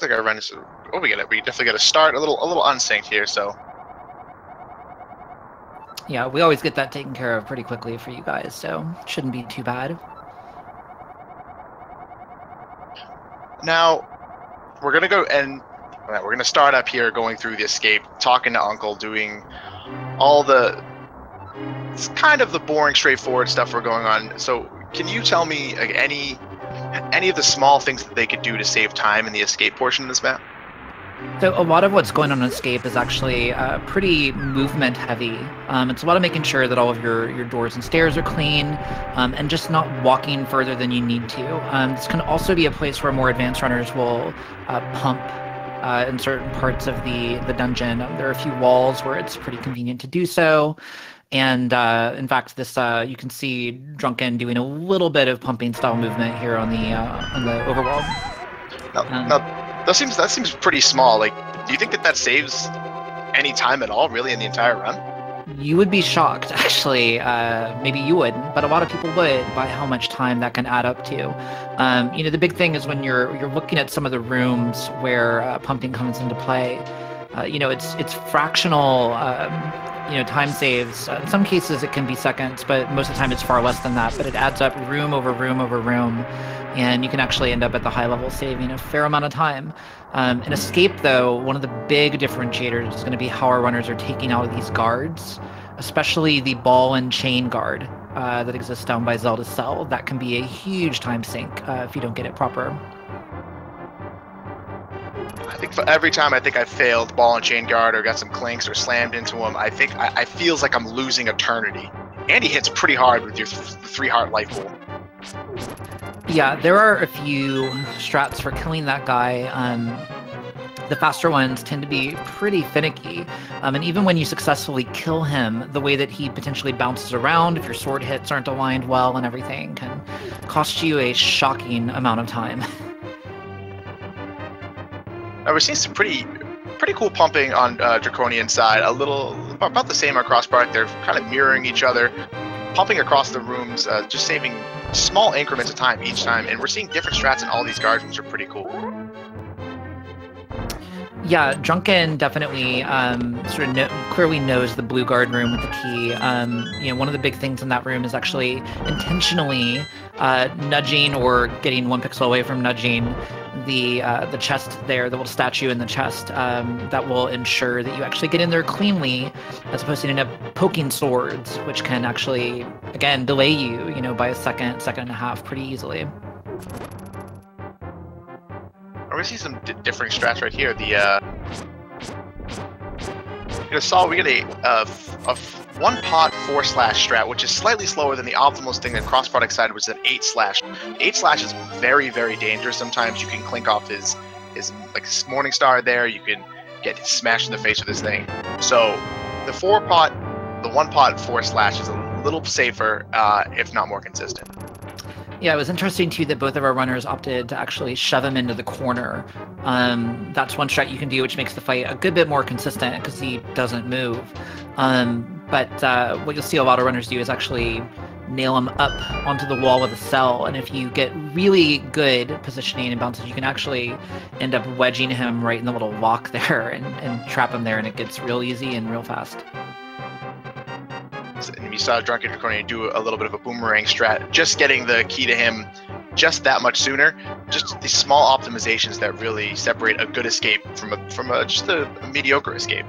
looks like our run is. Oh, we definitely got to start a little unsynced here. So. Yeah, we always get that taken care of pretty quickly for you guys, so shouldn't be too bad. Now, we're gonna go and we're gonna start up here, going through the escape, talking to Uncle, doing all the. It's kind of the boring, straightforward stuff we're going on. So, can you tell me like, any of the small things that they could do to save time in the escape portion of this map? So a lot of what's going on in Escape is actually pretty movement heavy. It's a lot of making sure that all of your doors and stairs are clean, and just not walking further than you need to. This can also be a place where more advanced runners will pump in certain parts of the dungeon. There are a few walls where it's pretty convenient to do so. And in fact, this you can see Drunken doing a little bit of pumping style movement here on the overworld. That seems pretty small. Like, do you think that saves any time at all, really, in the entire run? You would be shocked, actually. Maybe you wouldn't, but a lot of people would, by how much time that can add up to. The big thing is when you're looking at some of the rooms where pumping comes into play. It's fractional. Time saves. In some cases, it can be seconds, but most of the time it's far less than that. But it adds up room over room over room. And you can actually end up at the high level saving a fair amount of time. In Escape, though, one of the big differentiators is going to be how our runners are taking out these guards, especially the ball and chain guard that exists down by Zelda's cell. That can be a huge time sink if you don't get it proper. I think for every time I think I failed ball and chain guard or got some clinks or slammed into him, I think I feels like I'm losing eternity. And he hits pretty hard with your 3-heart life pool. Yeah, there are a few strats for killing that guy. The faster ones tend to be pretty finicky. And even when you successfully kill him, the way that he potentially bounces around, if your sword hits aren't aligned well and everything, can cost you a shocking amount of time. Now, we're seeing some pretty cool pumping on Draconian side. A little about the same on crossproduct. They're kind of mirroring each other, pumping across the rooms, just saving small increments of time each time. And we're seeing different strats in all these guards, which are pretty cool. Yeah, Drunken definitely clearly knows the blue guard room with the key. One of the big things in that room is actually intentionally nudging or getting 1 pixel away from nudging the chest there, the little statue in the chest. That will ensure that you actually get in there cleanly, as opposed to end up poking swords, which can actually, again, delay you, by a second and a half pretty easily. We see some differing strats right here. We get a 1-pot 4/ strat, which is slightly slower than the optimal thing that crossproduct side was an 8/. 8/ is very, very dangerous. Sometimes you can clink off his like Morning Star there. You can get smashed in the face with this thing. So the 1-pot 4/ is a little safer, if not more consistent. Yeah, it was interesting too that both of our runners opted to actually shove him into the corner. That's one strat you can do, which makes the fight a good bit more consistent because he doesn't move. But what you'll see a lot of runners do is actually nail him up onto the wall with a cell. And if you get really good positioning and bounces, you can actually end up wedging him right in the little lock there and trap him there, and it gets real easy and real fast. And you saw Drunken Draconian do a little bit of a boomerang strat, just getting the key to him just that much sooner. Just these small optimizations that really separate a good escape from just a mediocre escape.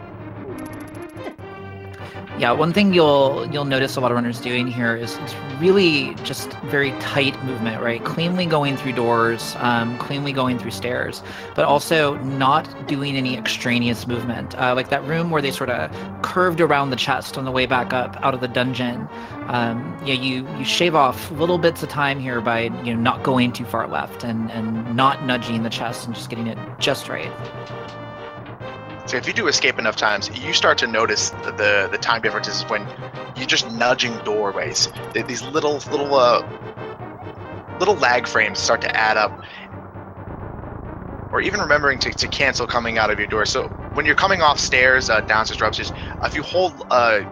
Yeah, one thing you'll notice a lot of runners doing here is it's really just very tight movement, right? Cleanly going through doors, cleanly going through stairs, but also not doing any extraneous movement. Like that room where they sort of curved around the chest on the way back up out of the dungeon. You shave off little bits of time here by not going too far left and not nudging the chest and just getting it just right. So if you do escape enough times, you start to notice the time differences when you're just nudging doorways. These little lag frames start to add up. Or even remembering to cancel coming out of your door. So when you're coming off stairs, downstairs or upstairs, if you hold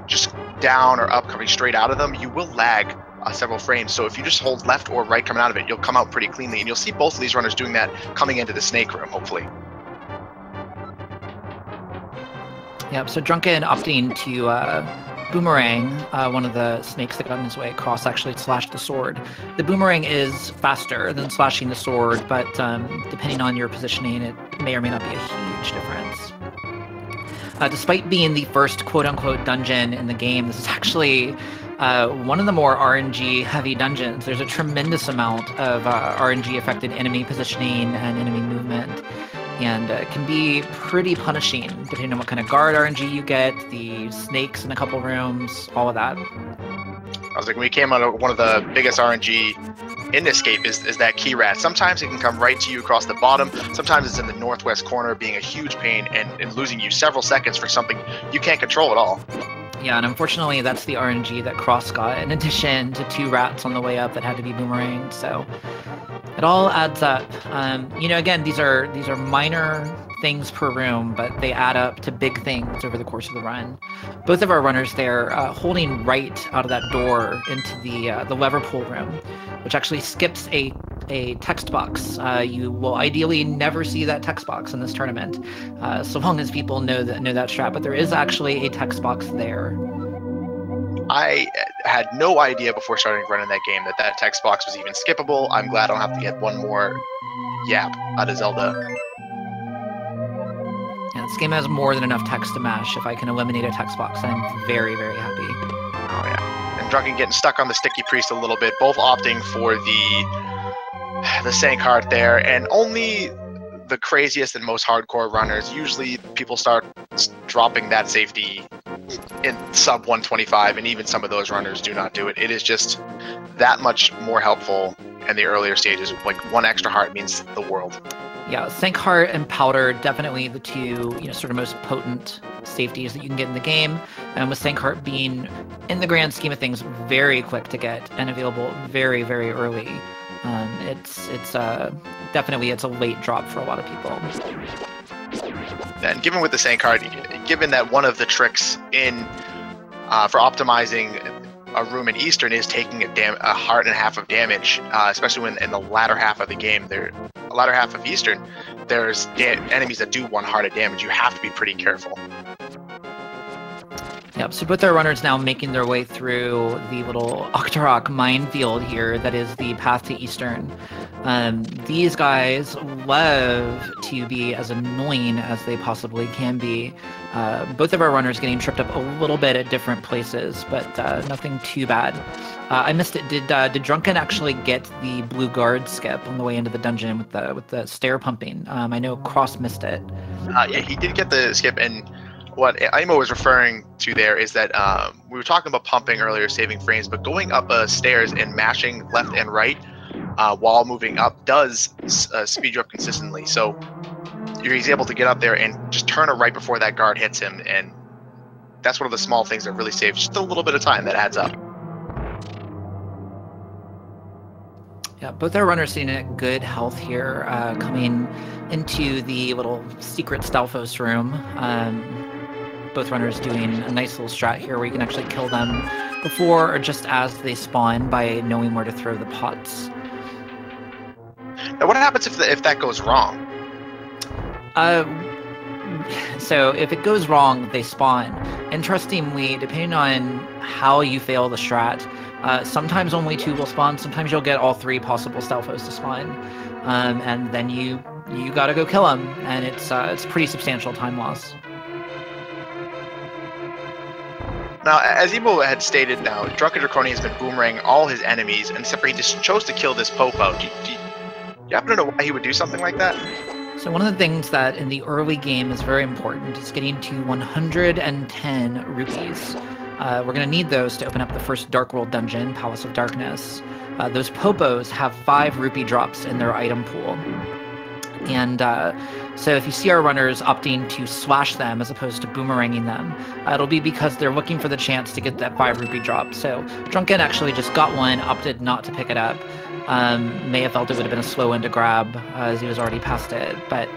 just down or up coming straight out of them, you will lag several frames. So if you just hold left or right coming out of it, you'll come out pretty cleanly. And you'll see both of these runners doing that coming into the snake room, hopefully. Yep, so Drunken opting to boomerang one of the snakes that got in his way. Cross actually slashed the sword. The boomerang is faster than slashing the sword, but depending on your positioning, it may or may not be a huge difference. Despite being the first quote-unquote dungeon in the game, this is actually one of the more RNG-heavy dungeons. There's a tremendous amount of RNG-affected enemy positioning and enemy movement, and it can be pretty punishing, depending on what kind of guard RNG you get, the snakes in a couple rooms, all of that. I was like, when we came out of one of the biggest RNG in Escape is that key rat. Sometimes it can come right to you across the bottom. Sometimes it's in the northwest corner, being a huge pain and losing you several seconds for something you can't control at all. Yeah, and unfortunately, that's the RNG that Cross got, in addition to 2 rats on the way up that had to be boomeranged. So it all adds up. Again, these are minor things per room, but they add up to big things over the course of the run. Both of our runners there holding right out of that door into the lever pool room, which actually skips a text box. You will ideally never see that text box in this tournament, so long as people know that strat. But there is actually a text box there. I had no idea before starting running that game that text box was even skippable. I'm glad I don't have to get one more yap out of Zelda. Yeah, this game has more than enough text to mash. If I can eliminate a text box, I'm very, very happy. Oh yeah, and Drunken getting stuck on the Sticky Priest a little bit, both opting for the Sank Heart there, and only the craziest and most hardcore runners, usually people start dropping that safety in sub 125, and even some of those runners do not do it. It is just that much more helpful in the earlier stages. Like 1 extra heart means the world. Yeah, Sank Heart and Powder, definitely the 2 sort of most potent safeties that you can get in the game. And with Sank Heart being, in the grand scheme of things, very quick to get and available very, very early. It's definitely a late drop for a lot of people. And given with the Sank Heart, given that one of the tricks for optimizing a room in Eastern is taking a heart and a half of damage, especially when in the latter half of the game, latter half of Eastern, there's enemies that do 1 heart of damage. You have to be pretty careful. Yep, so both our runners now making their way through the little Octorok minefield here that is the path to Eastern. These guys love to be as annoying as they possibly can be. Both of our runners getting tripped up a little bit at different places, but nothing too bad. I missed it. Did Drunken actually get the blue guard skip on the way into the dungeon with the stair pumping? I know Cross missed it. Yeah, he did get the skip, and what Aimo was referring to there is that we were talking about pumping earlier, saving frames, but going up stairs and mashing left and right while moving up does speed you up consistently. So he's able to get up there and just turn it right before that guard hits him, and that's one of the small things that really saves just a little bit of time that adds up. Yeah, both our runners sitting at good health here, coming into the little secret Stalfos room. Both runners doing a nice little strat here where you can actually kill them before or just as they spawn by knowing where to throw the pots. Now, what happens if that goes wrong? So if it goes wrong, they spawn. Interestingly, depending on how you fail the strat, sometimes only 2 will spawn. Sometimes you'll get all 3 possible Stalfos to spawn, and then you gotta go kill them, and it's pretty substantial time loss. Now, as Ebo had stated, now Drunken Draconian has been boomeranging all his enemies, and except for he just chose to kill this Popo. Do you happen to know why he would do something like that? So one of the things that in the early game is very important is getting to 110 rupees. We're going to need those to open up the first Dark World dungeon, Palace of Darkness. Those Popos have 5 rupee drops in their item pool. And so if you see our runners opting to slash them as opposed to boomeranging them, it'll be because they're looking for the chance to get that 5 rupee drop. So Drunken actually just got one, opted not to pick it up. May have felt it would have been a slow one to grab as he was already past it. But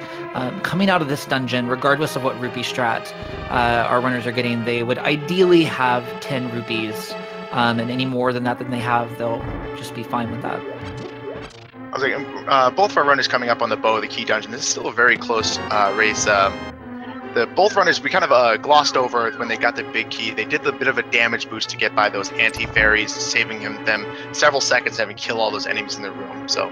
coming out of this dungeon, regardless of what rupee strat our runners are getting, they would ideally have 10 rupees. And any more than that than they have, they'll just be fine with that. I was like, both of our runners coming up on the bow, the key dungeon. This is still a very close race. both runners we kind of glossed over when they got the big key. They did the bit of a damage boost to get by those anti-fairies, saving them several seconds, having kill all those enemies in the room. So.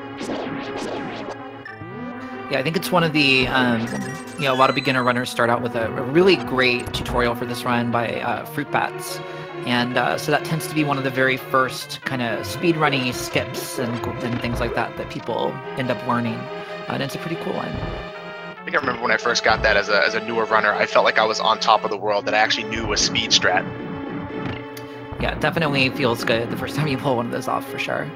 Yeah, I think it's one of the, a lot of beginner runners start out with a really great tutorial for this run by Fruit Bats. And so that tends to be one of the very first kind of speedrunning skips and things like that people end up learning. And it's a pretty cool one. I think I remember when I first got that as a newer runner, I felt like I was on top of the world, that I actually knew a speed strat. Yeah, it definitely feels good the first time you pull one of those off, for sure.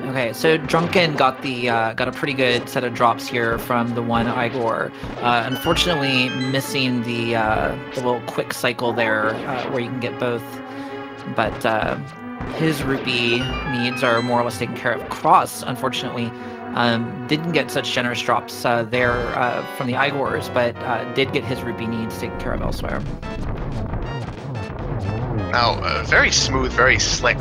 Okay, so Drunken got a pretty good set of drops here from the one Igor. Unfortunately, missing the little quick cycle there where you can get both. But his rupee needs are more or less taken care of. Cross, unfortunately, didn't get such generous drops there from the Igors, but did get his rupee needs taken care of elsewhere. Now, very smooth, very slick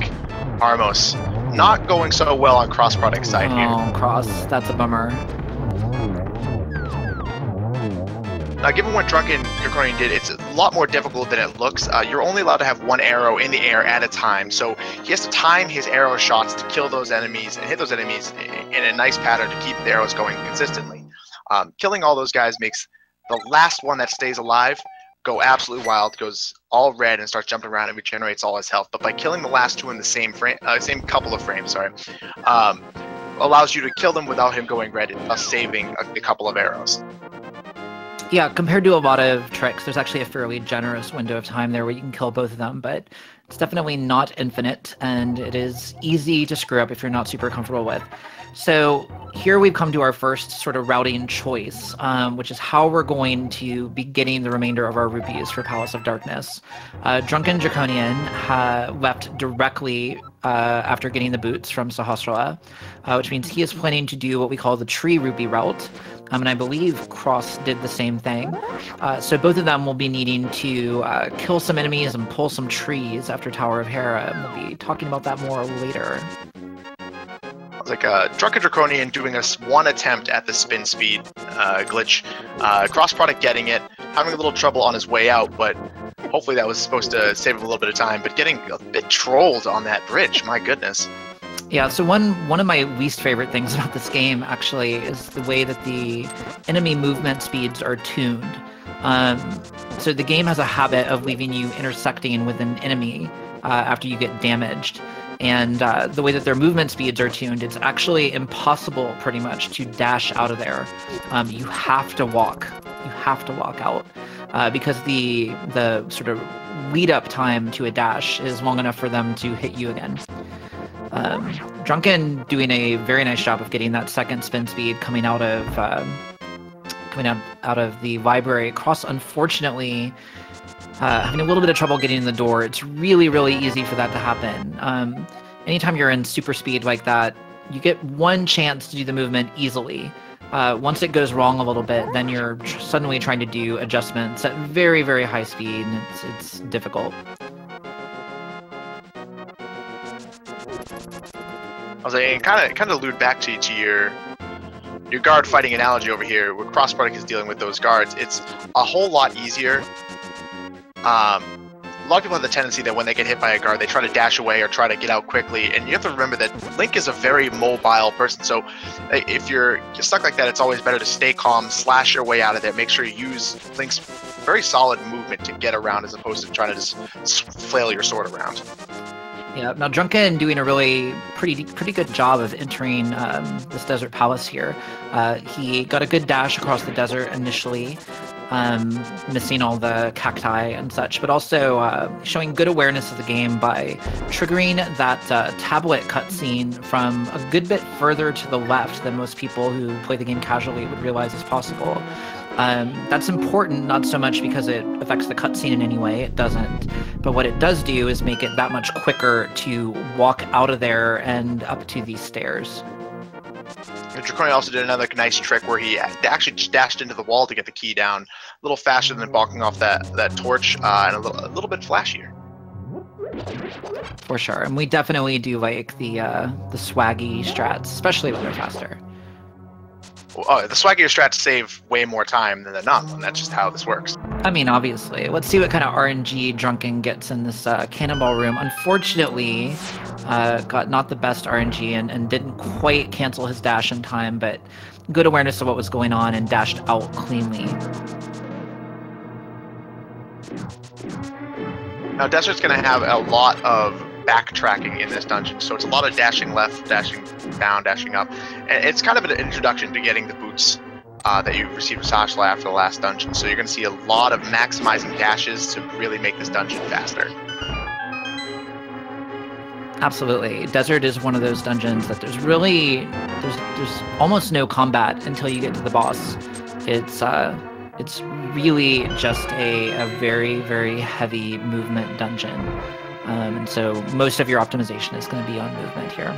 Armos. Not going so well on cross-product side here. Oh, Cross, that's a bummer. Now, given what Drunken Draconian did, it's a lot more difficult than it looks. You're only allowed to have one arrow in the air at a time, so he has to time his arrow shots to kill those enemies and hit those enemies in a nice pattern to keep the arrows going consistently. Killing all those guys makes the last one that stays alive go absolutely wild, goes all red and starts jumping around and regenerates all his health. But by killing the last two in the same frame, same couple of frames, allows you to kill them without him going red, thus saving a couple of arrows. Yeah, compared to a lot of tricks, there's actually a fairly generous window of time there where you can kill both of them, but it's definitely not infinite, and it is easy to screw up if you're not super comfortable with. So here we've come to our first sort of routing choice, which is how we're going to be getting the remainder of our rupees for Palace of Darkness. Drunken Draconian left directly after getting the boots from Sahasrara, which means he is planning to do what we call the tree rupee route. And I believe Cross did the same thing. So both of them will be needing to kill some enemies and pull some trees after Tower of Hera, and we'll be talking about that more later. Like Drunken Draconian doing one attempt at the spin speed glitch, cross product getting it, having a little trouble on his way out, but hopefully that was supposed to save him a little bit of time, but getting a bit trolled on that bridge, my goodness. Yeah, so one of my least favorite things about this game actually is the way that the enemy movement speeds are tuned. So the game has a habit of leaving you intersecting with an enemy after you get damaged. And the way that their movement speeds are tuned, it's actually impossible pretty much to dash out of there. You have to walk. You have to walk out because the sort of lead up time to a dash is long enough for them to hit you again. Drunken doing a very nice job of getting that second spin speed coming out of the library. Cross, unfortunately, having a little bit of trouble getting in the door. It's really, really easy for that to happen. Anytime you're in super speed like that, you get one chance to do the movement easily. Once it goes wrong a little bit, then you're suddenly trying to do adjustments at very, very high speed, and it's difficult. I was like, kind of allude back to your guard fighting analogy over here, where cross product is dealing with those guards. It's a whole lot easier. A lot of people have the tendency that when they get hit by a guard, they try to dash away or try to get out quickly, and you have to remember that Link is a very mobile person, so if you're stuck like that, it's always better to stay calm, slash your way out of there, make sure you use Link's very solid movement to get around as opposed to trying to just flail your sword around. Yeah, now Drunken doing a really pretty good job of entering this desert palace here. He got a good dash across the desert initially, missing all the cacti and such, but also showing good awareness of the game by triggering that tablet cutscene from a good bit further to the left than most people who play the game casually would realize is possible. That's important, not so much because it affects the cutscene in any way, it doesn't, but what it does do is make it that much quicker to walk out of there and up to these stairs. And Draconian also did another nice trick where he actually just dashed into the wall to get the key down, a little faster than balking off that torch, and a little bit flashier. For sure, and we definitely do like the swaggy strats, especially when they're faster. the swaggier strats save way more time than the non. That's just how this works. I mean, obviously. Let's see what kind of RNG Drunken gets in this cannonball room. Unfortunately, got not the best RNG and didn't quite cancel his dash in time, but good awareness of what was going on and dashed out cleanly. Now, Desert's going to have a lot of backtracking in this dungeon, so it's a lot of dashing left, dashing down, dashing up, and it's kind of an introduction to getting the boots that you received with Sashla after the last dungeon, so you're going to see a lot of maximizing dashes to really make this dungeon faster. Absolutely. Desert is one of those dungeons that there's almost no combat until you get to the boss. It's really just a very, very heavy movement dungeon. And so most of your optimization is going to be on movement here.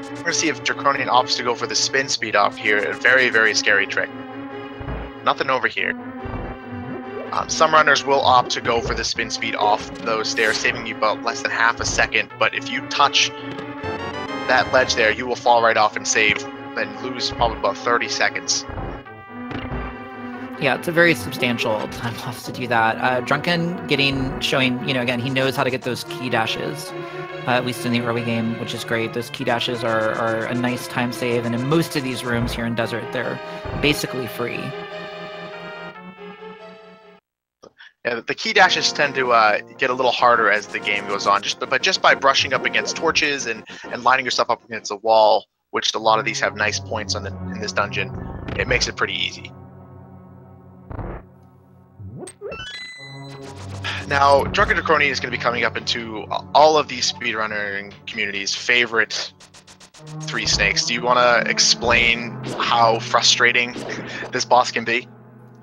We're going to see if Draconian opts to go for the spin speed off here. A very, very scary trick. Nothing over here. Some runners will opt to go for the spin speed off those stairs, saving you about less than half a second. But if you touch that ledge there, you will fall right off and save and lose probably about 30 seconds. Yeah, it's a very substantial time loss to do that. Drunken showing, again, he knows how to get those key dashes, at least in the early game, which is great. Those key dashes are a nice time save, and in most of these rooms here in Desert, they're basically free. Yeah, the key dashes tend to get a little harder as the game goes on, but just by brushing up against torches and lining yourself up against a wall, which a lot of these have nice points on in this dungeon, it makes it pretty easy. Now, Drunken Draconian is going to be coming up into all of these speedrunner communities' favorite three snakes. Do you want to explain how frustrating this boss can be?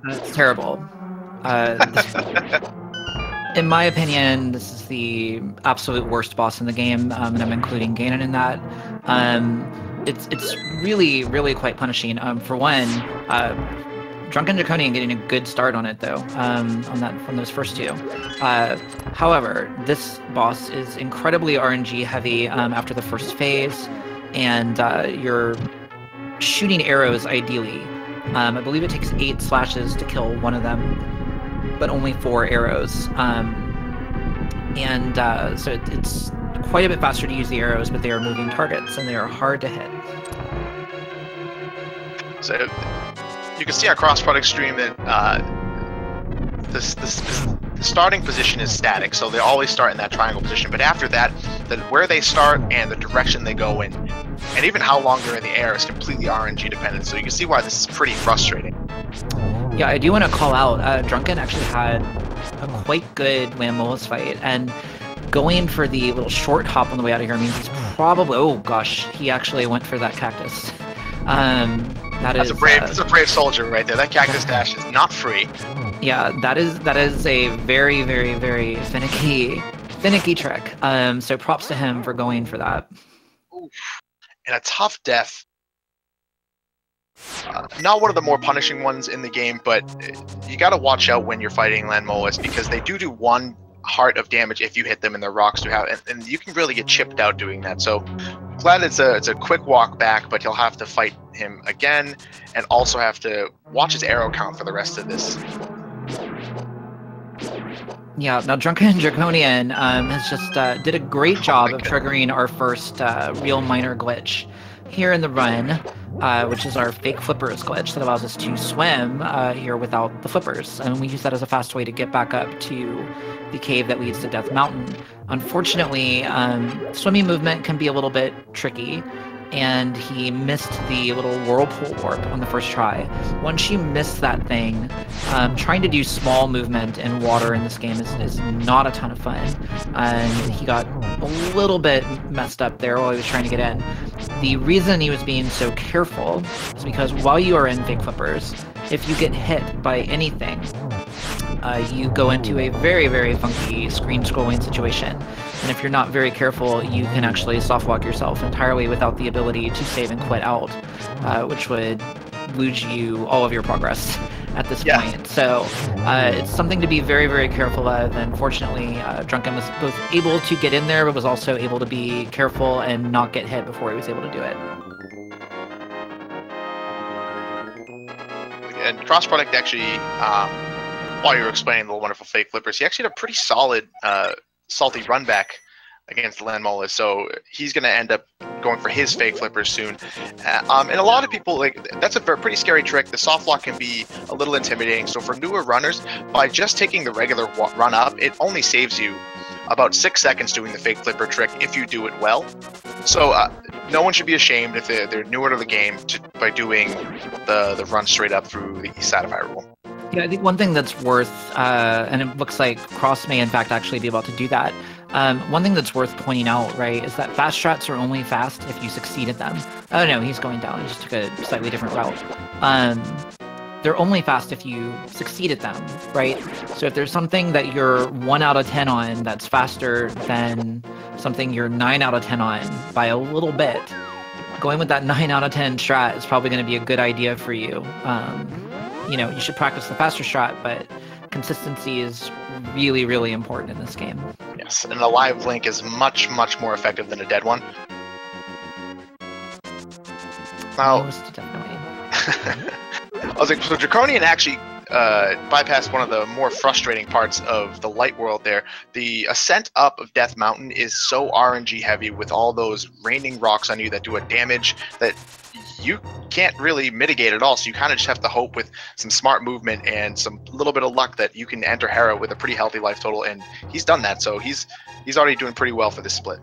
It's terrible. In my opinion, this is the absolute worst boss in the game, and I'm including Ganon in that. It's really, really quite punishing. For one, Drunken Draconian getting a good start on it though, from those first two. However, this boss is incredibly RNG heavy after the first phase, and you're shooting arrows ideally. I believe it takes 8 slashes to kill one of them, but only 4 arrows. So it's quite a bit faster to use the arrows, but they are moving targets and they are hard to hit. So you can see on crossproduct stream that the starting position is static, so they always start in that triangle position. But after that, where they start and the direction they go in, and even how long they're in the air, is completely RNG dependent. So you can see why this is pretty frustrating. Yeah, I do want to call out, Drunken actually had a quite good Lammolas fight, and going for the little short hop on the way out of here means he's probably, oh gosh, he actually went for that cactus. That's a brave soldier right there. That cactus dash is not free. Yeah, that is a very, very, very finicky trick. So props to him for going for that. And a tough death. Not one of the more punishing ones in the game, but you got to watch out when you're fighting Lammolas, because they do 1 heart of damage if you hit them, and their rocks do have, and you can really get chipped out doing that. So glad it's a quick walk back, but he'll have to fight him again, and also have to watch his arrow count for the rest of this. Yeah, now Drunken Draconian has just did a great job of triggering our first real minor glitch here in the run, which is our fake flippers glitch that allows us to swim here without the flippers. And we use that as a fast way to get back up to the cave that leads to Death Mountain. Unfortunately, swimming movement can be a little bit tricky, and he missed the little whirlpool warp on the first try. Once you miss that thing, trying to do small movement in water in this game is not a ton of fun. And he got a little bit messed up there while he was trying to get in. The reason he was being so careful is because while you are in fake flippers, if you get hit by anything, you go into a very, very funky screen scrolling situation. And if you're not very careful, you can actually softwalk yourself entirely without the ability to save and quit out, which would lose you all of your progress. at this point. So it's something to be very, very careful of. And fortunately, Drunken was both able to get in there, but was also able to be careful and not get hit before he was able to do it. And crossproduct actually, while you were explaining the wonderful fake flippers, he actually had a pretty solid, salty run back against the Landmola, so he's going to end up going for his fake flippers soon. And a lot of people, like, that's a pretty scary trick. The soft lock can be a little intimidating, so for newer runners, by just taking the regular run up, it only saves you about 6 seconds doing the fake flipper trick if you do it well. So no one should be ashamed if they're newer to the game by doing the run straight up through the east side of Hyrule. Yeah, I think one thing that's worth, and it looks like Cross may in fact actually be about to do that. One thing that's worth pointing out, right, is that fast strats are only fast if you succeed at them. Oh no, he's going down. He just took a slightly different route. They're only fast if you succeed at them, right? So if there's something that you're 1 out of 10 on that's faster than something you're 9 out of 10 on by a little bit, going with that 9 out of 10 strat is probably going to be a good idea for you. You know, you should practice the faster strat, but consistency is really, really important in this game. Yes, and a live link is much, much more effective than a dead one. Now, most definitely. I was like, so Draconian actually bypassed one of the more frustrating parts of the light world there. The ascent up of Death Mountain is so RNG heavy with all those raining rocks on you that do a damage that you can't really mitigate at all, so you kind of just have to hope with some smart movement and some little bit of luck that you can enter Hera with a pretty healthy life total, and he's done that, so he's already doing pretty well for this split.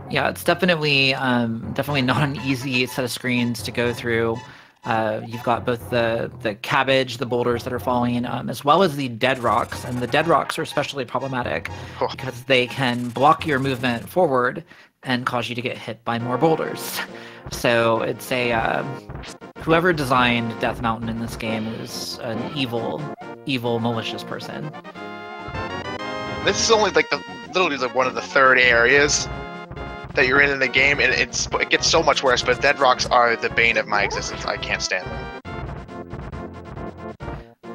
Yeah, it's definitely not an easy set of screens to go through. You've got both the cabbage, the boulders that are falling, as well as the dead rocks, and the dead rocks are especially problematic because they can block your movement forward and cause you to get hit by more boulders. So it's whoever designed Death Mountain in this game is an evil, malicious person. This is only like literally like one of the third areas that you're in the game, and it gets so much worse, but dead rocks are the bane of my existence. I can't stand them.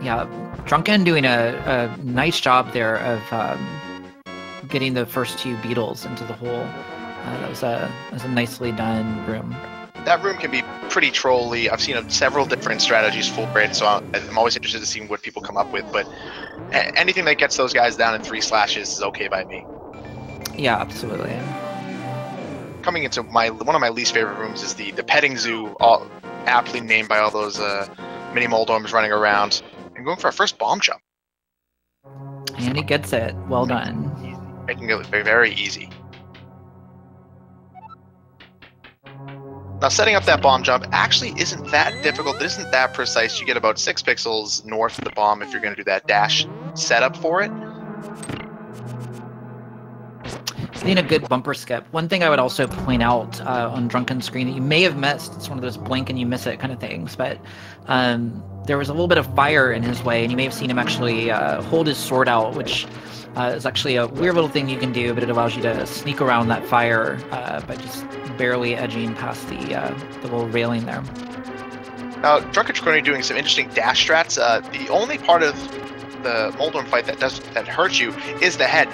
Yeah, Drunken doing a nice job there of getting the first 2 beetles into the hole. That was a nicely done room. That room can be pretty trolly. I've seen several different strategies for it, so I'm always interested to see what people come up with, but anything that gets those guys down in 3 slashes is okay by me. Yeah, absolutely. Coming into one of my least favorite rooms is the petting zoo, all aptly named by all those mini Moldorms running around, and going for our first bomb jump. And he gets it. Well done. Making it very, very easy. Now, setting up that bomb jump actually isn't that difficult. It isn't that precise. You get about 6 pixels north of the bomb if you're going to do that dash setup for it. Being a good bumper skip. One thing I would also point out on Drunken screen that you may have missed, it's one of those blink and you miss it kind of things, but there was a little bit of fire in his way, and you may have seen him actually hold his sword out, which is actually a weird little thing you can do, but it allows you to sneak around that fire by just barely edging past the little railing there. Now, Drunken Draconian doing some interesting dash strats. The only part of the Moldorm fight that hurts you is the head.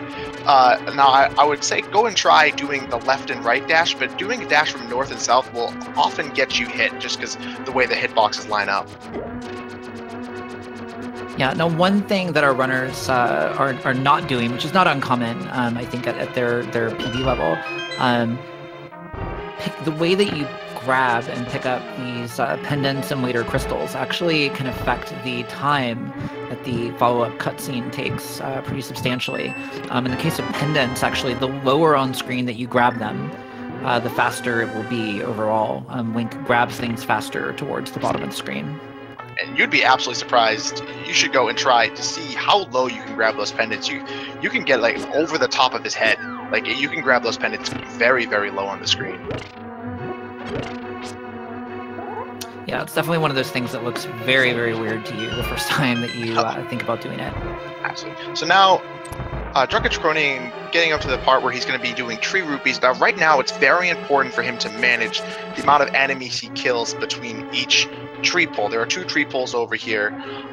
Now, I would say go and try doing the left and right dash, but doing a dash from north and south will often get you hit just because the way the hitboxes line up. Yeah, now one thing that our runners are not doing, which is not uncommon, I think at their PD level, the way that you grab and pick up these pendants and later crystals actually can affect the time that the follow-up cutscene takes pretty substantially. In the case of pendants, actually, the lower on screen that you grab them, the faster it will be overall. Link grabs things faster towards the bottom of the screen. And you'd be absolutely surprised. You should go and try to see how low you can grab those pendants. You can get like over the top of his head. Like you can grab those pendants very, very low on the screen. Yeah, it's definitely one of those things that looks very, very weird to you the first time that you think about doing it. Absolutely. So now, Drunken Draconian getting up to the part where he's going to be doing tree rupees. Now, right now, it's very important for him to manage the amount of enemies he kills between each tree pull. There are 2 tree pulls over here,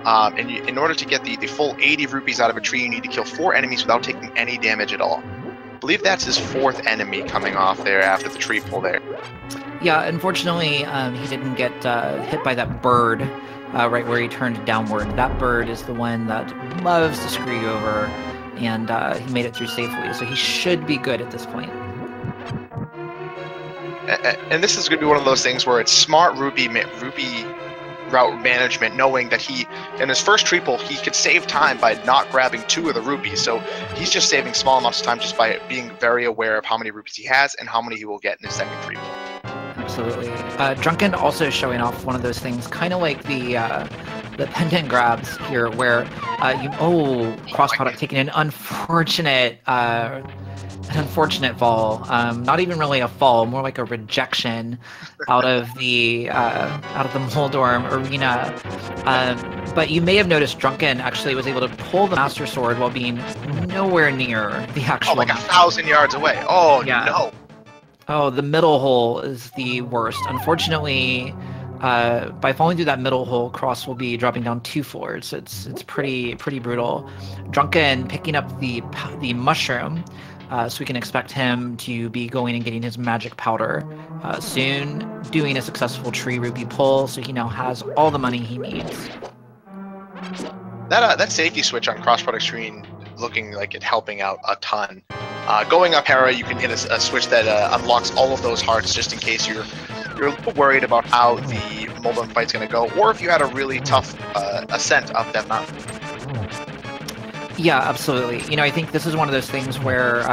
and in order to get the full 80 rupees out of a tree, you need to kill 4 enemies without taking any damage at all. I believe that's his 4th enemy coming off there after the tree pull there. Yeah, unfortunately, he didn't get hit by that bird right where he turned downward. That bird is the one that loves to screw you over, and he made it through safely, so he should be good at this point. And this is going to be one of those things where it's smart Ruby route management, knowing that he, in his first tree pull, he could save time by not grabbing 2 of the rupees. So he's just saving small amounts of time just by being very aware of how many rupees he has and how many he will get in his second tree pull. Absolutely. Drunken also showing off one of those things, kind of like the pendant grabs here, where cross-product taking an unfortunate fall, not even really a fall, more like a rejection out of the Moldorm arena. But you may have noticed Drunken actually was able to pull the Master Sword while being nowhere near the actual. Oh, like 1,000 yards away. Oh yeah. No. Oh, the middle hole is the worst. Unfortunately, by falling through that middle hole, Cross will be dropping down 2 floors. It's pretty brutal. Drunken picking up the mushroom. So we can expect him to be going and getting his magic powder soon, doing a successful tree rupee pull, so he now has all the money he needs. That safety switch on cross-product screen looking like it helping out a ton. Going up Hera, you can hit a switch that unlocks all of those hearts just in case you're a little worried about how the Moldorm fight's going to go, or if you had a really tough ascent up that mountain. Yeah, absolutely. You know, I think this is one of those things where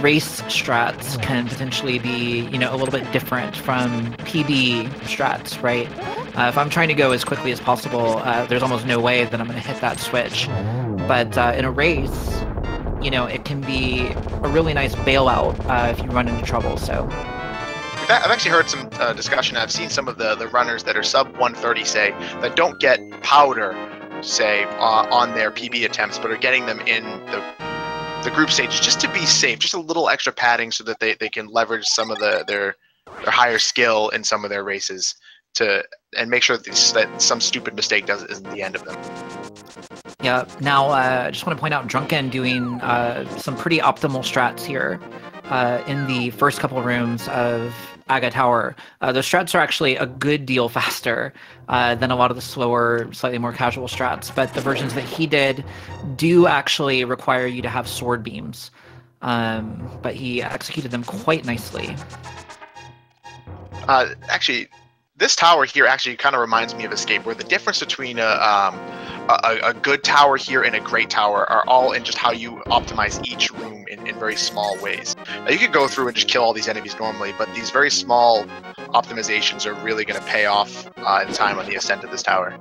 race strats can potentially be, a little bit different from PB strats, right? If I'm trying to go as quickly as possible, there's almost no way that I'm going to hit that switch. But in a race, it can be a really nice bailout if you run into trouble. So I've actually heard some discussion. I've seen some of the runners that are sub 130, say, that don't get powder, say, on their PB attempts, but are getting them in the group stages just to be safe, just a little extra padding so that they can leverage some of their higher skill in some of their races and make sure that some stupid mistake isn't the end of them. Yeah, now I just want to point out Drunken doing some pretty optimal strats here in the first couple of rooms of Aga Tower. The strats are actually a good deal faster than a lot of the slower, slightly more casual strats, but the versions that he did do actually require you to have sword beams, but he executed them quite nicely. Actually, this tower here actually kind of reminds me of Escape, where the difference between a good tower here and a great tower are all in just how you optimize each room in very small ways. Now, you could go through and just kill all these enemies normally, but these very small optimizations are really going to pay off in time on the ascent of this tower.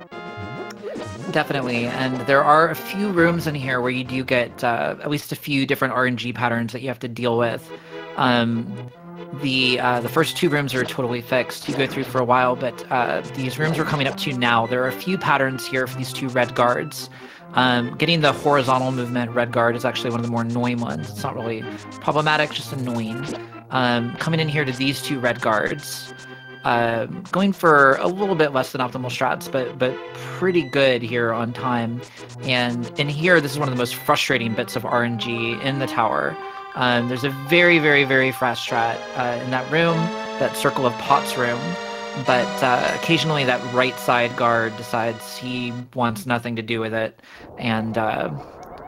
Definitely, and there are a few rooms in here where you do get at least a few different RNG patterns that you have to deal with. The first 2 rooms are totally fixed. You go through for a while, but these rooms we're coming up to now, there are a few patterns here for these 2 red guards. Getting the horizontal movement red guard is actually one of the more annoying ones. It's not really problematic, just annoying. Coming in here to these 2 red guards, going for a little bit less than optimal strats, but pretty good here on time. And in here, this is one of the most frustrating bits of RNG in the tower. There's a very, very, very fast strat in that room, that Circle of Pots room, but occasionally that right side guard decides he wants nothing to do with it, and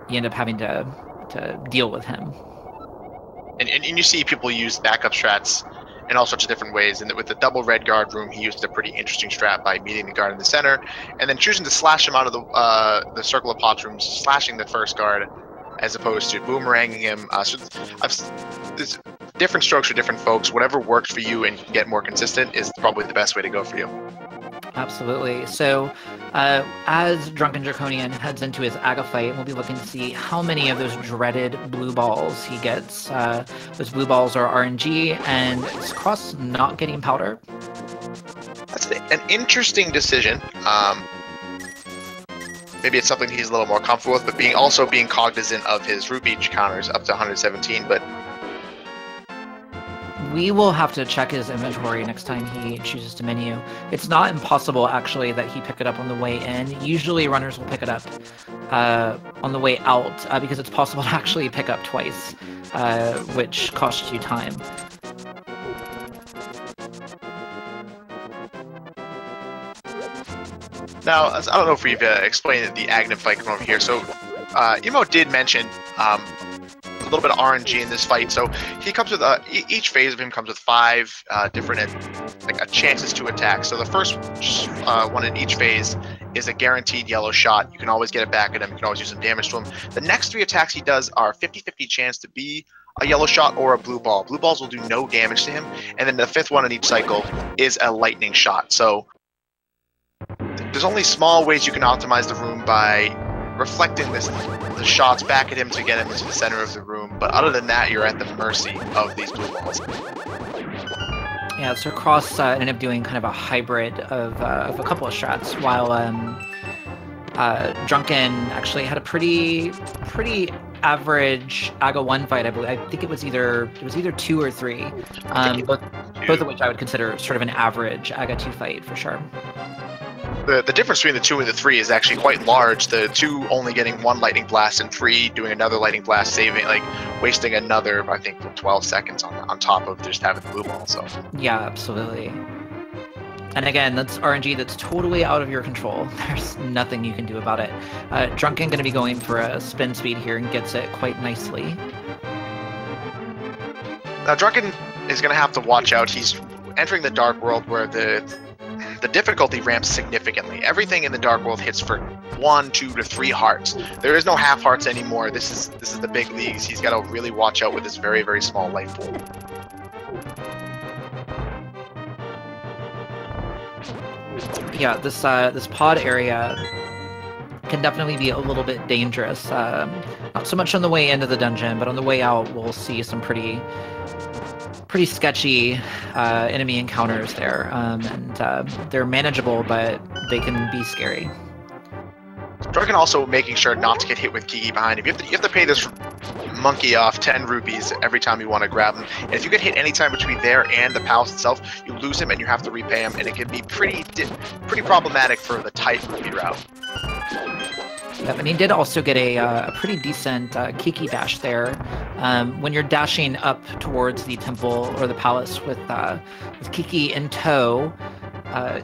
you end up having to deal with him. And you see people use backup strats in all sorts of different ways. And with the double red guard room, he used a pretty interesting strat by meeting the guard in the center, and then choosing to slash him out of the Circle of Pots room, slashing the first guard, as opposed to boomeranging him. So there's different strokes for different folks. Whatever works for you and you can get more consistent is probably the best way to go for you. Absolutely. So as Drunken Draconian heads into his Aga fight, we'll be looking to see how many of those dreaded blue balls he gets. Those blue balls are RNG, and is Cross not getting powder? That's an interesting decision. Maybe it's something he's a little more comfortable with, but also being cognizant of his rupee counters up to 117. But We will have to check his inventory next time he chooses to menu. It's not impossible, actually, that he pick it up on the way in. Usually runners will pick it up on the way out, because it's possible to actually pick up twice, which costs you time. Now, I don't know if we've explained the Aghanim fight from over here. So, Emo did mention a little bit of RNG in this fight. So he comes with each phase of him comes with 5 different chances to attack. So the first one in each phase is a guaranteed yellow shot. You can always get it back at him. You can always do some damage to him. The next 3 attacks he does are 50-50 chance to be a yellow shot or a blue ball. Blue balls will do no damage to him. And then the 5th one in each cycle is a lightning shot. So there's only small ways you can optimize the room by reflecting the shots back at him to get him into the center of the room. But other than that, you're at the mercy of these blue balls. Yeah, so Cross ended up doing kind of a hybrid of a couple of strats, while Drunken actually had a pretty average AGA 1 fight. I believe. I think it was either 2 or 3, both of which I would consider sort of an average AGA 2 fight for sure. The difference between the 2 and the 3 is actually quite large. The 2 only getting 1 lightning blast, and 3 doing another lightning blast, saving, wasting another, I think, 12 seconds on top of just having the blue ball. So yeah, absolutely. And again, that's RNG that's totally out of your control. There's nothing you can do about it. Drunken going to be going for a spin speed here and gets it quite nicely. Now Drunken is going to have to watch out. He's entering the Dark World where the difficulty ramps significantly. Everything in the Dark World hits for 1, 2 to 3 hearts. There is no half hearts anymore. This is the big leagues. He's got to really watch out with this very, very small life pool. Yeah, this pod area can definitely be a little bit dangerous. Not so much on the way into the dungeon, but on the way out, we'll see some pretty sketchy enemy encounters there, and they're manageable, but they can be scary. Drunken also making sure not to get hit with Kiki behind him. You have to pay this monkey off 10 rupees every time you want to grab him. And if you get hit anytime between there and the palace itself, you lose him and you have to repay him, and it can be pretty problematic for the tight rupee route. Yep, and he did also get a pretty decent Kiki dash there. When you're dashing up towards the temple or the palace with Kiki in tow,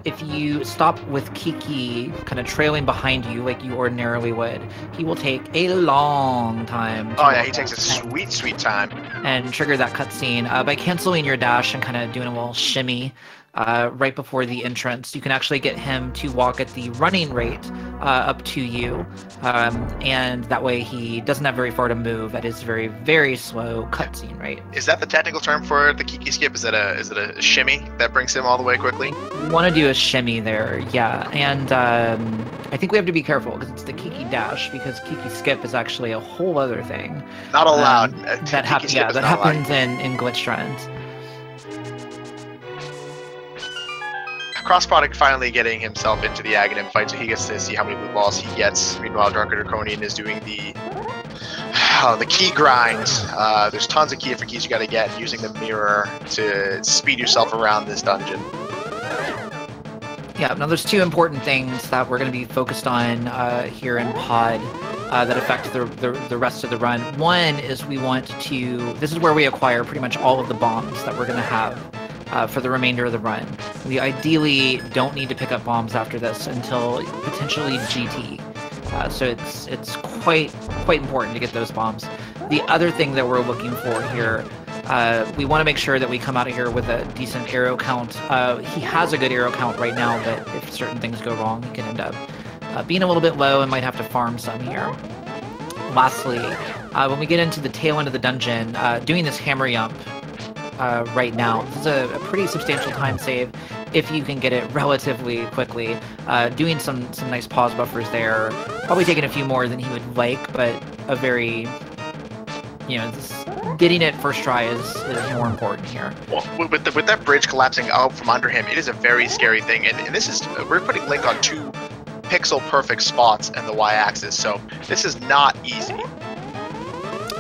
if you stop with Kiki kind of trailing behind you like you ordinarily would, he will take a long time. Oh yeah, he takes a sweet time. And trigger that cutscene. By canceling your dash and kind of doing a little shimmy right before the entrance, you can actually get him to walk at the running rate up to you, and that way he doesn't have very far to move at his very, very slow cutscene rate. Is that the technical term for the Kiki skip? Is it a shimmy that brings him all the way quickly? You want to do a shimmy there, yeah, and I think we have to be careful because it's the Kiki dash, because Kiki skip is actually a whole other thing. Not allowed. That happens in glitch trends. Crossproduct finally getting himself into the Aghanim fight, so he gets to see how many blue balls he gets. Meanwhile, Draconian is doing the key grinds. There's tons of key for keys you got to get, using the mirror to speed yourself around this dungeon. Yeah, now there's 2 important things that we're going to be focused on here in Pod that affect the rest of the run. One is this is where we acquire pretty much all of the bombs that we're going to have for the remainder of the run. We ideally don't need to pick up bombs after this until potentially GT. So it's quite important to get those bombs. The other thing that we're looking for here, we want to make sure that we come out of here with a decent arrow count. He has a good arrow count right now, but if certain things go wrong, he can end up being a little bit low and might have to farm some here. Lastly, when we get into the tail end of the dungeon, doing this hammer yump right now, this is a pretty substantial time save if you can get it relatively quickly. Doing some nice pause buffers there, probably taking a few more than he would like, but a very, getting it first try is more important here. Well, with that bridge collapsing out from under him, it is a very scary thing, and this is, we're putting Link on 2 pixel perfect spots in the y-axis, so this is not easy.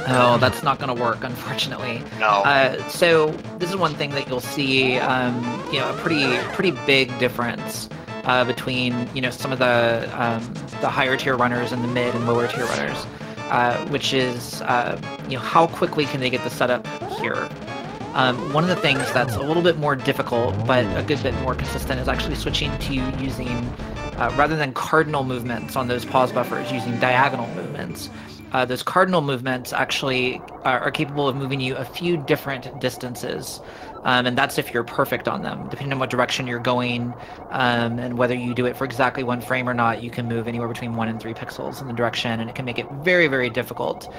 Oh, that's not going to work, unfortunately. No. So this is one thing that you'll see, a pretty big difference between some of the higher tier runners and the mid and lower tier runners, which is how quickly can they get the setup here. One of the things that's a little bit more difficult, but a good bit more consistent, is actually switching to using, rather than cardinal movements on those pause buffers, using diagonal movements. Those cardinal movements actually are capable of moving you a few different distances, and that's if you're perfect on them. Depending on what direction you're going, and whether you do it for exactly 1 frame or not, you can move anywhere between 1 and 3 pixels in the direction, and it can make it very, very difficult.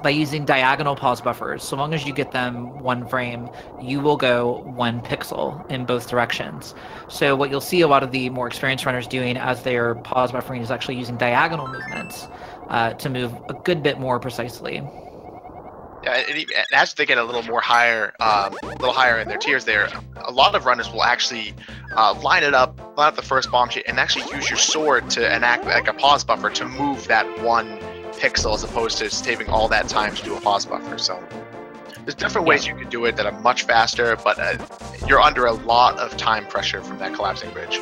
By using diagonal pause buffers, so long as you get them 1 frame, you will go 1 pixel in both directions. So what you'll see a lot of the more experienced runners doing as they're pause buffering is actually using diagonal movements to move a good bit more precisely. Yeah, and as they get a little higher in their tiers, there, a lot of runners will actually line up the first bomb sheet, and actually use your sword to enact like a pause buffer to move that 1 pixel, as opposed to saving all that time to do a pause buffer. So there's different ways you can do it that are much faster, but you're under a lot of time pressure from that collapsing bridge.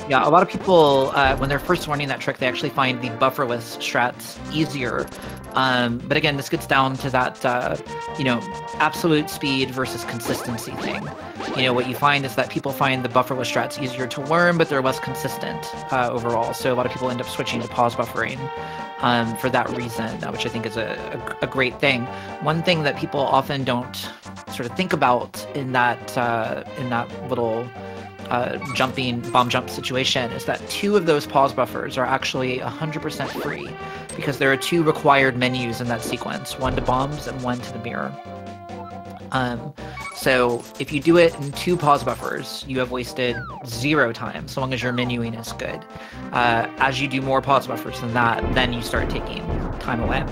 Yeah, a lot of people, when they're first learning that trick, they actually find the bufferless strats easier. But again, this gets down to that, absolute speed versus consistency thing. What you find is that people find the bufferless strats easier to learn, but they're less consistent overall. So a lot of people end up switching to pause buffering for that reason, which I think is a great thing. One thing that people often don't sort of think about in that little bomb jump situation is that 2 of those pause buffers are actually 100% free, because there are 2 required menus in that sequence, 1 to bombs and 1 to the mirror. So if you do it in 2 pause buffers, you have wasted 0 time, so long as your menuing is good. As you do more pause buffers than that, then you start taking time away.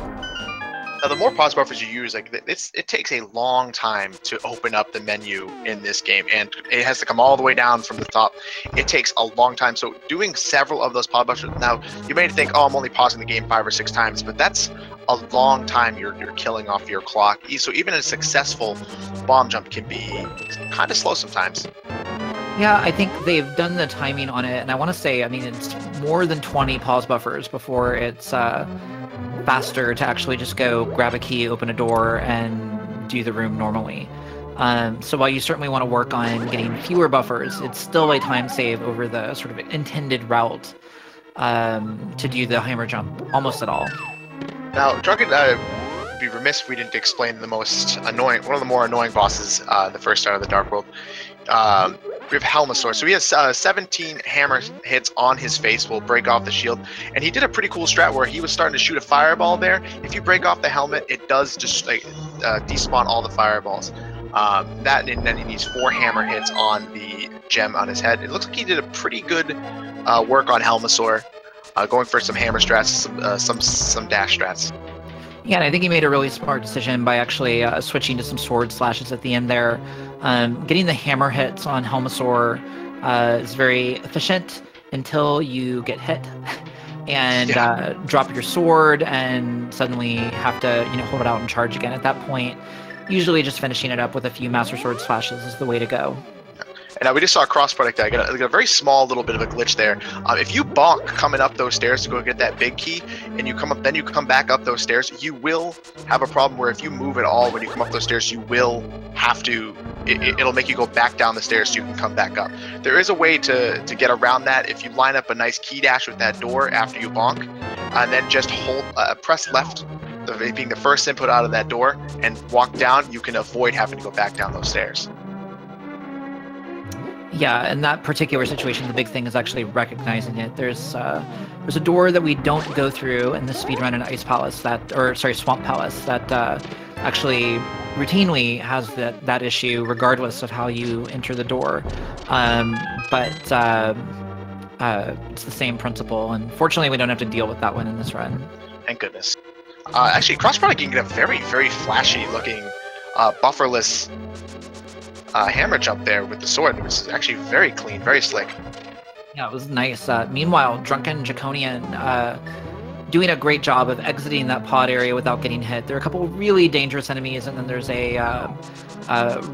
Now, the more pause buffers you use, it takes a long time to open up the menu in this game, and it has to come all the way down from the top. It takes a long time. So doing several of those pause buffers, now you may think, oh, I'm only pausing the game 5 or 6 times, but that's a long time you're killing off your clock. So even a successful bomb jump can be kind of slow sometimes. Yeah, I think they've done the timing on it, and I want to say, it's more than 20 pause buffers before it's faster to actually just go grab a key, open a door, and do the room normally. So while you certainly want to work on getting fewer buffers, it's still a time save over the sort of intended route to do the hammer jump almost at all. Now, Drunken, would be remiss if we didn't explain one of the more annoying bosses, the first start of the Dark World. We have Helmasaur. So he has 17 hammer hits on his face, will break off the shield, and he did a pretty cool strat where he was starting to shoot a fireball there. If you break off the helmet, it does just despawn all the fireballs. And then he needs 4 hammer hits on the gem on his head. It looks like he did a pretty good work on Helmasaur, going for some hammer strats, some dash strats. Yeah, and I think he made a really smart decision by actually switching to some sword slashes at the end there. Getting the hammer hits on Helmasaur is very efficient until you get hit and drop your sword and suddenly have to hold it out and charge again. At that point, usually just finishing it up with a few Master Sword slashes is the way to go. And we just saw a cross-product. I got a very small little bit of a glitch there. If you bonk coming up those stairs to go get that big key, and you come back up those stairs, you will have a problem where if you move at all when you come up those stairs, you will have to. It'll make you go back down the stairs so you can come back up. There is a way to get around that. If you line up a nice key dash with that door after you bonk, and then just press left, being the first input out of that door, and walk down, you can avoid having to go back down those stairs. Yeah, in that particular situation, the big thing is actually recognizing it. There's a door that we don't go through in the speedrun in Swamp Palace that actually routinely has that issue regardless of how you enter the door. But it's the same principle, and fortunately we don't have to deal with that one in this run. Thank goodness. Actually, cross-product, you can get a very, very flashy looking bufferless hammer jump there with the sword, which is actually very clean, very slick. Yeah, it was nice. Meanwhile, Drunken Draconian doing a great job of exiting that pod area without getting hit. There are a couple really dangerous enemies, and then there's a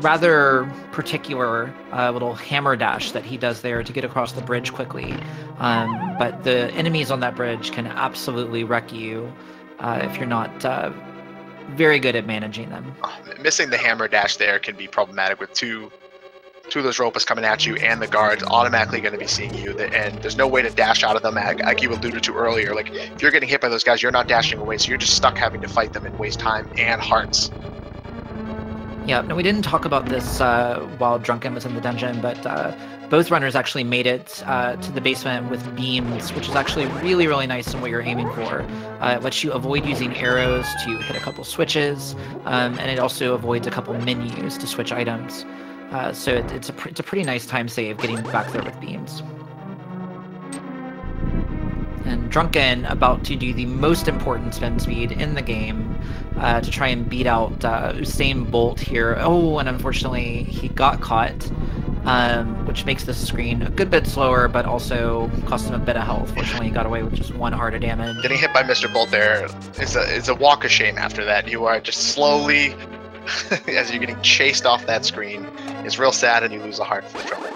rather particular little hammer dash that he does there to get across the bridge quickly. But the enemies on that bridge can absolutely wreck you if you're not very good at managing them. Missing the hammer dash there can be problematic with two of those ropers coming at you, and the guards automatically going to be seeing you, and there's no way to dash out of them, like you alluded to earlier. Like, if you're getting hit by those guys, you're not dashing away, so you're just stuck having to fight them and waste time and hearts. Yeah, no, we didn't talk about this while Drunken was in the dungeon, but both runners actually made it to the basement with beams, which is actually really, really nice in what you're aiming for. It lets you avoid using arrows to hit a couple switches, and it also avoids a couple menus to switch items. So it's a pretty nice time save getting back there with beams. And Drunken about to do the most important spin speed in the game to try and beat out Usain Bolt here. Oh, and unfortunately he got caught, which makes this screen a good bit slower, but also cost him a bit of health. Fortunately, he got away with just 1 heart of damage. Getting hit by Mr. Bolt there is a walk of shame after that. You are just slowly, as you're getting chased off that screen, it's real sad, and you lose a heart for the trouble.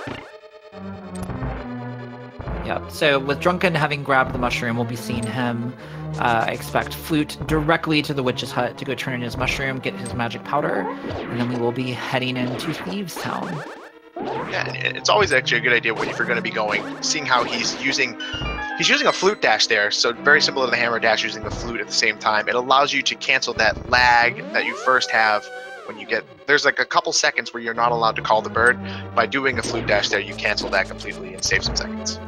Yeah, so with Drunken having grabbed the mushroom, we'll be seeing him, I expect, flute directly to the witch's hut to go turn in his mushroom, get his magic powder, and then we will be heading into Thieves' Town. Yeah, it's always actually a good idea if you're going to be going, seeing how he's using a flute dash there, so very similar to the hammer dash, using the flute at the same time. It allows you to cancel that lag that you first have when you get, there's like a couple seconds where you're not allowed to call the bird. By doing a flute dash there, you cancel that completely and save some seconds.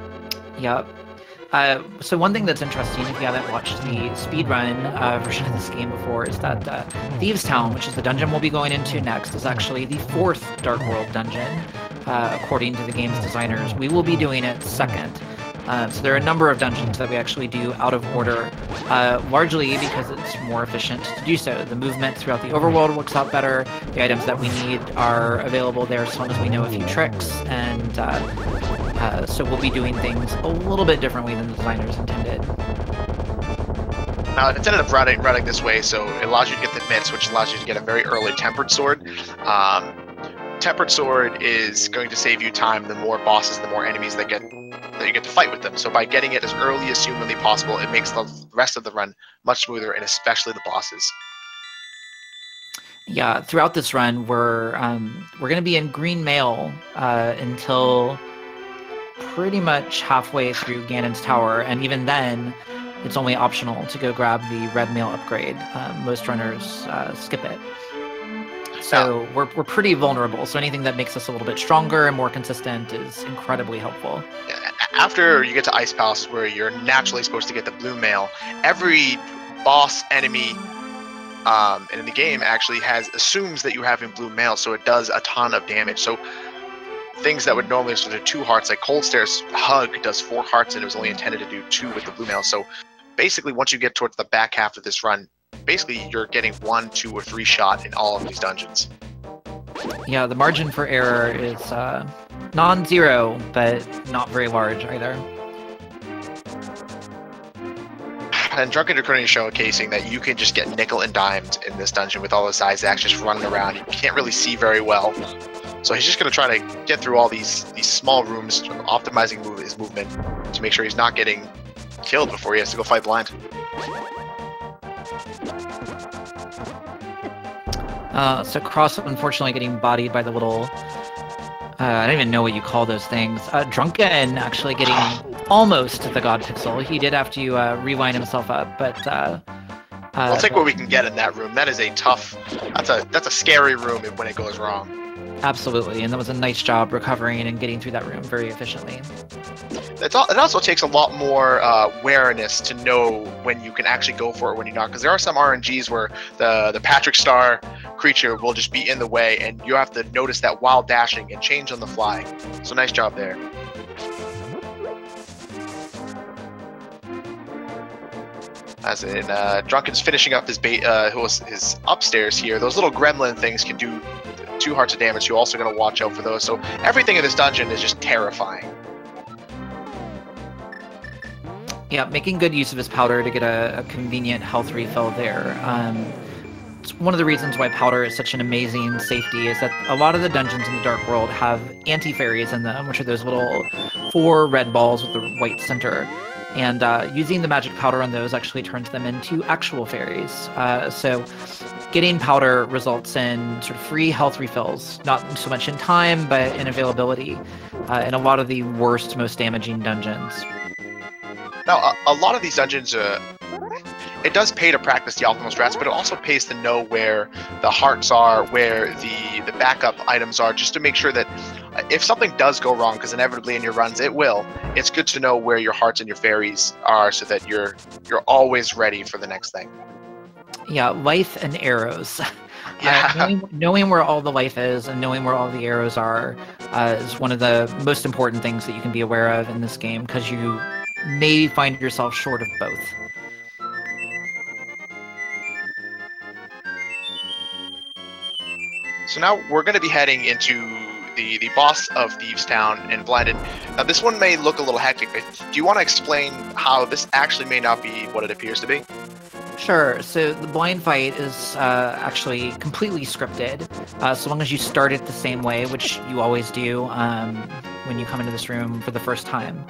Yep. So one thing that's interesting, if you haven't watched the speedrun version of this game before, is that Thieves' Town, which is the dungeon we'll be going into next, is actually the 4th Dark World dungeon, according to the game's designers. We will be doing it second. So there are a number of dungeons that we actually do out of order, largely because it's more efficient to do so. The movement throughout the overworld works out better. The items that we need are available there as long as we know a few tricks, and so we'll be doing things a little bit differently than the designers intended. It's ended up routing this way, so it allows you to get the mitts, which allows you to get a very early tempered sword. Tempered sword is going to save you time. The more bosses, the more enemies that you get to fight with them. So by getting it as early as humanly possible, it makes the rest of the run much smoother, and especially the bosses. Yeah, throughout this run, we're going to be in green mail until pretty much halfway through Ganon's Tower, and even then, it's only optional to go grab the red mail upgrade. Most runners skip it. So we're pretty vulnerable, so anything that makes us a little bit stronger and more consistent is incredibly helpful. After you get to Ice Palace, where you're naturally supposed to get the blue mail, every boss enemy in the game actually assumes that you have in blue mail, so it does a ton of damage. So things that would normally sort of 2 hearts, like Cold Stare's Hug does 4 hearts, and it was only intended to do 2 with the blue mail. So basically, once you get towards the back half of this run, basically you're getting 1, 2, or 3 shot in all of these dungeons. Yeah, the margin for error is non-zero, but not very large either. And Drunken Draconian showcasing that you can just get nickel and dimed in this dungeon with all the Zizaks just running around. You can't really see very well. So he's just going to try to get through all these small rooms, optimizing his movement to make sure he's not getting killed before he has to go fight blind. So Cross, unfortunately, getting bodied by the little... I don't even know what you call those things. Drunken actually getting almost the God Pixel. He did have to rewind himself up, but... we'll take what we can get in that room. That is a tough... That's a scary room when it goes wrong. Absolutely, and that was a nice job recovering and getting through that room very efficiently. It also takes a lot more awareness to know when you can actually go for it, when you're not, because there are some RNGs where the Patrick Star creature will just be in the way, and you have to notice that while dashing and change on the fly. So nice job there. As in, Drunken's finishing up his his upstairs here. Those little gremlin things can do 2 hearts of damage. You're also going to watch out for those. So everything in this dungeon is just terrifying. Yeah, making good use of his powder to get a convenient health refill there. It's one of the reasons why powder is such an amazing safety is that a lot of the dungeons in the Dark World have anti-fairies in them, which are those little 4 red balls with the white center. And using the magic powder on those actually turns them into actual fairies. So getting powder results in sort of free health refills, not so much in time, but in availability in a lot of the worst, most damaging dungeons. Now, a lot of these dungeons, it does pay to practice the optimal strats, but it also pays to know where the hearts are, where the backup items are, just to make sure that if something does go wrong, because inevitably in your runs it will, it's good to know where your hearts and your fairies are so that you're always ready for the next thing. Yeah, life and arrows. Yeah. Knowing where all the life is and knowing where all the arrows are is one of the most important things that you can be aware of in this game, because you may find yourself short of both. So now we're going to be heading into the boss of Thieves Town and Blinded. Now this one may look a little hectic, but do you want to explain how this actually may not be what it appears to be? Sure. So the blind fight is actually completely scripted, so long as you start it the same way, which you always do when you come into this room for the first time.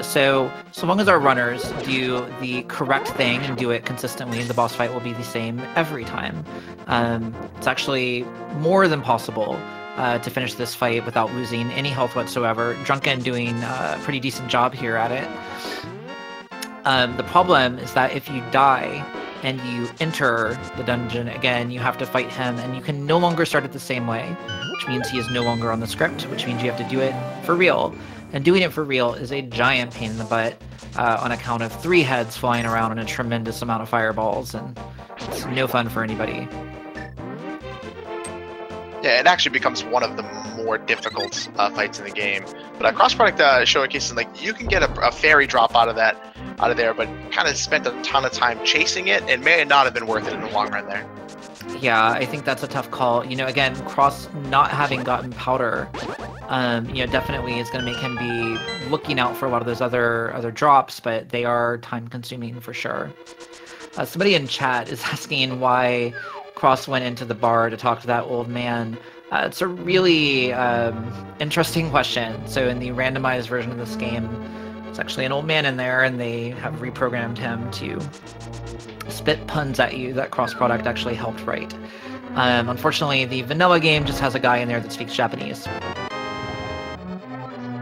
So long as our runners do the correct thing and do it consistently, the boss fight will be the same every time. It's actually more than possible to finish this fight without losing any health whatsoever. Drunken doing a pretty decent job here at it. The problem is that if you die and you enter the dungeon again, you have to fight him, and you can no longer start it the same way, which means he is no longer on the script, which means you have to do it for real. And doing it for real is a giant pain in the butt on account of 3 heads flying around and a tremendous amount of fireballs, and it's no fun for anybody. Yeah, it actually becomes one of the more difficult fights in the game. But cross-product showcases, like, you can get a fairy drop out of there, but kind of spent a ton of time chasing it, and may not have been worth it in the long run there. Yeah, I think that's a tough call. You know, again, Cross not having gotten powder, definitely is going to make him be looking out for a lot of those other drops, but they are time-consuming for sure. Somebody in chat is asking why Cross went into the bar to talk to that old man. It's a really interesting question. So in the randomized version of this game, it's actually an old man in there, and they have reprogrammed him to spit puns at you that cross-product actually helped write. Unfortunately, the vanilla game just has a guy in there that speaks Japanese.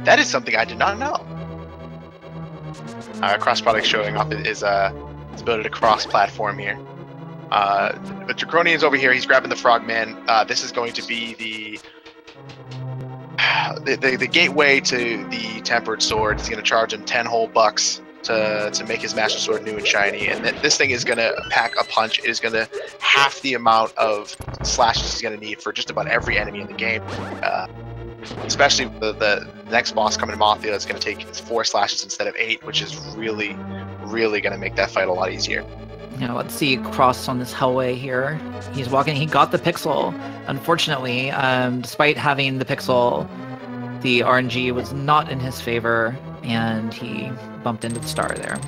That is something I did not know. Cross-product showing off his ability to cross-platform here. But Draconian's over here. He's grabbing the frogman. This is going to be the gateway to the tempered sword. He's going to charge him 10 whole bucks to make his master sword new and shiny. And this thing is going to pack a punch. It is going to half the amount of slashes he's going to need for just about every enemy in the game. Especially the next boss coming to Mafia is going to take 4 slashes instead of 8, which is really, really going to make that fight a lot easier. Now let's see Cross on this hellway here. He's walking. He got the pixel. Unfortunately, despite having the pixel, the RNG was not in his favor, and he bumped into the star there.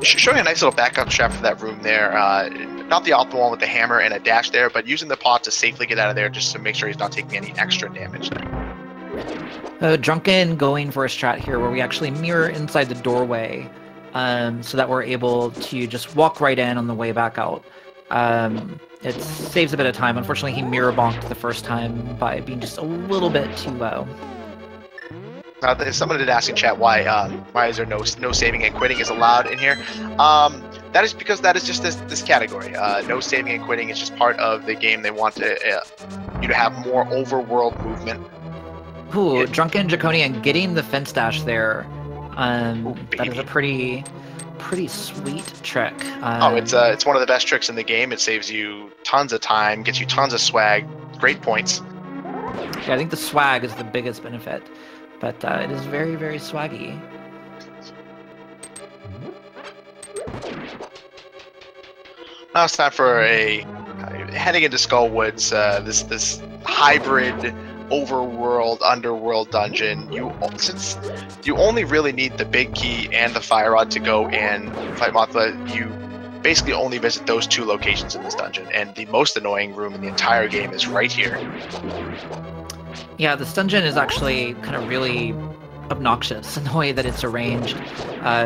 Showing a nice little backup strat for that room there. Not the optimal one with the hammer and a dash there, but using the pot to safely get out of there just to make sure he's not taking any extra damage there. Drunken going for a strat here where we actually mirror inside the doorway, so that we're able to just walk right in on the way back out. It saves a bit of time. Unfortunately, he mirror bonked the first time by being just a little bit too low. Someone did ask in chat why is there no saving and quitting is allowed in here. That is because that is just this category. No saving and quitting is just part of the game. They want you to have more overworld movement. Ooh, Drunken Draconian getting the fence dash there. That is a pretty sweet trick. It's one of the best tricks in the game. It saves you tons of time, gets you tons of swag, great points. Yeah, I think the swag is the biggest benefit, but it is very, very swaggy. Now it's time for heading into Skull Woods. This hybrid overworld, underworld dungeon. Since you only really need the big key and the fire rod to go and fight Mothra, you basically only visit those 2 locations in this dungeon, and the most annoying room in the entire game is right here. Yeah, this dungeon is actually kind of really obnoxious in the way that it's arranged,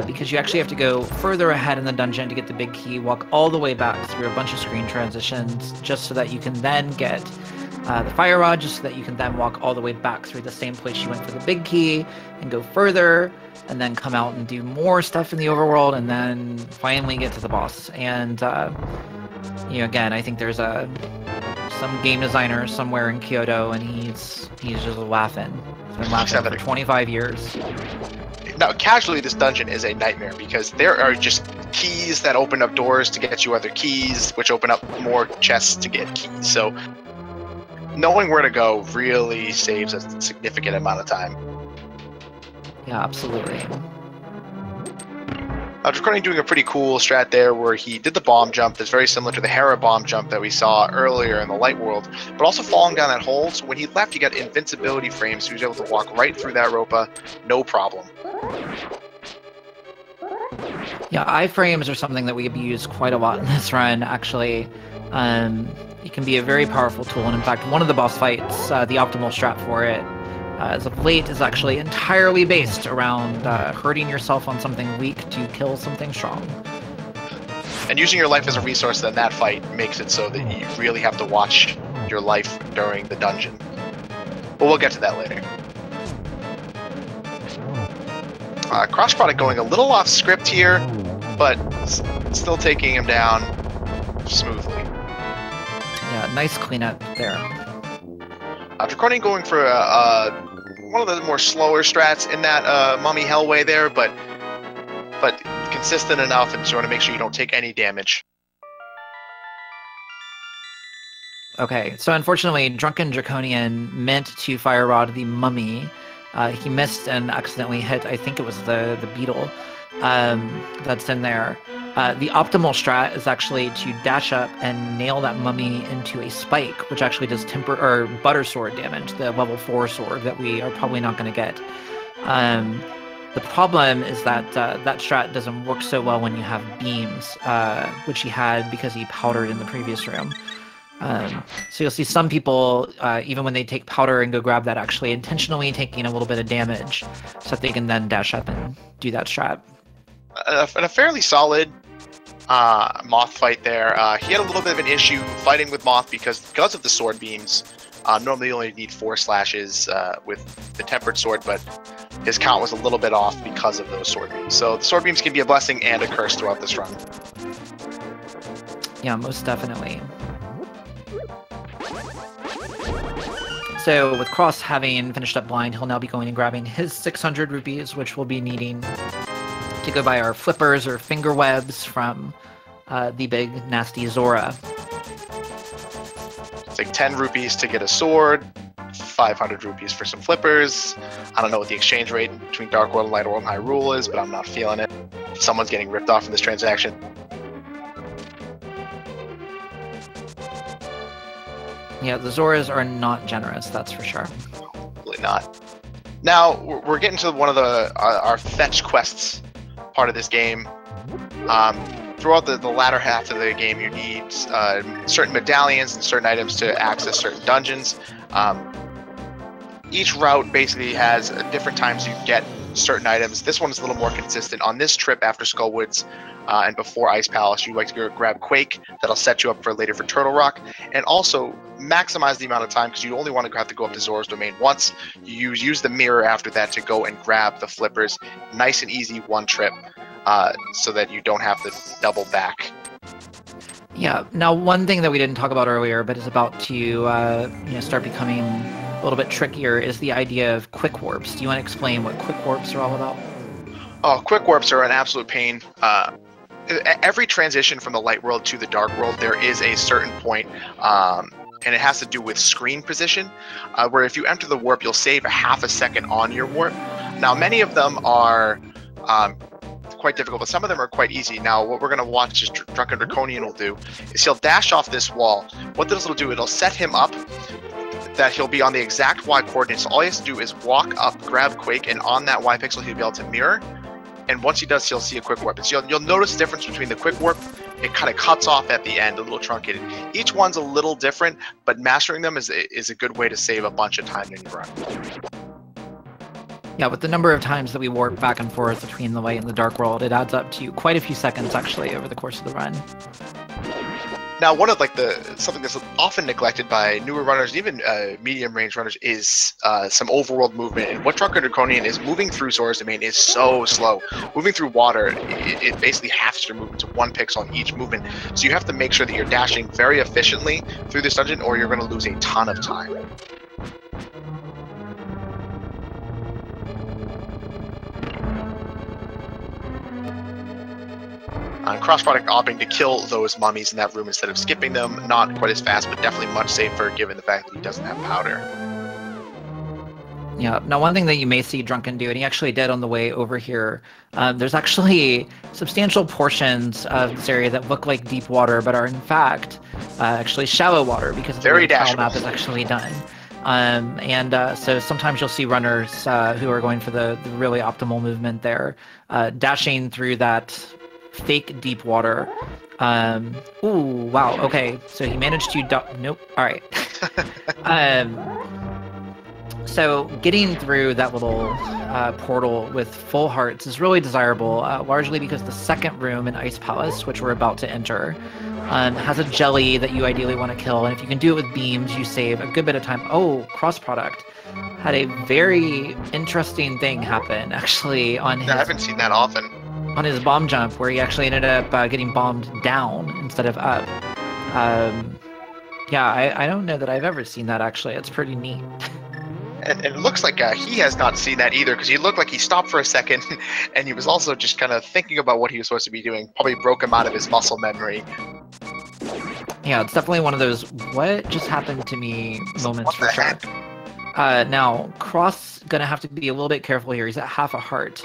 because you actually have to go further ahead in the dungeon to get the big key, walk all the way back through a bunch of screen transitions just so that you can then get the fire rod, just so that you can then walk all the way back through the same place you went for the big key and go further, and then come out and do more stuff in the overworld, and then finally get to the boss. And again, I think there's some game designer somewhere in Kyoto, and he's just laughing. He's been laughing for 25 years. Now, casually, this dungeon is a nightmare because there are just keys that open up doors to get you other keys, which open up more chests to get keys. So knowing where to go really saves a significant amount of time. Yeah, absolutely. Draconian doing a pretty cool strat there where he did the bomb jump that's very similar to the Hera bomb jump that we saw earlier in the light world, but also falling down that hole. So when he left, he got invincibility frames, so he was able to walk right through that ropa, no problem. Yeah, iframes are something that we use quite a lot in this run, actually. It can be a very powerful tool, and in fact, one of the boss fights, the optimal strat for it, as of late, is actually entirely based around hurting yourself on something weak to kill something strong. And using your life as a resource in that fight makes it so that you really have to watch your life during the dungeon. But we'll get to that later. Crossproduct going a little off script here, but still taking him down smoothly. Yeah, nice cleanup there. Draconian going for one of the more slower strats in that mummy hellway there, but consistent enough, and you want to make sure you don't take any damage. Okay, so unfortunately, Drunken Draconian meant to fire rod the mummy. He missed and accidentally hit, I think it was the beetle that's in there. The optimal strat is actually to dash up and nail that mummy into a spike, which actually does butter sword damage, the level 4 sword that we are probably not going to get. The problem is that that strat doesn't work so well when you have beams, which he had because he powdered in the previous room. So you'll see some people, even when they take powder and go grab that, actually intentionally taking a little bit of damage so that they can then dash up and do that strat. And a fairly solid Moth fight there. He had a little bit of an issue fighting with Moth because of the sword beams. Normally you only need 4 slashes with the tempered sword, but his count was a little bit off because of those sword beams. So the sword beams can be a blessing and a curse throughout this run. Yeah, most definitely. So with Cross having finished up blind, he'll now be going and grabbing his 600 rupees, which we'll be needing to go buy our flippers or finger webs from the big nasty Zora. It's like 10 rupees to get a sword, 500 rupees for some flippers. I don't know what the exchange rate between Dark World and Light World and Hyrule is, but I'm not feeling it. Someone's getting ripped off in this transaction. Yeah, the Zoras are not generous, that's for sure. Really not. Now, we're getting to one of our fetch quests part of this game. Throughout the latter half of the game, you need certain medallions and certain items to access certain dungeons. Each route basically has different times you get certain items. This one is a little more consistent. On this trip after Skullwoods and before Ice Palace, you'd like to go grab Quake. That'll set you up for later for Turtle Rock. And also maximize the amount of time because you only want to have to go up to Zora's Domain once. You use the mirror after that to go and grab the flippers. Nice and easy one trip so that you don't have to double back. Yeah. Now, one thing that we didn't talk about earlier, but is about to start becoming a little bit trickier, is the idea of quick warps. Do you want to explain what quick warps are all about? Oh, quick warps are an absolute pain. Every transition from the light world to the dark world, there is a certain point, and it has to do with screen position, where if you enter the warp, you'll save a half a second on your warp. Now, many of them are quite difficult, but some of them are quite easy. Now, what we're going to watch is Drunken Draconian will do is he'll dash off this wall. What this will do, it'll set him up that he'll be on the exact Y coordinates. So all he has to do is walk up, grab Quake, and on that Y pixel he'll be able to mirror. And once he does, he'll see a quick warp. And so you'll notice the difference between the quick warp. It kind of cuts off at the end, a little truncated. Each one's a little different, but mastering them is a good way to save a bunch of time in your run. Yeah, with the number of times that we warp back and forth between the light and the dark world, it adds up to quite a few seconds actually over the course of the run. Now, one of something that's often neglected by newer runners, even medium range runners, is some overworld movement. And what Drunken Draconian is moving through Zora's Domain is so slow. Moving through water, it basically halves your movement to 1 pixel on each movement. So you have to make sure that you're dashing very efficiently through this dungeon, or you're going to lose a ton of time. Cross-product opting to kill those mummies in that room instead of skipping them. Not quite as fast, but definitely much safer given the fact that he doesn't have powder. Yeah, now one thing that you may see Drunken do, and he actually did on the way over here, there's actually substantial portions of this area that look like deep water, but are in fact actually shallow water because the way the tile map is actually done. So sometimes you'll see runners who are going for the really optimal movement there, dashing through that fake deep water. Ooh, wow, okay, so he managed to nope, all right. So getting through that little portal with full hearts is really desirable, largely because the second room in Ice Palace, which we're about to enter, has a jelly that you ideally want to kill, and if you can do it with beams, you save a good bit of time. Oh, cross product had a very interesting thing happen actually on his... I haven't seen that often. On his bomb jump, where he actually ended up getting bombed down instead of up. Yeah, I don't know that I've ever seen that actually. It's pretty neat. And it looks like he has not seen that either, because he looked like he stopped for a second, and he was also just kind of thinking about what he was supposed to be doing. Probably broke him out of his muscle memory. Yeah, it's definitely one of those what just happened to me moments for sure. Now, Cross gonna have to be a little bit careful here. He's at half a heart.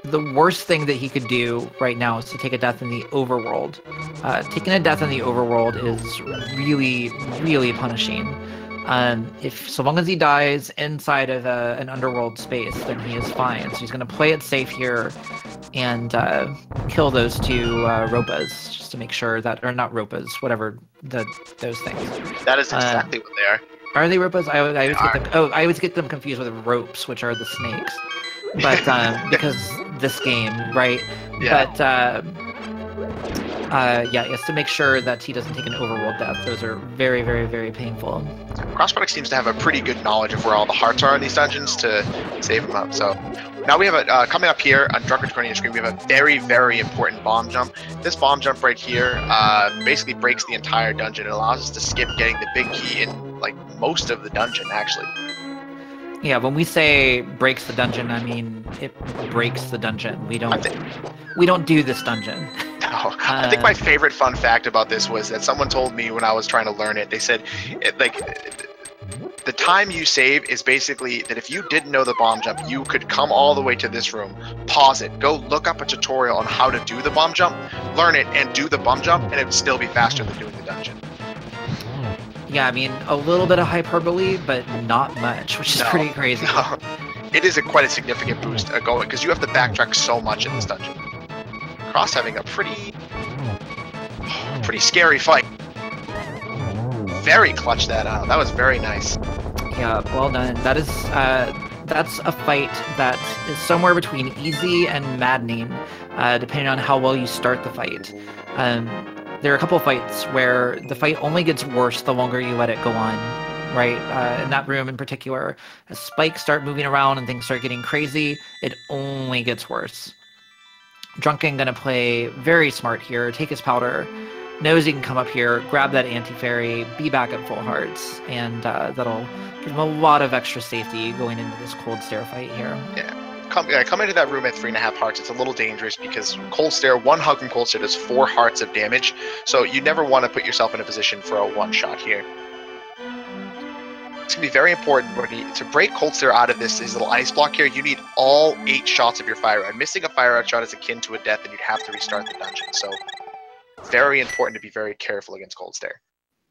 The worst thing that he could do right now is to take a death in the overworld. Taking a death in the overworld is really, really punishing. So long as he dies inside of an underworld space, then he is fine. So he's going to play it safe here and kill those two Ropas, just to make sure that, or not Ropas, whatever those things. That is exactly what they are. Are they Ropas? I always get them confused with ropes, which are the snakes. But because this game, right? Yeah. But yeah, it's to make sure that he doesn't take an overworld death. Those are very, very, very painful. Crossproduct seems to have a pretty good knowledge of where all the hearts are in these dungeons to save them up. So now we have coming up here on Drunken Draconian screen, we have a very, very important bomb jump. This bomb jump right here basically breaks the entire dungeon. It allows us to skip getting the big key in like most of the dungeon, actually. Yeah, when we say breaks the dungeon, I mean it breaks the dungeon. We don't do this dungeon. No, I think my favorite fun fact about this was that someone told me when I was trying to learn it. They said, the time you save is basically that if you didn't know the bomb jump, you could come all the way to this room, pause it, go look up a tutorial on how to do the bomb jump, learn it, and do the bomb jump, and it would still be faster than doing the dungeon. Yeah, I mean, a little bit of hyperbole, but not much, which is pretty crazy. No. It is quite a significant boost going, because you have to backtrack so much in this dungeon. Cross having a pretty scary fight. Very clutch that out. That was very nice. Yeah, well done. That's a fight that is somewhere between easy and maddening, depending on how well you start the fight. There are a couple of fights where the fight only gets worse the longer you let it go on, right? In that room in particular, as spikes start moving around and things start getting crazy, it only gets worse. Drunken gonna play very smart here, take his powder, knows he can come up here, grab that anti-fairy, be back at full hearts, and that'll give him a lot of extra safety going into this cold stare fight here. Yeah. Come into that room at 3.5 hearts. It's a little dangerous because cold stare, one hug from cold stare does 4 hearts of damage. So you never want to put yourself in a position for a one-shot here. It's gonna be very important to break cold stare out of his little ice block here. You need all 8 shots of your fire rod. Missing a fire rod shot is akin to a death, and you'd have to restart the dungeon. So very important to be very careful against cold stare.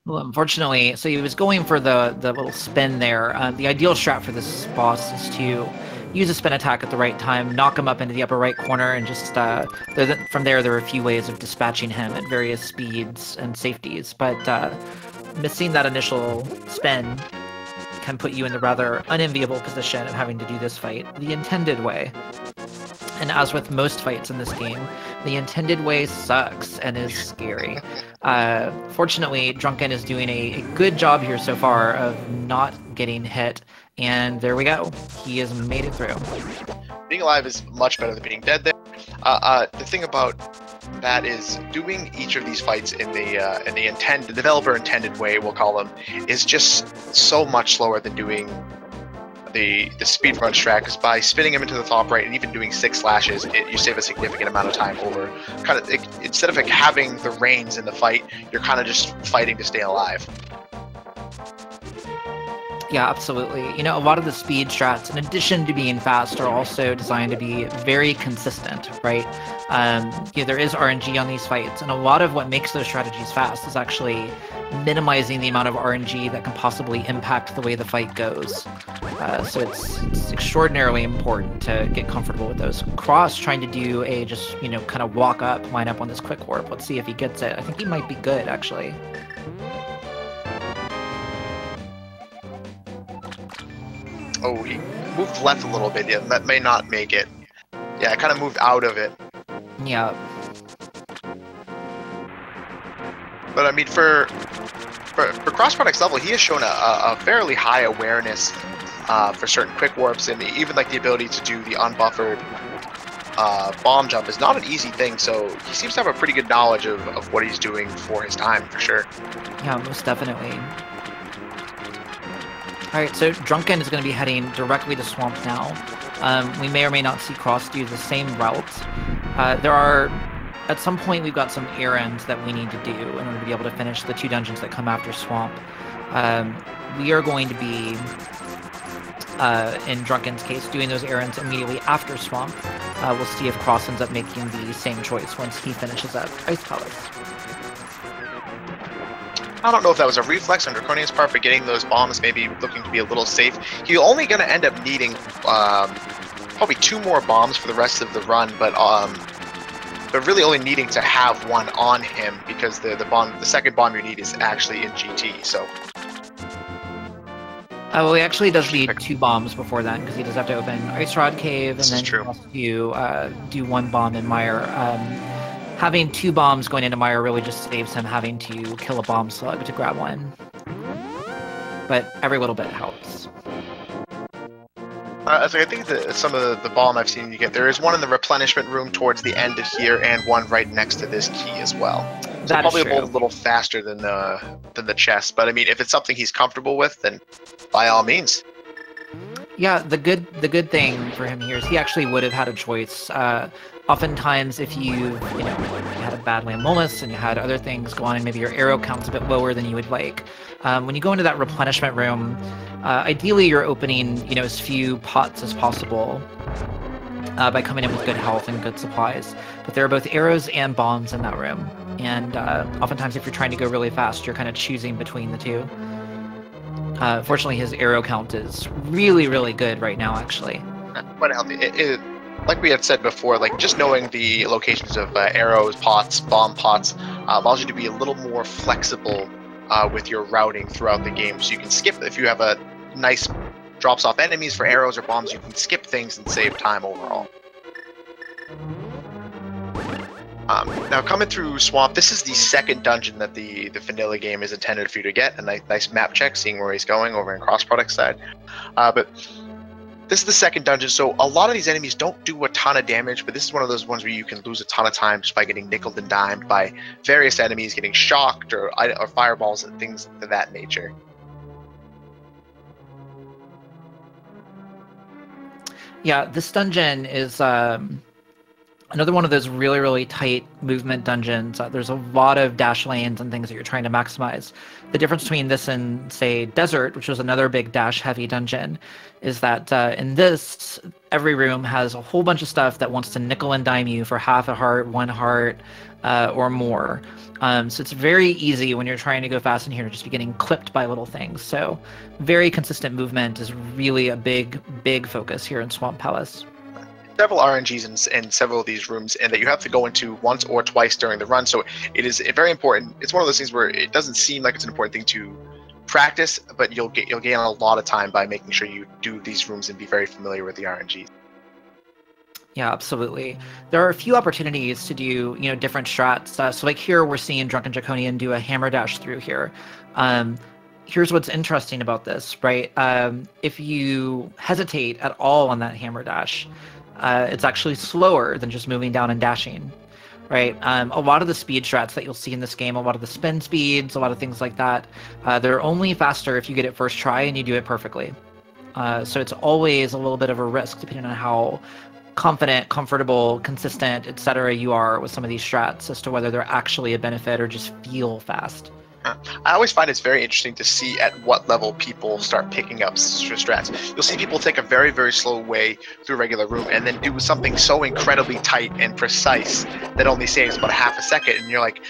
Well, unfortunately, so he was going for the little spin there. The ideal strat for this boss is to use a spin attack at the right time, knock him up into the upper right corner, and just from there are a few ways of dispatching him at various speeds and safeties. But missing that initial spin can put you in the rather unenviable position of having to do this fight the intended way. And as with most fights in this game, the intended way sucks and is scary. Fortunately, Drunken is doing a good job here so far of not getting hit, and there we go. He has made it through. Being alive is much better than being dead there. The thing about that is doing each of these fights in the developer intended way, we'll call them, is just so much slower than doing the speedrun strat, because by spinning him into the top right and even doing 6 slashes, you save a significant amount of time over instead of like having the reins in the fight, you're kind of just fighting to stay alive. Yeah, absolutely. You know, a lot of the speed strats, in addition to being fast, are also designed to be very consistent, right? There is RNG on these fights, and a lot of what makes those strategies fast is actually minimizing the amount of RNG that can possibly impact the way the fight goes. So it's extraordinarily important to get comfortable with those. Cross trying to do a just, kind of walk up, line up on this quick warp. Let's see if he gets it. I think he might be good, actually. Oh, he moved left a little bit. Yeah, that may not make it. Yeah, I kind of moved out of it. Yeah. But I mean, for cross-product's level, he has shown a fairly high awareness for certain quick warps, and even like the ability to do the unbuffered bomb jump is not an easy thing. So he seems to have a pretty good knowledge of what he's doing for his time, for sure. Yeah, most definitely. Alright, so Drunken is going to be heading directly to Swamp now. We may or may not see Cross do the same route. At some point, we've got some errands that we need to do in order to be able to finish the 2 dungeons that come after Swamp. We are going to be, in Drunken's case, doing those errands immediately after Swamp. We'll see if Cross ends up making the same choice once he finishes up Ice Palace. I don't know if that was a reflex on Draconian's part, but getting those bombs, maybe looking to be a little safe. He's only going to end up needing probably 2 more bombs for the rest of the run, but really only needing to have 1 on him, because the second bomb you need is actually in GT. So. Well, he actually does need 2 bombs before then, because he does have to open Ice Rod Cave, and then he has to do 1 bomb in Mire. Having 2 bombs going into Mire really just saves him having to kill a bomb slug to grab 1. But every little bit helps. I think that some of the bomb I've seen you get, there is 1 in the replenishment room towards the end of here, and 1 right next to this key as well. So that probably is true. a little faster than the chest. But I mean, if it's something he's comfortable with, then by all means. Yeah, the good thing for him here is he actually would have had a choice. Oftentimes, if you had a bad Lamolus and you had other things go on, and maybe your arrow count's a bit lower than you would like, when you go into that replenishment room, ideally you're opening as few pots as possible by coming in with good health and good supplies. But there are both arrows and bombs in that room, and oftentimes if you're trying to go really fast, you're kind of choosing between the 2. Fortunately, his arrow count is really, really good right now, actually. Quite healthy. Like we had said before, like just knowing the locations of arrows, pots, bomb pots allows you to be a little more flexible with your routing throughout the game. So you can skip, if you have a nice drops off enemies for arrows or bombs, you can skip things and save time overall. Now coming through Swamp, this is the second dungeon that the vanilla game is intended for you to get. A nice map check, seeing where he's going over in cross-product side. But this is the second dungeon, so a lot of these enemies don't do a ton of damage, but this is one of those ones where you can lose a ton of time just by getting nickeled and dimed by various enemies, getting shocked or fireballs and things of that nature. Yeah, this dungeon is Another one of those really, really tight movement dungeons. There's a lot of dash lanes and things that you're trying to maximize. The difference between this and, say, Desert, which was another big dash-heavy dungeon, is that in this, every room has a whole bunch of stuff that wants to nickel and dime you for half a heart, 1 heart, or more. So it's very easy when you're trying to go fast in here to just be getting clipped by little things. So very consistent movement is really a big, big focus here in Swamp Palace. Several RNGs in several of these rooms, and that you have to go into once or twice during the run. So it is very important. It's one of those things where it doesn't seem like it's an important thing to practice, but you'll gain a lot of time by making sure you do these rooms and be very familiar with the RNGs. Yeah, absolutely. There are a few opportunities to do, different strats. So like here, we're seeing Drunken Draconian do a hammer dash through here. Here's what's interesting about this, right? If you hesitate at all on that hammer dash, it's actually slower than just moving down and dashing, right? A lot of the speed strats that you'll see in this game, a lot of the spin speeds, a lot of things like that, they're only faster if you get it first try and you do it perfectly. So it's always a little bit of a risk depending on how confident, comfortable, consistent, etc. you are with some of these strats as to whether they're actually a benefit or just feel fast. I always find it's very interesting to see at what level people start picking up strats. You'll see people take a very, very slow way through a regular room and then do something so incredibly tight and precise that only saves about half a second. And you're like,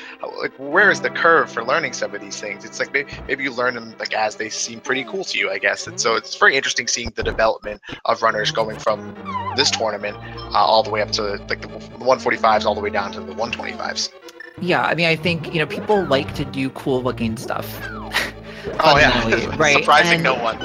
where is the curve for learning some of these things? It's like maybe you learn them like as they seem pretty cool to you, I guess. And so it's very interesting seeing the development of runners going from this tournament all the way up to like the 145s all the way down to the 125s. Yeah, I mean, I think, people like to do cool-looking stuff. Oh, yeah. Right? Surprising no one.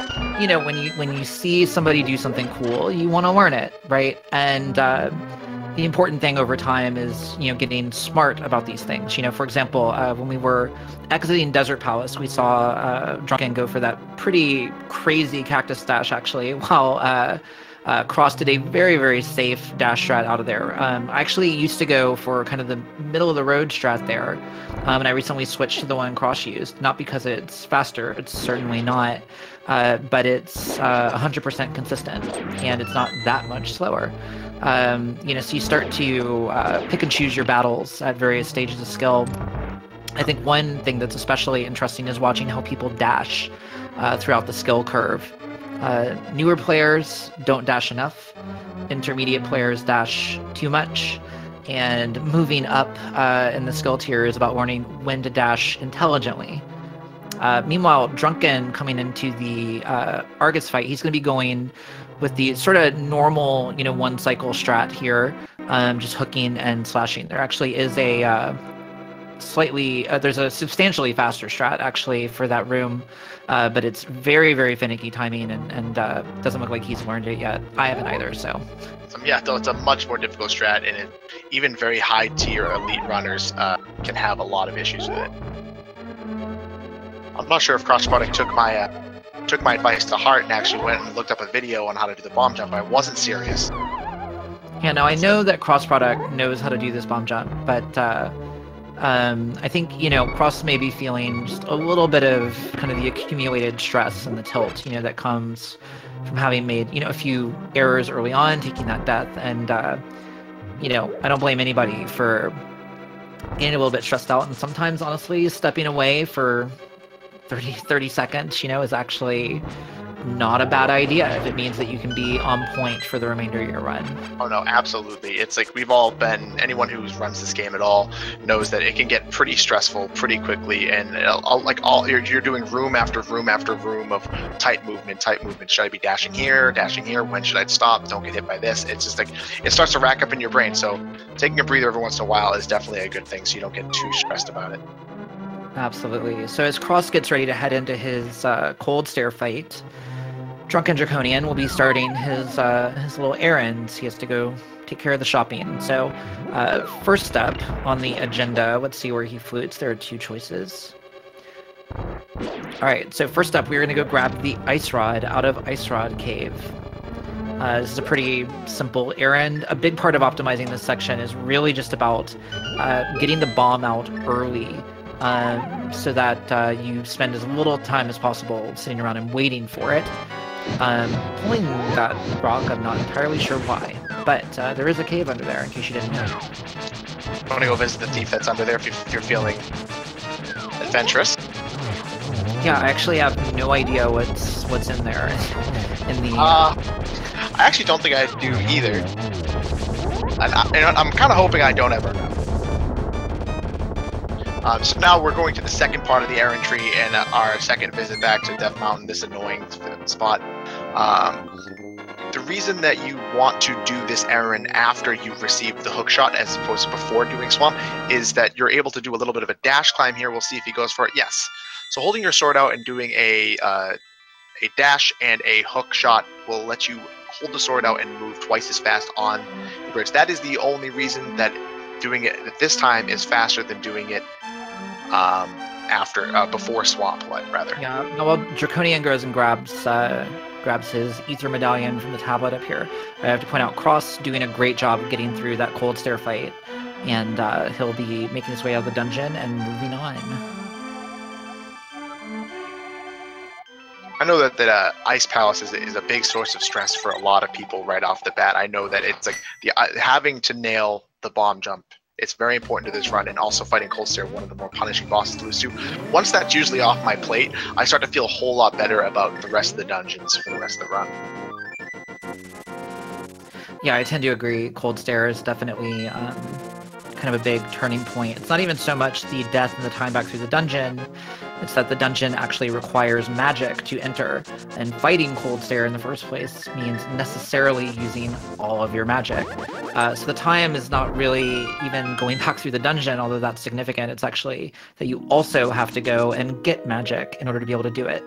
When you see somebody do something cool, you want to learn it, right? And the important thing over time is, getting smart about these things. For example, when we were exiting Desert Palace, we saw Drunken go for that pretty crazy cactus dash, actually, while Cross did a very, very safe dash strat out of there. I actually used to go for kind of the middle of the road strat there, and I recently switched to the one Cross used, not because it's faster, it's certainly not, but it's 100% consistent, and it's not that much slower. So you start to pick and choose your battles at various stages of skill. I think one thing that's especially interesting is watching how people dash throughout the skill curve. Newer players don't dash enough, intermediate players dash too much, and moving up in the skill tier is about learning when to dash intelligently. Meanwhile, Drunken coming into the Argus fight, he's going to be going with the sort of normal, one cycle strat here, just hooking and slashing. There actually is a there's a substantially faster strat actually for that room, but it's very, very finicky timing and doesn't look like he's learned it yet. I haven't either, so. Yeah, though it's a much more difficult strat, and even very high tier elite runners can have a lot of issues with it. I'm not sure if crossproduct took my advice to heart and actually went and looked up a video on how to do the bomb jump. I wasn't serious. Yeah, no, I know that crossproduct knows how to do this bomb jump, but I think, Cross may be feeling just a little bit of kind of the accumulated stress and the tilt, that comes from having made, a few errors early on, taking that death. And, I don't blame anybody for getting a little bit stressed out. And sometimes, honestly, stepping away for 30 seconds, is actually not a bad idea if it means that you can be on point for the remainder of your run. Oh no, absolutely. It's like we've all been, anyone who runs this game at all knows that it can get pretty stressful pretty quickly, and you're doing room after room after room of tight movement. Should I be dashing here? When should I stop? Don't get hit by this. It's just like it starts to rack up in your brain. So taking a breather every once in a while is definitely a good thing, so you don't get too stressed about it. Absolutely. So as Cross gets ready to head into his cold stare fight, Drunken Draconian will be starting his little errands. He has to go take care of the shopping. So first up on the agenda, let's see where he flutes. There are 2 choices. All right, so first up, we're going to go grab the Ice Rod out of Ice Rod Cave. This is a pretty simple errand. A big part of optimizing this section is really just about getting the bomb out early, so that you spend as little time as possible sitting around and waiting for it. Pulling that rock, I'm not entirely sure why. but there is a cave under there, in case you didn't know. I'm gonna go visit the thief that's under there if you're feeling adventurous. Yeah, I actually have no idea what's in there. In the I actually don't think I do either. And I'm kind of hoping I don't ever know. So now we're going to the second part of the errand tree and our second visit back to Death Mountain, this annoying spot. The reason that you want to do this errand after you've received the hook shot as opposed to before doing Swamp is that you're able to do a little bit of a dash climb here. We'll see if he goes for it. Yes. So holding your sword out and doing a dash and a hook shot will let you hold the sword out and move twice as fast on the bridge. That is the only reason that doing it at this time is faster than doing it before Swamp, rather. Yeah, well, Draconian goes and grabs his ether medallion from the tablet up here. I have to point out Cross doing a great job of getting through that cold stare fight, and he'll be making his way out of the dungeon and moving on. I know that Ice Palace is a big source of stress for a lot of people right off the bat. I know that it's like having to nail the bomb jump. It's very important to this run, and also fighting Cold Stare, one of the more punishing bosses to lose to. Once that's usually off my plate, I start to feel a whole lot better about the rest of the dungeons for the rest of the run. Yeah, I tend to agree. Cold Stare is definitely kind of a big turning point. It's not even so much the death and the time back through the dungeon, it's that the dungeon actually requires magic to enter, and fighting Cold Stare in the first place means necessarily using all of your magic. So the time is not really even going back through the dungeon, although that's significant. It's actually that you also have to go and get magic in order to be able to do it.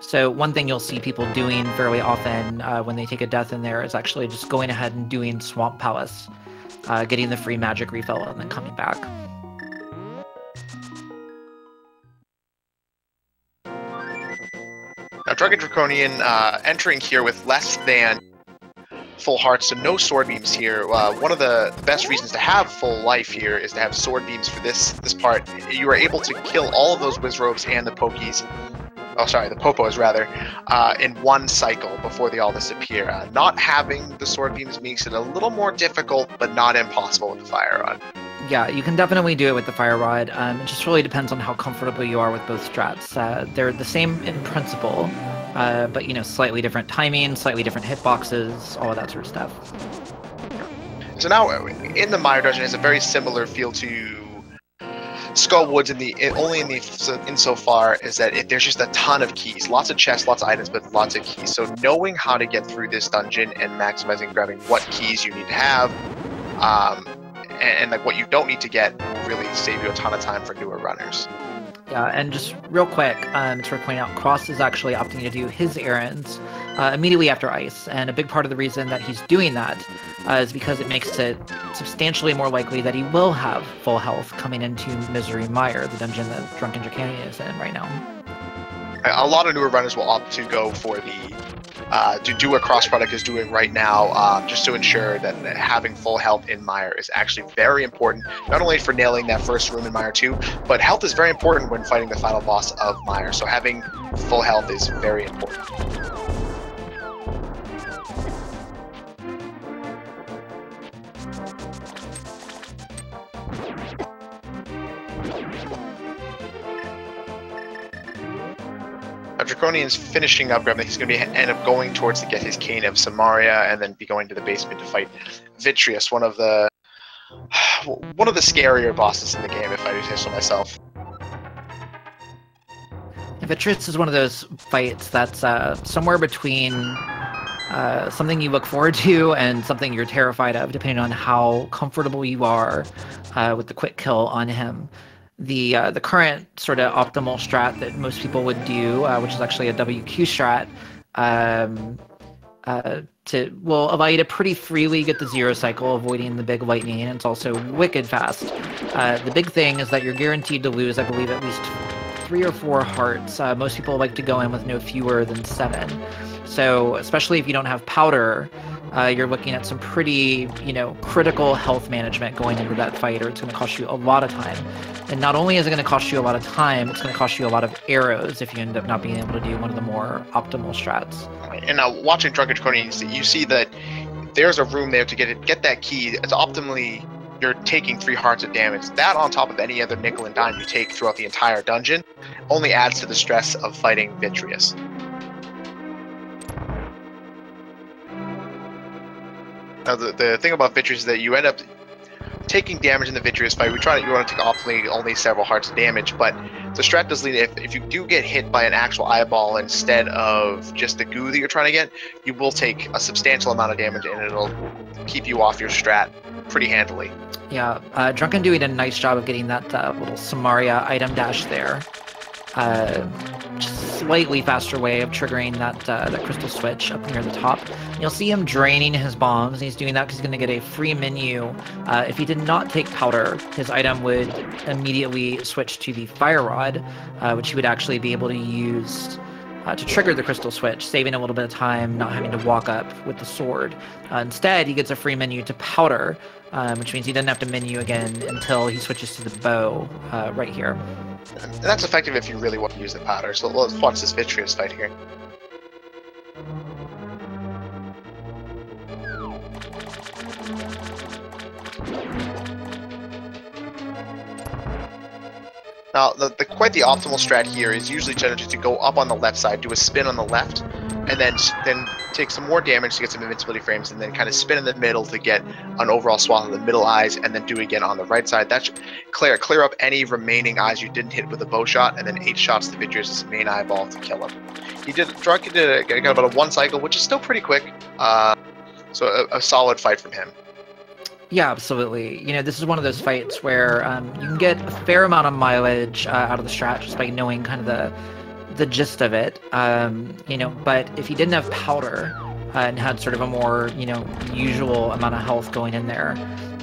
So one thing you'll see people doing fairly often when they take a death in there is actually just going ahead and doing Swamp Palace, getting the free magic refill, and then coming back. Now, Drunken Draconian entering here with less than full hearts, so no sword beams here. One of the best reasons to have full life here is to have sword beams for this part. You are able to kill all of those Wizrobes and the Pokies, the Popos rather, in one cycle before they all disappear. Not having the sword beams makes it a little more difficult, but not impossible with the Fire Rod. Yeah, you can definitely do it with the Fire Rod. It just really depends on how comfortable you are with both strats. They're the same in principle, but slightly different timing, slightly different hitboxes, all of that sort of stuff. So now, in the Mire Dungeon, it's a very similar feel to Skullwoods insofar as that there's just a ton of keys, lots of chests, lots of items, but lots of keys. So knowing how to get through this dungeon and maximizing grabbing what keys you need to have, and like what you don't need to get, will really save you a ton of time for newer runners. Yeah, and just real quick, it's worth pointing out, Cross is actually opting to do his errands immediately after Ice, and a big part of the reason that he's doing that is because it makes it substantially more likely that he will have full health coming into Misery Mire, the dungeon that Drunken Draconian is in right now. A lot of newer runners will opt to go for to do what crossproduct is doing right now, just to ensure that having full health in Mire is actually very important, not only for nailing that first room in Mire 2, but health is very important when fighting the final boss of Mire, so having full health is very important. Draconian's finishing up grabbing. He's going to end up going towards to get his Cane of Samaria, and then be going to the basement to fight Vitrius, one of the scarier bosses in the game, if I do say so myself. Vitrius is one of those fights that's somewhere between something you look forward to and something you're terrified of, depending on how comfortable you are with the quick kill on him. The current sort of optimal strat that most people would do, which is actually a WQ strat, will allow you to pretty freely get the zero cycle, avoiding the big lightning, and it's also wicked fast. The big thing is that you're guaranteed to lose, I believe, at least 3 or 4 hearts. Most people like to go in with no fewer than 7. So especially if you don't have powder, you're looking at some pretty, critical health management going into that fight, or it's going to cost you a lot of time. And not only is it going to cost you a lot of time, it's going to cost you a lot of arrows if you end up not being able to do one of the more optimal strats. And now, watching Drunken Draconian, you see that there's a room there to get that key. It's optimally you're taking 3 hearts of damage. That on top of any other nickel and dime you take throughout the entire dungeon only adds to the stress of fighting Vitreous. Now the thing about Vitreous is that you end up taking damage in the Vitreous fight. You want to take optimally only several hearts of damage, but the strat does lead, if you do get hit by an actual eyeball instead of just the goo that you're trying to get, you will take a substantial amount of damage and it'll keep you off your strat pretty handily. Yeah, Drunken doing a nice job of getting that little Samaria item dash there. Just slightly faster way of triggering that crystal switch up near the top. You'll see him draining his bombs, and he's doing that because he's going to get a free menu. If he did not take powder, his item would immediately switch to the fire rod, which he would actually be able to use to trigger the crystal switch, saving a little bit of time, not having to walk up with the sword. Instead, he gets a free menu to powder, which means he doesn't have to menu again until he switches to the bow right here. And that's effective if you really want to use the powder. So let's watch this Vitreous fight here. Now, quite the optimal strat here is usually generally to go up on the left side, do a spin on the left, and then take some more damage to get some invincibility frames, and then kind of spin in the middle to get an overall swath of the middle eyes, and then do it again on the right side. That should clear up any remaining eyes you didn't hit with a bow shot, and then 8 shots to Vitreous' main eyeball to kill him. Drunken got about a 1 cycle, which is still pretty quick, so a solid fight from him. Yeah, absolutely. You know, this is one of those fights where you can get a fair amount of mileage out of the strat just by knowing kind of the gist of it. You know, but if you didn't have powder and had sort of a more, you know, usual amount of health going in there,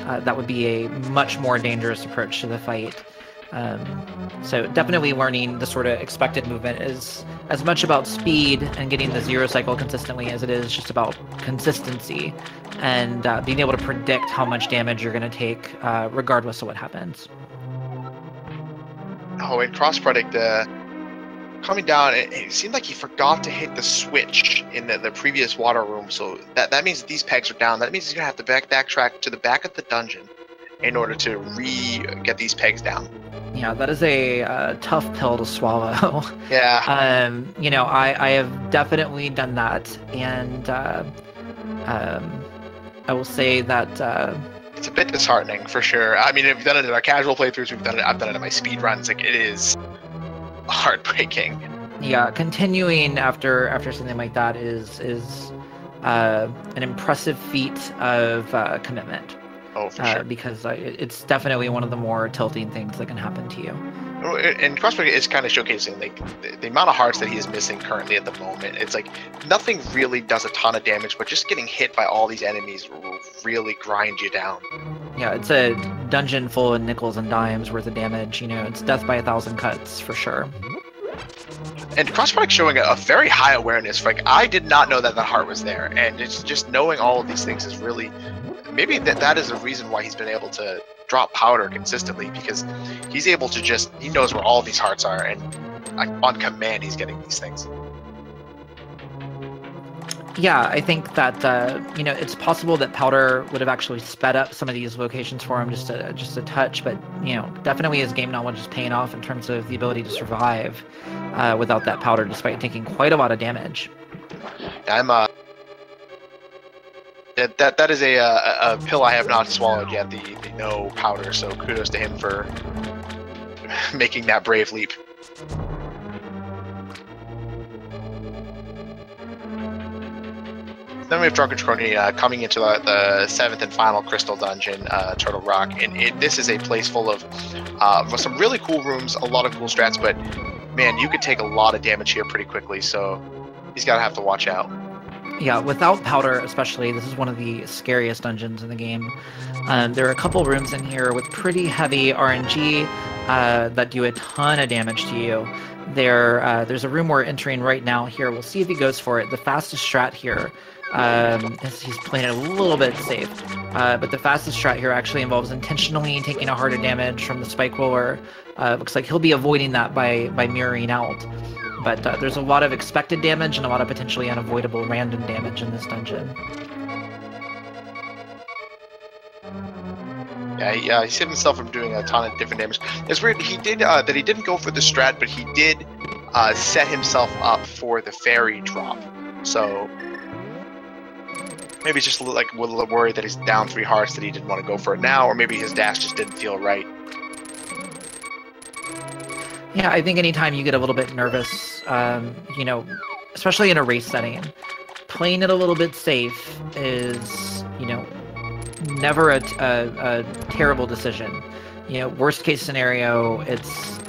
that would be a much more dangerous approach to the fight. So definitely learning the sort of expected movement is as much about speed and getting the 0 cycle consistently as it is just about consistency and being able to predict how much damage you're going to take regardless of what happens. Oh, and crossproduct coming down, it seemed like he forgot to hit the switch in the previous water room, so that means that these pegs are down. That means he's going to have to backtrack to the back of the dungeon in order to get these pegs down. Yeah, that is a tough pill to swallow. Yeah. You know, I have definitely done that, and I will say that it's a bit disheartening for sure. I mean, we've done it in our casual playthroughs. I've done it in my speed runs. Like, it is heartbreaking. Yeah, continuing after something like that is an impressive feat of commitment. Oh, for sure. Because it's definitely one of the more tilting things that can happen to you. And crossproduct is kind of showcasing like the amount of hearts that he is missing currently at the moment. It's like nothing really does a ton of damage, but just getting hit by all these enemies will really grind you down. Yeah, it's a dungeon full of nickels and dimes worth of damage. You know, it's death by 1,000 cuts for sure. And crossproduct showing a very high awareness. Like, I did not know that the heart was there, and it's just knowing all of these things is really. Maybe that is the reason why he's been able to drop powder consistently, because he's able to he knows where all these hearts are, and on command he's getting these things. Yeah, I think that you know, it's possible that powder would have actually sped up some of these locations for him just a touch, but you know, definitely his game knowledge is paying off in terms of the ability to survive without that powder, despite taking quite a lot of damage. I'm That is a pill I have not swallowed yet, the no powder, so kudos to him for making that brave leap. Then we have Drunken coming into the 7th and final crystal dungeon, Turtle Rock, and this is a place full of some really cool rooms, a lot of cool strats, but man, you could take a lot of damage here pretty quickly, so he's got to have to watch out. Yeah, without powder especially, this is one of the scariest dungeons in the game. There are a couple rooms in here with pretty heavy RNG that do a ton of damage to you. There's a room we're entering right now here. We'll see if he goes for it. The fastest strat here, he's playing it a little bit safe, but the fastest strat here actually involves intentionally taking a harder damage from the spike roller. Looks like he'll be avoiding that by mirroring out. But there's a lot of expected damage and a lot of potentially unavoidable random damage in this dungeon. Yeah, he saved himself from doing a ton of different damage. It's weird. He did that. He didn't go for the strat, but he did set himself up for the fairy drop. So maybe it's just a little worried that he's down 3 hearts that he didn't want to go for it now, or maybe his dash just didn't feel right. Yeah, I think anytime you get a little bit nervous, you know, especially in a race setting, playing it a little bit safe is, you know, never a terrible decision. You know, worst case scenario, it's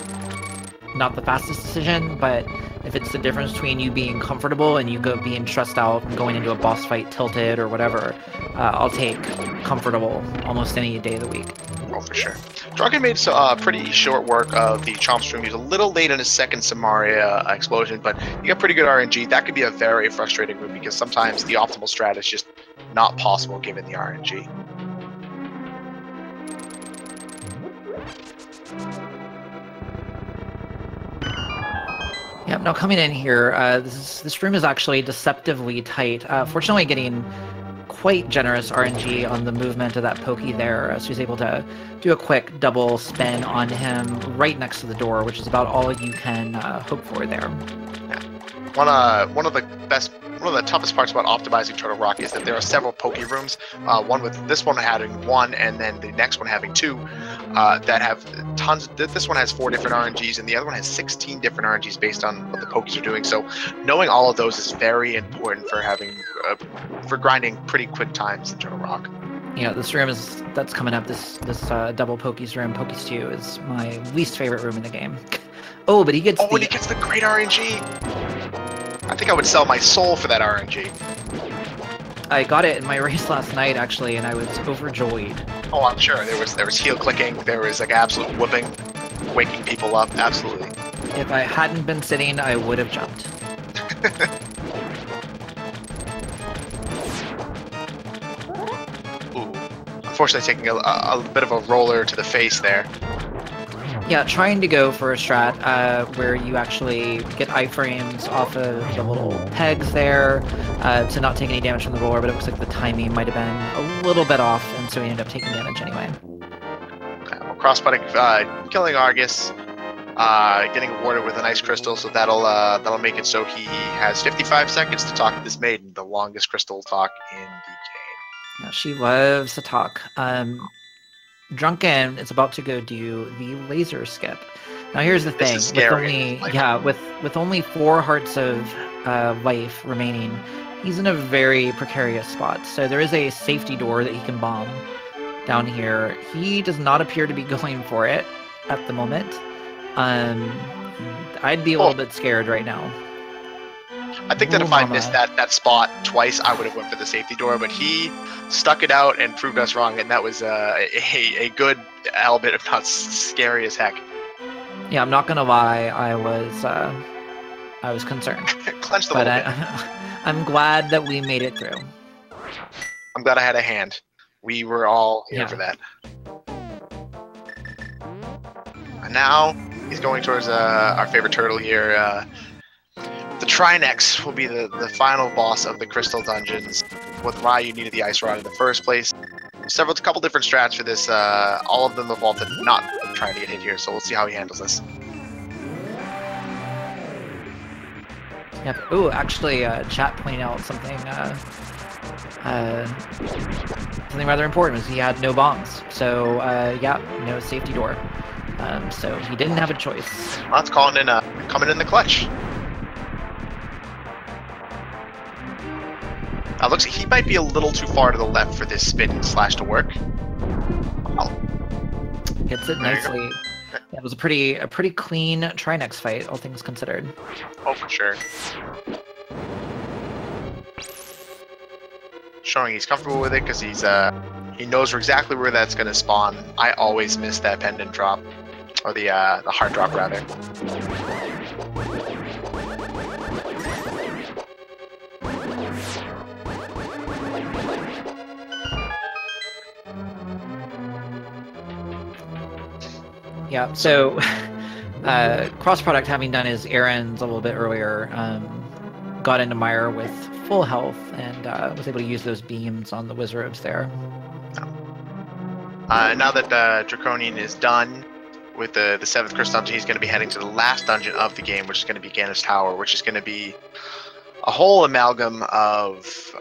not the fastest decision, but if it's the difference between you being comfortable and you being stressed out and going into a boss fight tilted or whatever, I'll take comfortable almost any day of the week. Oh, for sure. Drunken made pretty short work of the Chomp Stream. He was a little late in his second Samaria explosion, but he got pretty good RNG. That could be a very frustrating route because sometimes the optimal strat is just not possible given the RNG. Yep, now coming in here, this room is actually deceptively tight. Fortunately getting quite generous RNG on the movement of that Pokey there, so he's able to do a quick double spin on him right next to the door, which is about all you can hope for there. Yeah. One of the toughest parts about optimizing Turtle Rock is that there are several Poke rooms. One with this one having 1, and then the next one having 2, that have tons. This one has 4 different RNGs, and the other one has 16 different RNGs based on what the Pokes are doing. So knowing all of those is very important for having for grinding pretty quick times in Turtle Rock. Yeah, this room that's coming up. This double Poke's room, Poke's 2, is my least favorite room in the game. Oh, but he gets. And he gets the great RNG. I think I would sell my soul for that RNG. I got it in my race last night, actually, and I was overjoyed. Oh, I'm sure. There was heel clicking. There was like absolute whooping, waking people up. Absolutely. If I hadn't been sitting, I would have jumped. Ooh. Unfortunately, taking a bit of a roller to the face there. Yeah, trying to go for a strat where you actually get iframes off of the little pegs there to not take any damage from the roller, but it looks like the timing might have been a little bit off, and so he ended up taking damage anyway. Crossproduct killing Argus, getting rewarded with an ice crystal, so that'll make it so he has 55 seconds to talk to this maiden, the longest crystal talk in the game. Yeah, she loves to talk. Drunken is about to go do the laser skip. Now here's the thing: with only 4 hearts of life remaining, he's in a very precarious spot. So there is a safety door that he can bomb down here. He does not appear to be going for it at the moment. I'd be a little bit scared right now. I think that if I missed that spot twice, I would have went for the safety door, but he stuck it out and proved us wrong, and that was a good element, if not scary as heck. Yeah, I'm not gonna lie, I was concerned. Clenched a but little bit. I'm glad that we made it through. I'm glad I had a hand. We were all here for that. And now he's going towards our favorite turtle here. The Trinex will be the final boss of the Crystal Dungeons, with why you needed the Ice Rod in the first place. A couple different strats for this, all of them evolved to not trying to get hit here, so we'll see how he handles this. Yep. Ooh, actually, chat pointed out something rather important, was he had no bombs. So, yeah, no safety door. So he didn't have a choice. Well, that's coming in the clutch. Looks like he might be a little too far to the left for this spin slash to work. Oh. Gets it nicely. It was a pretty clean Trinex fight, all things considered. Oh, for sure. Showing he's comfortable with it because he knows exactly where that's going to spawn. I always miss that pendant drop, or the heart drop rather. Yeah, so crossproduct, having done his errands a little bit earlier, got into Mire with full health and was able to use those beams on the wizards there. Now that Draconian is done with the 7th Curse Dungeon, he's going to be heading to the last dungeon of the game, which is going to be Ganon's Tower, which is going to be a whole amalgam of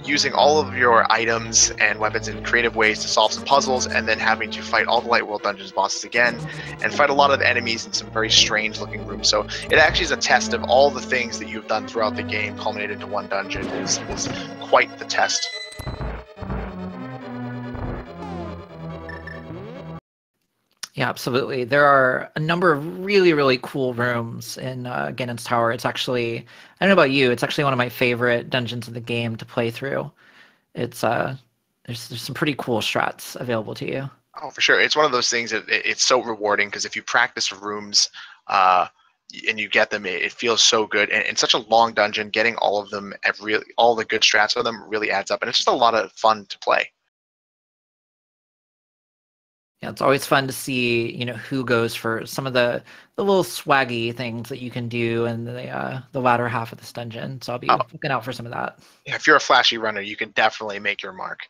using all of your items and weapons in creative ways to solve some puzzles, and then having to fight all the Light World Dungeons bosses again, and fight a lot of enemies in some very strange looking rooms. So it actually is a test of all the things that you've done throughout the game culminated into one dungeon. Is quite the test. Yeah, absolutely. There are a number of really, really cool rooms in Ganon's Tower. It's actually, I don't know about you, it's actually one of my favorite dungeons in the game to play through. It's there's some pretty cool strats available to you. Oh, for sure. It's one of those things that it's so rewarding, because if you practice rooms and you get them, it feels so good. And in such a long dungeon, getting all of them, all the good strats of them really adds up. And it's just a lot of fun to play. Yeah, it's always fun to see, who goes for some of the little swaggy things that you can do in the latter half of this dungeon. So I'll be looking out for some of that. Yeah, if you're a flashy runner, you can definitely make your mark.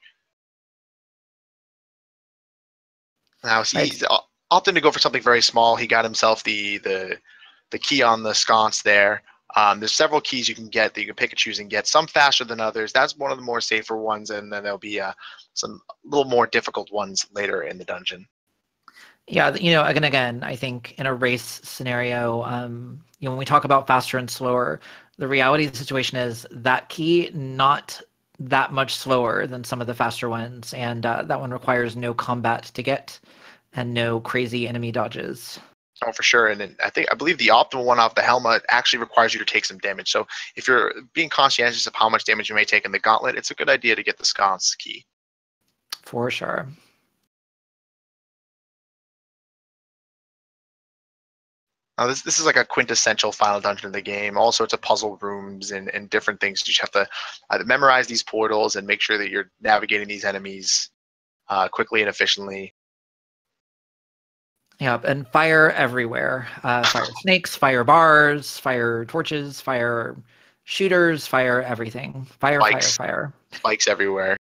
Now he's opting to go for something very small. He got himself the key on the sconce there. There's several keys you can get that you can pick and choose and get, some faster than others. That's one of the more safer ones, and then there'll be some little more difficult ones later in the dungeon. Yeah, again, I think in a race scenario, when we talk about faster and slower, the reality of the situation is that key not that much slower than some of the faster ones, and that one requires no combat to get and no crazy enemy dodges. Oh, for sure. And I believe the optimal one off the helmet actually requires you to take some damage. So if you're being conscientious of how much damage you may take in the gauntlet, it's a good idea to get the sconce key. For sure. Now, this is like a quintessential final dungeon of the game. All sorts of puzzle rooms and different things. You just have to either memorize these portals and make sure that you're navigating these enemies quickly and efficiently. Yep, and fire everywhere. Fire snakes, fire bars, fire torches, fire shooters, fire everything. Fire, Spikes. fire. Spikes everywhere.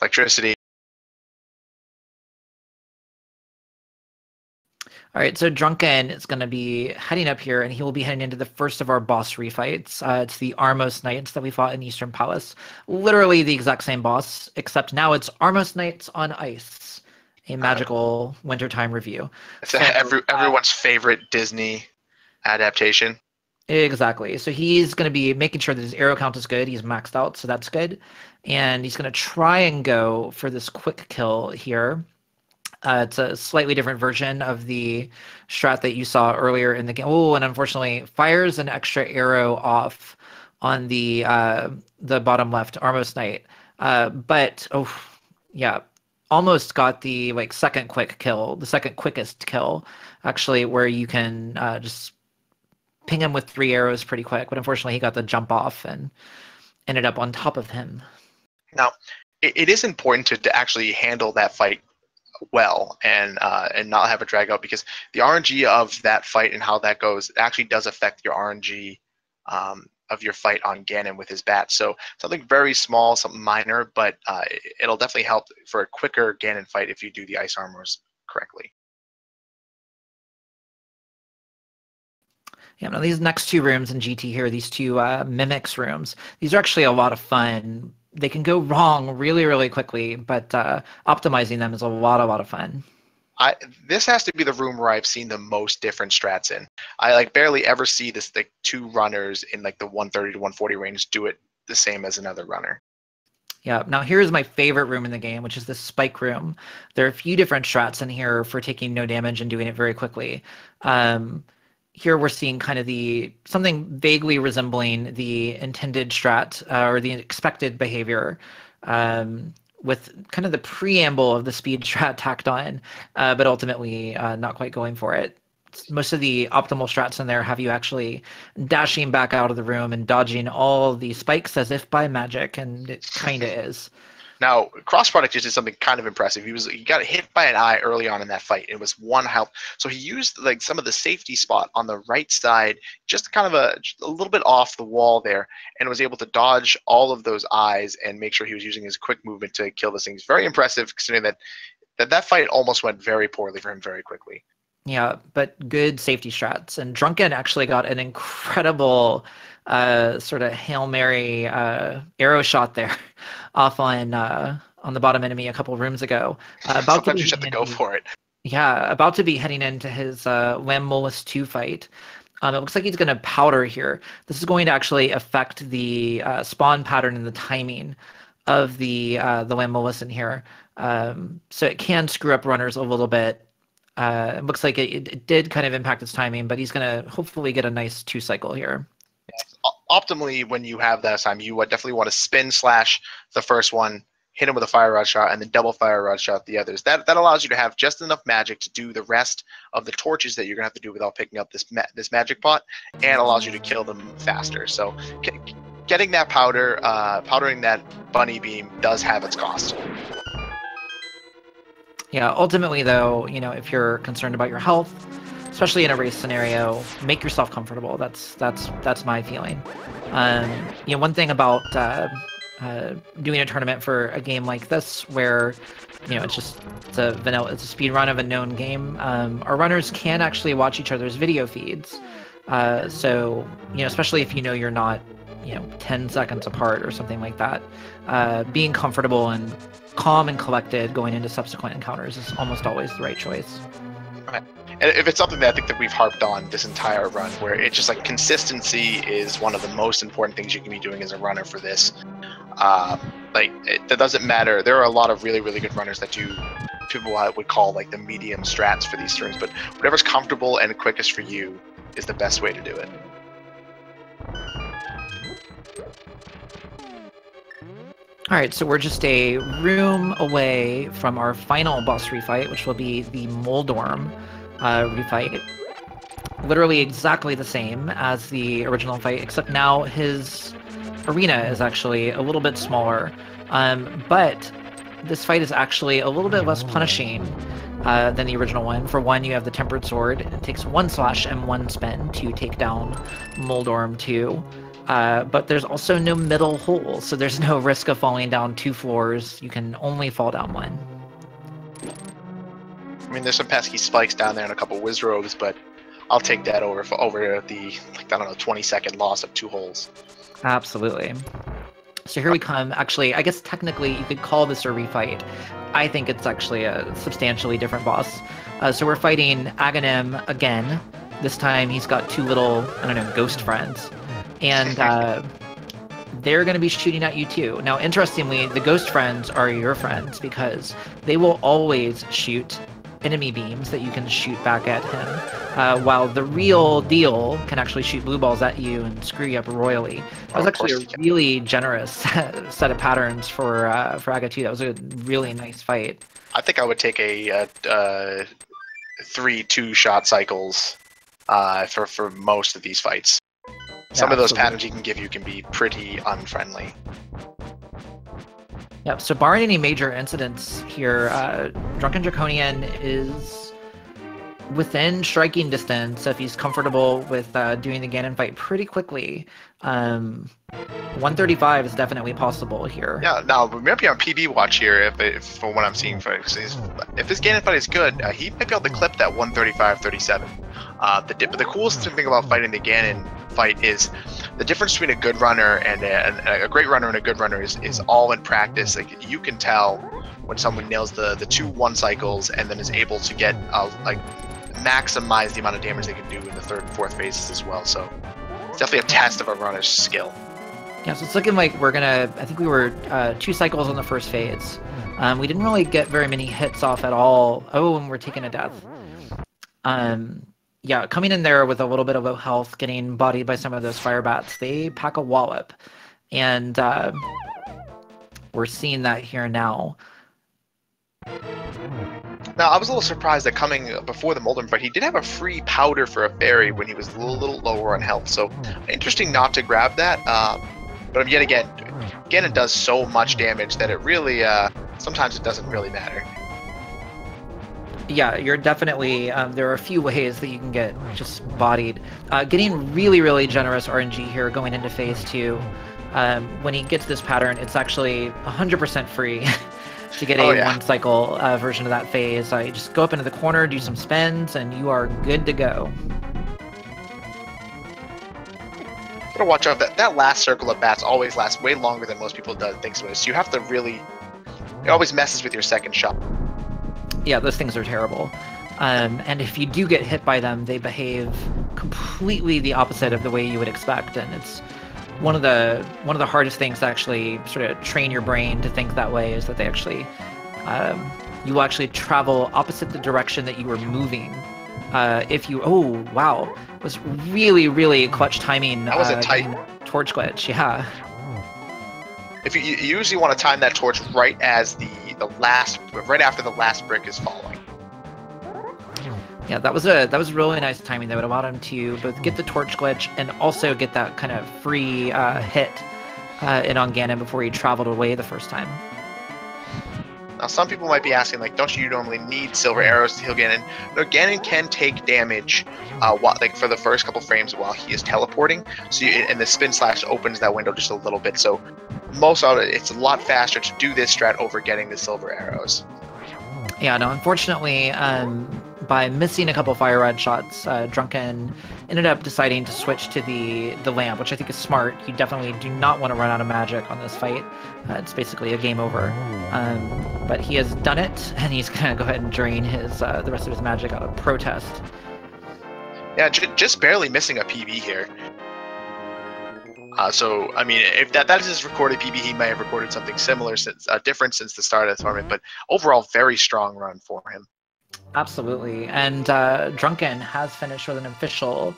Electricity. All right, so Drunken is going to be heading up here, and he will be heading into the first of our boss refights. It's the Armos Knights that we fought in Eastern Palace. Literally the exact same boss, except now it's Armos Knights on ice. A magical wintertime review. It's everyone's favorite Disney adaptation. Exactly. So he's going to be making sure that his arrow count is good. He's maxed out, so that's good. And he's going to try and go for this quick kill here. It's a slightly different version of the strat that you saw earlier in the game. Oh, and unfortunately, fires an extra arrow off on the bottom left Armos Knight. But, yeah. Almost got the second quick kill, the second quickest kill, actually, where you can just ping him with 3 arrows pretty quick. But unfortunately, he got the jump off and ended up on top of him. Now, it is important to actually handle that fight well and not have it drag out, because the RNG of that fight and how that goes actually does affect your RNG of your fight on Ganon with his bat. So something very small, something minor, but it'll definitely help for a quicker Ganon fight if you do the ice armors correctly. Yeah, now these next 2 rooms in GT here, these 2 Mimics rooms, these are actually a lot of fun. They can go wrong really, really quickly, but optimizing them is a lot of fun. This has to be the room where I've seen the most different strats in. I barely ever see this 2 runners in the 130 to 140 range do it the same as another runner. Yeah, now here's my favorite room in the game, which is the spike room. There are a few different strats in here for taking no damage and doing it very quickly. Here we're seeing kind of something vaguely resembling the intended strat or the expected behavior. With kind of the preamble of the speed strat tacked on, but ultimately not quite going for it. Most of the optimal strats in there have you actually dashing back out of the room and dodging all the spikes as if by magic, and it kind of is. Now, cross product just did something kind of impressive. He got hit by an eye early on in that fight. It was 1 health, so he used like some of the safety spot on the right side, just kind of a little bit off the wall there, and was able to dodge all of those eyes and make sure he was using his quick movement to kill this thing. It's very impressive, considering that fight almost went very poorly for him very quickly. Yeah, but good safety strats. And Drunken actually got an incredible sort of Hail Mary arrow shot there off on the bottom enemy a couple rooms ago. Sometimes you just have to go for it. Yeah, about to be heading into his Lamb Molus 2 fight. It looks like he's going to powder here. This is going to actually affect the spawn pattern and the timing of the Lamb Molus in here. So it can screw up runners a little bit. It looks like it did kind of impact his timing, but he's going to hopefully get a nice 2 cycle here. Optimally, when you have that time, you definitely want to spin slash the first one, hit him with a fire rod shot, and then double fire rod shot the others. That allows you to have just enough magic to do the rest of the torches that you're going to have to do without picking up this magic pot, and allows you to kill them faster. So getting that powdering that bunny beam does have its cost. Yeah, ultimately though, if you're concerned about your health, especially in a race scenario, make yourself comfortable. That's my feeling. One thing about doing a tournament for a game like this, where it's a speed run of a known game, our runners can actually watch each other's video feeds. So especially if you're not 10 seconds apart or something like that, being comfortable and calm and collected going into subsequent encounters is almost always the right choice. Okay. And if it's something that I think that we've harped on this entire run, where it's just like consistency is one of the most important things you can be doing as a runner for this. That doesn't matter. There are a lot of really, really good runners that do people would call like the medium strats for these turns, but whatever's comfortable and quickest for you is the best way to do it. All right, so we're just a room away from our final boss refight, which will be the Moldorm refight. Literally exactly the same as the original fight, except now his arena is actually a little bit smaller. But this fight is actually a little bit less punishing than the original one. For one, you have the Tempered Sword. It takes 1 slash and 1 spin to take down Moldorm 2. But there's also no middle hole, so there's no risk of falling down 2 floors. You can only fall down 1. I mean, there's some pesky spikes down there and a couple Wizrobes, but I'll take that over the 20-second loss of 2 holes. Absolutely. So here we come. Actually, I guess technically you could call this a refight. I think it's actually a substantially different boss. So we're fighting Aghanim again. This time he's got 2 little, ghost friends. And they're going to be shooting at you too. Now, interestingly, the ghost friends are your friends because they will always shoot enemy beams that you can shoot back at him, while the real deal can actually shoot blue balls at you and screw you up royally. That was actually a really generous set of patterns for Aga 2. That was a really nice fight. I think I would take a 3 2-shot cycles for most of these fights. Some of those patterns he can give you can be pretty unfriendly. Yep, so barring any major incidents here, Drunken Draconian is within striking distance, so if he's comfortable with doing the Ganon fight pretty quickly. 135 is definitely possible here. Yeah, now we might be on PB watch here if from what I'm seeing. If his Ganon fight is good, he might be able to clip that 135-37. The coolest thing about fighting the Ganon fight is the difference between a good runner and a great runner and a good runner is all in practice. Like, you can tell when someone nails the 2 1 cycles and then is able to get maximize the amount of damage they can do in the 3rd and 4th phases as well. So it's definitely a test of a runner's skill. Yeah, so it's looking like we're gonna, I think we were 2 cycles on the first phase. We didn't really get very many hits off at all. Oh, and we're taking a death. Yeah, coming in there with a little bit of low health, getting bodied by some of those fire bats, they pack a wallop. And we're seeing that here now. Now, I was a little surprised that coming before the Moldorm fight, he did have a free powder for a fairy when he was a little lower on health. So interesting not to grab that. But yet again, Ganon does so much damage that it really, sometimes it doesn't really matter. Yeah, you're definitely, there are a few ways that you can get just bodied. Getting really, really generous RNG here going into phase 2. When he gets this pattern, it's actually 100% free to get a one-cycle version of that phase. You just go up into the corner, do some spins, and you are good to go. Gotta watch out that last circle of bats always lasts way longer than most people think so. So you have to really, it always messes with your second shot. Yeah, those things are terrible. And if you do get hit by them, they behave completely the opposite of the way you would expect. And it's one of the hardest things to actually sort of train your brain to think that way, is that they actually, you will actually travel opposite the direction that you were moving. If you, oh wow, it was really, really clutch timing. That was a tight torch glitch, yeah. If you usually want to time that torch right as right after the last brick is falling. Yeah, that was really nice timing that would allow him to both get the torch glitch and also get that kind of free hit in on Ganon before he traveled away the first time. Now, some people might be asking, like, don't you normally need silver arrows to heal Ganon? No, Ganon can take damage for the first couple frames while he is teleporting. So and the spin slash opens that window just a little bit. So most of it, it's a lot faster to do this strat over getting the silver arrows. Yeah, no, unfortunately, by missing a couple fire rod shots, Drunken ended up deciding to switch to the lamp, which I think is smart. You definitely do not want to run out of magic on this fight. It's basically a game over. But he has done it, and he's going to go ahead and drain the rest of his magic out of protest. Yeah, just barely missing a PB here. So, I mean, if that is his recorded PB, he may have recorded something similar, different since the start of the tournament, but overall, very strong run for him. Absolutely. And Drunken has finished with an official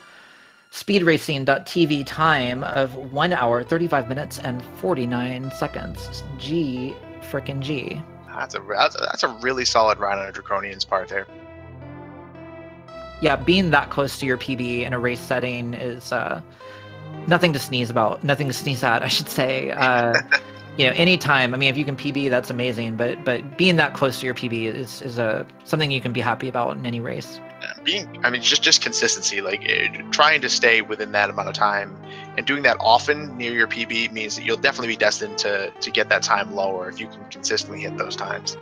speedracing.tv time of 1 hour, 35 minutes, and 49 seconds. G frickin' G. That's a really solid run on a Draconian's part there. Yeah, being that close to your PB in a race setting is nothing to sneeze about. Nothing to sneeze at, I should say. You know, anytime. I mean, if you can PB, that's amazing. But being that close to your PB is something you can be happy about in any race. Just consistency. Like trying to stay within that amount of time and doing that often near your PB means that you'll definitely be destined to get that time lower if you can consistently hit those times.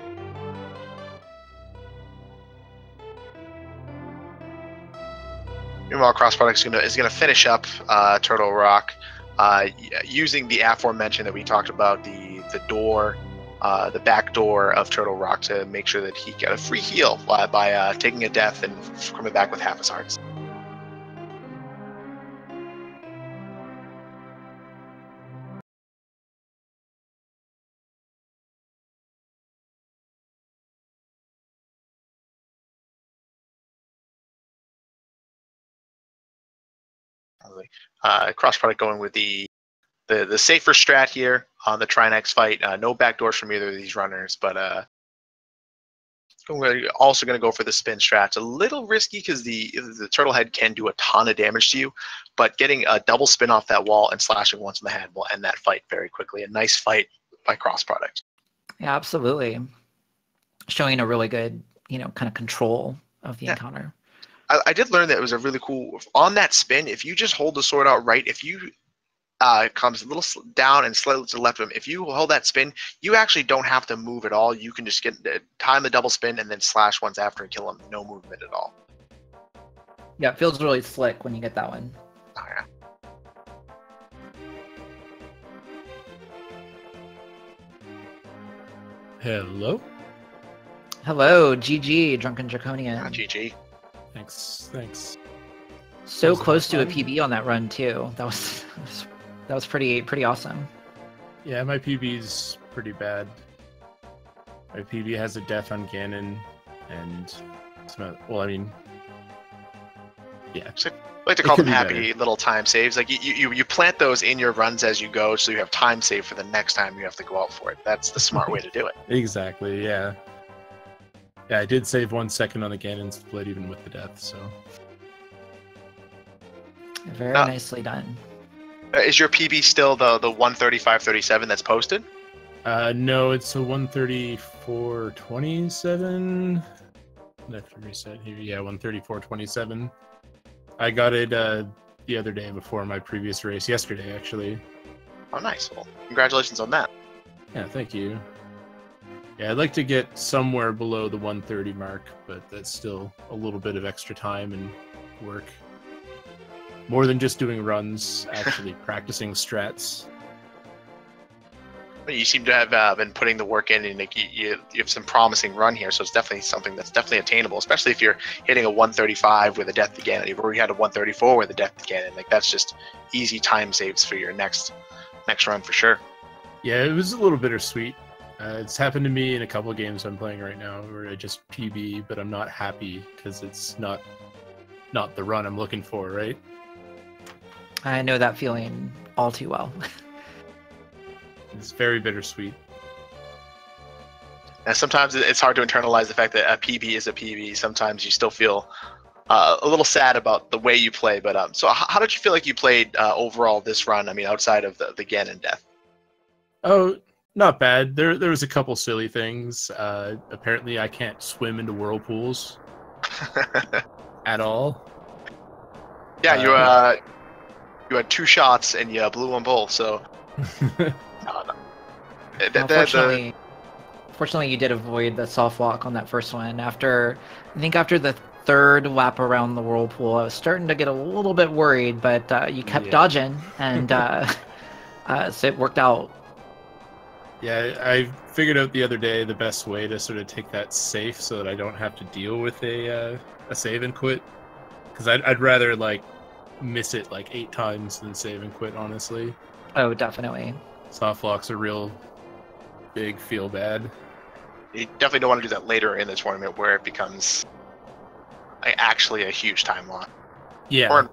Meanwhile, crossproduct is gonna finish up Turtle Rock. Using the aforementioned that we talked about, the door, the back door of Turtle Rock to make sure that he got a free heal by taking a death and coming back with half his hearts. Crossproduct going with the safer strat here on the Trinex fight. No backdoors from either of these runners, but we're also going to go for the spin strat. It's a little risky because the turtle head can do a ton of damage to you, but getting a double spin off that wall and slashing once in the head will end that fight very quickly. A nice fight by crossproduct. Yeah, absolutely. Showing a really good, kind of control of the encounter. I did learn that it was a really cool, on that spin, if you just hold the sword out right, if you comes a little down and slightly to the left of him, if you hold that spin, you actually don't have to move at all. You can just time the double spin and then slash once after and kill him. No movement at all. Yeah, it feels really slick when you get that one. Oh, yeah. Hello? Hello, GG, Drunken Draconian. GG. Thanks. So close to a PB on that run too. That was pretty awesome. Yeah, my PB's pretty bad. My PB has a death on Ganon, and it's not. Well, I mean, yeah. So I like to call them happy little time saves. Like you plant those in your runs as you go, so you have time save for the next time you have to go out for it. That's the smart way to do it. Exactly. Yeah. Yeah, I did save 1 second on the Ganon split, even with the death. So. Very nicely done. Is your PB still the 135.37 that's posted? No, it's a 134.27. I have to reset here. Yeah, 134.27. I got it the other day before my previous race, yesterday actually. Oh, nice. Well, congratulations on that. Yeah, thank you. Yeah, I'd like to get somewhere below the 130 mark, but that's still a little bit of extra time and work. More than just doing runs, actually practicing strats. But you seem to have been putting the work in, and like, you have some promising run here, so it's definitely something that's definitely attainable, especially if you're hitting a 135 with a death to Ganon. You've already had a 134 with a death to Ganon. Like, that's just easy time saves for your next run for sure. Yeah, it was a little bittersweet. It's happened to me in a couple of games I'm playing right now where I just PB, but I'm not happy because it's not the run I'm looking for, right? I know that feeling all too well. It's very bittersweet. And sometimes it's hard to internalize the fact that a PB is a PB. Sometimes you still feel a little sad about the way you play. But so how did you feel like you played overall this run? I mean, outside of the Ganon death. Oh, not bad. There was a couple silly things. Apparently, I can't swim into whirlpools at all. Yeah, you had 2 shots and you blew them both. So. Fortunately, you did avoid the soft walk on that first one. I think after the 3rd lap around the whirlpool, I was starting to get a little bit worried, but you kept dodging, and so it worked out. Yeah, I figured out the other day the best way to sort of take that safe so that I don't have to deal with a save and quit. Because I'd rather like miss it like 8 times than save and quit, honestly. Oh, definitely. Soft locks are real big feel bad. You definitely don't want to do that later in the tournament where it becomes actually a huge time lock. Yeah.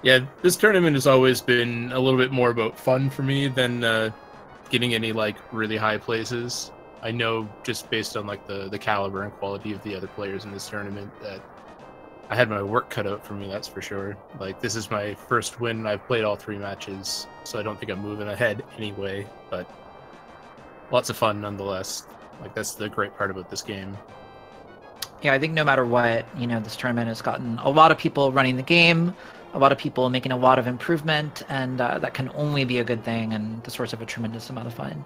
Yeah, this tournament has always been a little bit more about fun for me than getting any like really high places. I know just based on like the caliber and quality of the other players in this tournament that I had my work cut out for me, that's for sure. Like, this is my first win. I've played all 3 matches, so I don't think I'm moving ahead anyway, but lots of fun nonetheless. Like, that's the great part about this game. Yeah, I think no matter what, this tournament has gotten a lot of people running the game, a lot of people making a lot of improvement, and that can only be a good thing and the source of a tremendous amount of fun.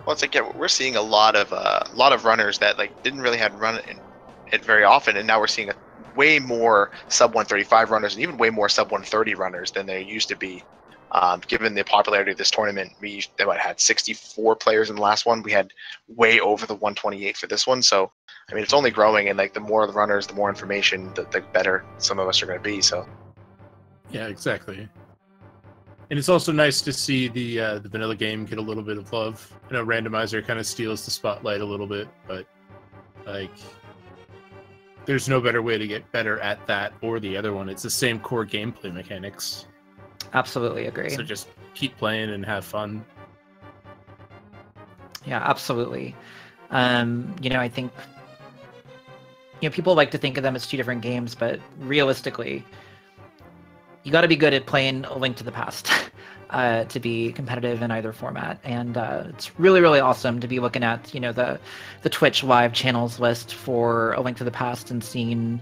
Well, it's like, yeah, we're seeing a lot of runners that like didn't really have run it very often, and now we're seeing way more sub 135 runners and even way more sub 130 runners than there used to be. Given the popularity of this tournament, we had 64 players in the last one. We had way over the 128 for this one. So, I mean, it's only growing, and like the more the runners, the more information, the better some of us are going to be. So, yeah, exactly. And it's also nice to see the vanilla game get a little bit of love. I know randomizer kind of steals the spotlight a little bit, but like, there's no better way to get better at that or the other one. It's the same core gameplay mechanics. Absolutely agree. So just keep playing and have fun. Yeah, absolutely. I think people like to think of them as 2 different games, but realistically, you got to be good at playing A Link to the Past to be competitive in either format. And it's really, really awesome to be looking at, the Twitch live channels list for A Link to the Past and seeing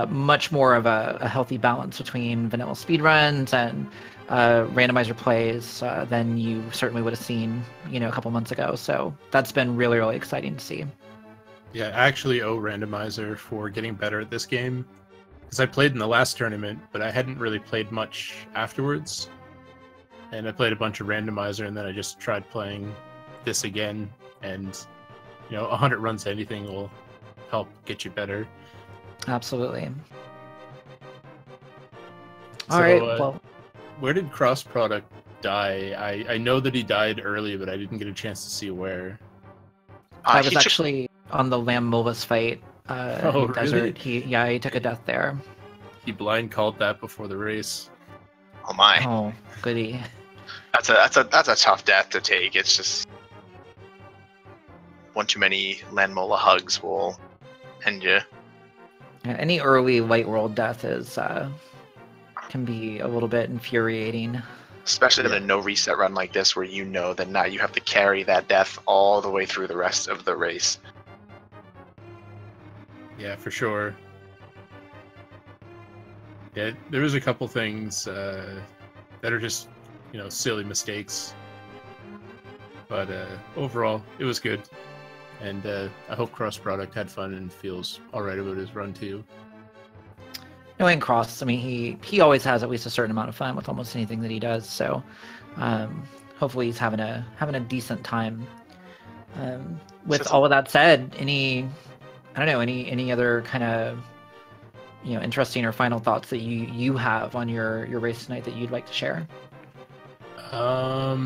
much more of a healthy balance between vanilla speedruns and randomizer plays than you certainly would have seen, a couple months ago. So that's been really, really exciting to see. Yeah, I actually owe randomizer for getting better at this game. Because I played in the last tournament, but I hadn't really played much afterwards. And I played a bunch of randomizer, and then I just tried playing this again. And, 100 runs to anything will help get you better. Absolutely. So, all right, well... Where did crossproduct die? I know that he died early, but I didn't get a chance to see where. I was actually on the Lamb Molas fight in the desert. Really? He took a death there. He blind called that before the race. Oh my! Oh, goody. That's a tough death to take. It's just one too many Landmola hugs will end you. Yeah, any early light world death is can be a little bit infuriating. Especially in a no reset run like this, where you know that now you have to carry that death all the way through the rest of the race. Yeah, for sure. Yeah, there was a couple things that are just, silly mistakes. But overall, it was good. And I hope Cross Product had fun and feels alright about his run too. Knowing Cross, I mean, he always has at least a certain amount of fun with almost anything that he does. So hopefully he's having a decent time. With all of that said, any other kind of interesting or final thoughts that you have on your race tonight that you'd like to share? I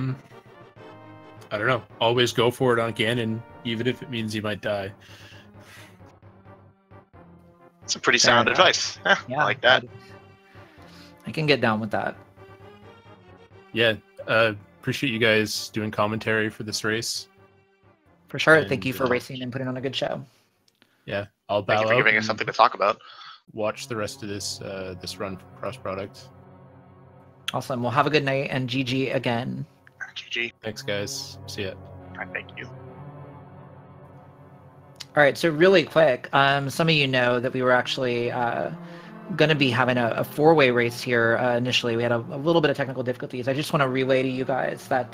don't know. Always go for it on Ganon, even if it means you might die. Some pretty sound advice. Yeah, I like that. I can get down with that. Yeah, appreciate you guys doing commentary for this race. For sure. Thank you for racing and putting on a good show. Yeah, I'll bow Thank you for giving us something to talk about. Watch the rest of this run from Cross Product. Awesome. Well, have a good night and GG again. GG. Thanks, guys. See ya. Thank you. All right, so really quick, some of you know that we were actually going to be having a four-way race here initially. We had a little bit of technical difficulties. I just want to relay to you guys that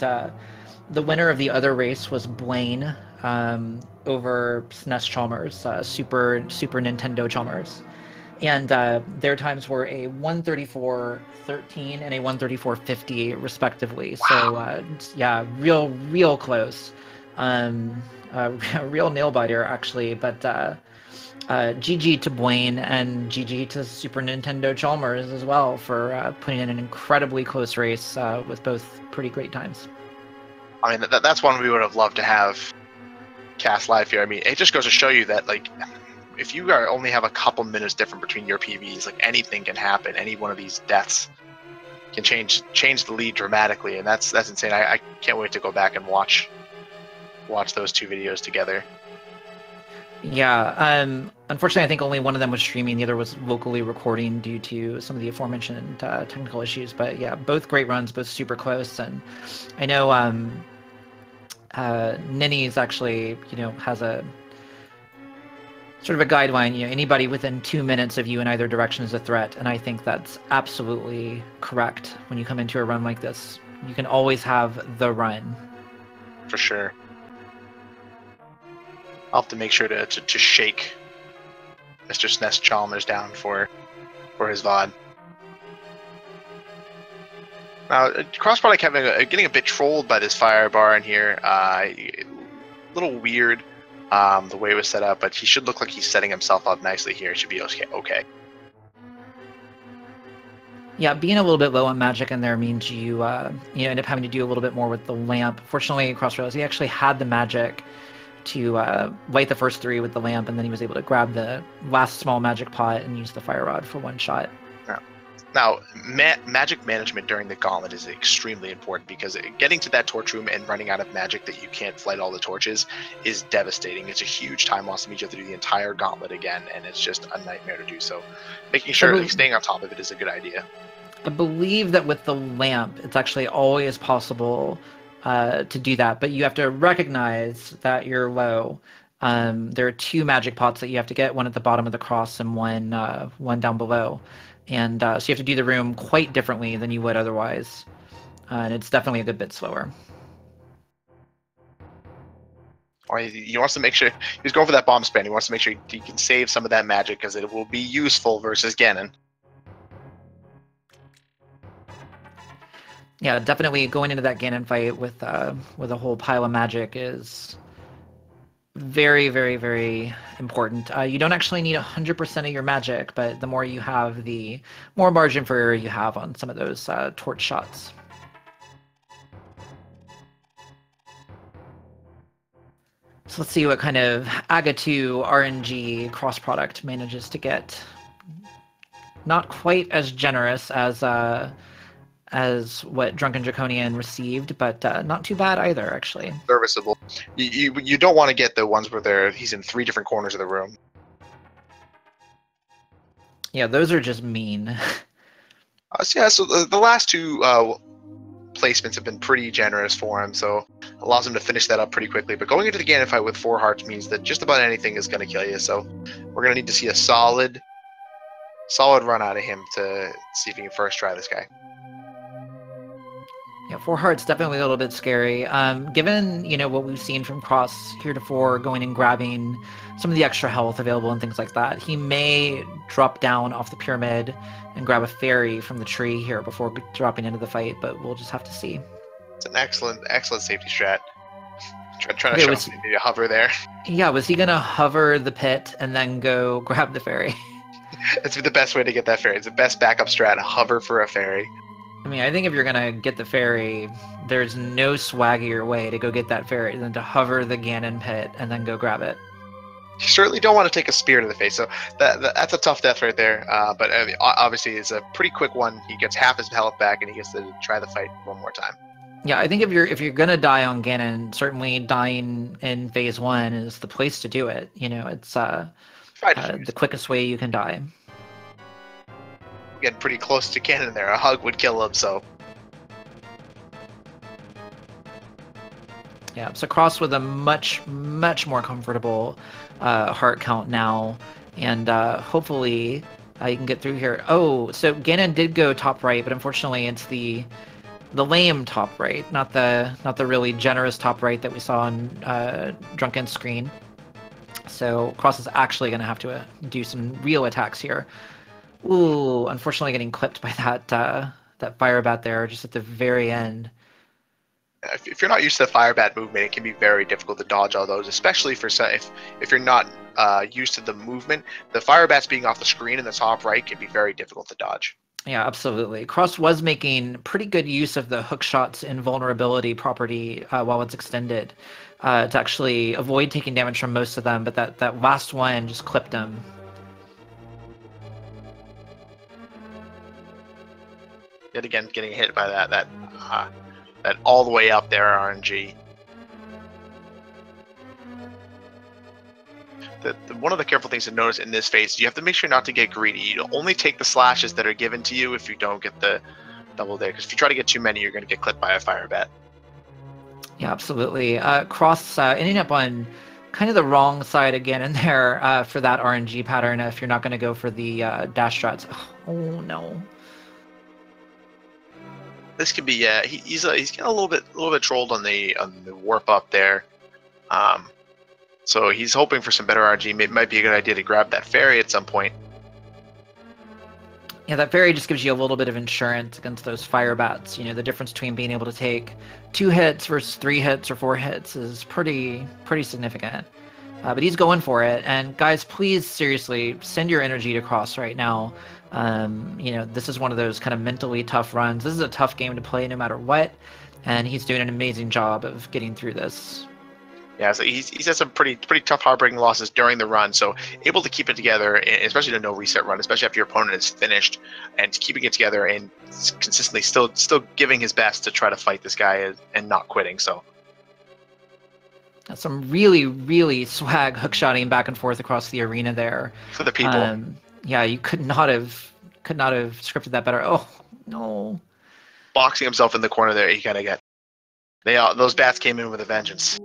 the winner of the other race was Blaine over SNES Chalmers, Super Nintendo Chalmers. And their times were a 1:34.13 and a 1:34.50 respectively. Wow. So yeah, real close. A real nail biter actually, but GG to Blaine and GG to Super Nintendo Chalmers as well for putting in an incredibly close race with both pretty great times. I mean, that's one we would have loved to have cast live here. I mean, it just goes to show you that, like, if you only have a couple minutes different between your PBs, like, anything can happen. Any one of these deaths can change the lead dramatically, and that's insane. I can't wait to go back and watch those two videos together. Yeah, unfortunately I think only one of them was streaming, the other was locally recording due to some of the aforementioned technical issues. But yeah, both great runs, both super close. And I know Ninny's actually, has a sort of a guideline, anybody within 2 minutes of you in either direction is a threat. And I think that's absolutely correct when you come into a run like this. You can always have the run. For sure. I'll have to make sure to shake Mr. SNES Chalmers down for his VOD. Now, Cross Product getting a bit trolled by this fire bar in here. A little weird the way it was set up, but he should look like he's setting himself up nicely here. It should be okay. Yeah, being a little bit low on magic in there means you end up having to do a little bit more with the lamp. Fortunately, Crossrails, he actually had the magic to light the first three with the lamp, and then he was able to grab the last small magic pot and use the fire rod for one shot. Now, magic management during the gauntlet is extremely important, because getting to that torch room and running out of magic that you can't light all the torches is devastating. It's a huge time loss. It means you have to do the entire gauntlet again, and it's just a nightmare to do. So making sure staying on top of it is a good idea. I believe that with the lamp, it's actually always possible to do that, but you have to recognize that you're low. There are two magic pots that you have to get, one at the bottom of the cross and one down below. And so you have to do the room quite differently than you would otherwise. And it's definitely a good bit slower. Or he wants to make sure, he's going for that bomb spin. He wants to make sure he can save some of that magic, because it will be useful versus Ganon. Yeah, definitely going into that Ganon fight with a whole pile of magic is very, very, very important. You don't actually need 100% of your magic, but the more you have, the more margin for error you have on some of those torch shots. So let's see what kind of Aga2 RNG cross product manages to get. Not quite as generous as what Drunken Draconian received, but not too bad either, actually. Serviceable. You don't want to get the ones where he's in 3 different corners of the room. Yeah, those are just mean. So the last two placements have been pretty generous for him, so allows him to finish that up pretty quickly. But going into the Ganon fight with 4 hearts means that just about anything is going to kill you. So we're going to need to see a solid run out of him to see if he can first try this guy. Yeah, 4 hearts definitely a little bit scary. Given what we've seen from Cross heretofore, going and grabbing some of the extra health available and things like that, he may drop down off the pyramid and grab a fairy from the tree here before dropping into the fight. But we'll just have to see. It's an excellent safety strat. Trying to show maybe a hover there. Yeah, was he gonna hover the pit and then go grab the fairy? It's the best way to get that fairy. It's the best backup strat. Hover for a fairy. I mean, I think if you're gonna get the fairy, there's no swaggier way to go get that fairy than to hover the Ganon pit and then go grab it. You certainly don't want to take a spear to the face, so that's a tough death right there. But obviously, it's a pretty quick one. He gets half his health back, and he gets to try the fight one more time. Yeah, I think if you're gonna die on Ganon, certainly dying in phase 1 is the place to do it. It's the quickest way you can die. Getting pretty close to Ganon there. A hug would kill him, so. Yeah, so Cross with a much more comfortable heart count now, and hopefully you can get through here. Oh, so Ganon did go top right, but unfortunately it's the lame top right, not the really generous top right that we saw on Drunken's screen. So Cross is actually going to have to do some real attacks here. Ooh, unfortunately getting clipped by that fire bat there just at the very end. If you're not used to the fire bat movement, it can be very difficult to dodge all those, especially for if you're not used to the movement. The fire bats being off the screen in the top right can be very difficult to dodge. Yeah, absolutely. Cross was making pretty good use of the hook shot's invulnerability property while it's extended to actually avoid taking damage from most of them, but that last one just clipped him. Yet again, getting hit by that all the way up there RNG. One of the careful things to notice in this phase, you have to make sure not to get greedy. You only take the slashes that are given to you if you don't get the double there, because if you try to get too many, you're going to get clipped by a fire bat. Yeah, absolutely. Cross ending up on kind of the wrong side again in there for that RNG pattern if you're not going to go for the dash strats. Oh no. This could be he's getting a little bit trolled on the warp up there. So he's hoping for some better RNG. It might be a good idea to grab that fairy at some point. Yeah, that fairy just gives you a little bit of insurance against those fire bats. The difference between being able to take 2 hits versus 3 hits or 4 hits is pretty significant. But he's going for it. And guys, please seriously send your energy to Cross right now. This is one of those kind of mentally tough runs. This is a tough game to play no matter what, and he's doing an amazing job of getting through this. Yeah, so he's had some pretty tough, heartbreaking losses during the run. So able to keep it together, especially in a no reset run, especially after your opponent is finished, and keeping it together and consistently still giving his best to try to fight this guy and not quitting. So that's some really swag hookshotting back and forth across the arena there for the people. Yeah, you could not have scripted that better. Oh no! Boxing himself in the corner there, he kind of got. Those bats came in with a vengeance.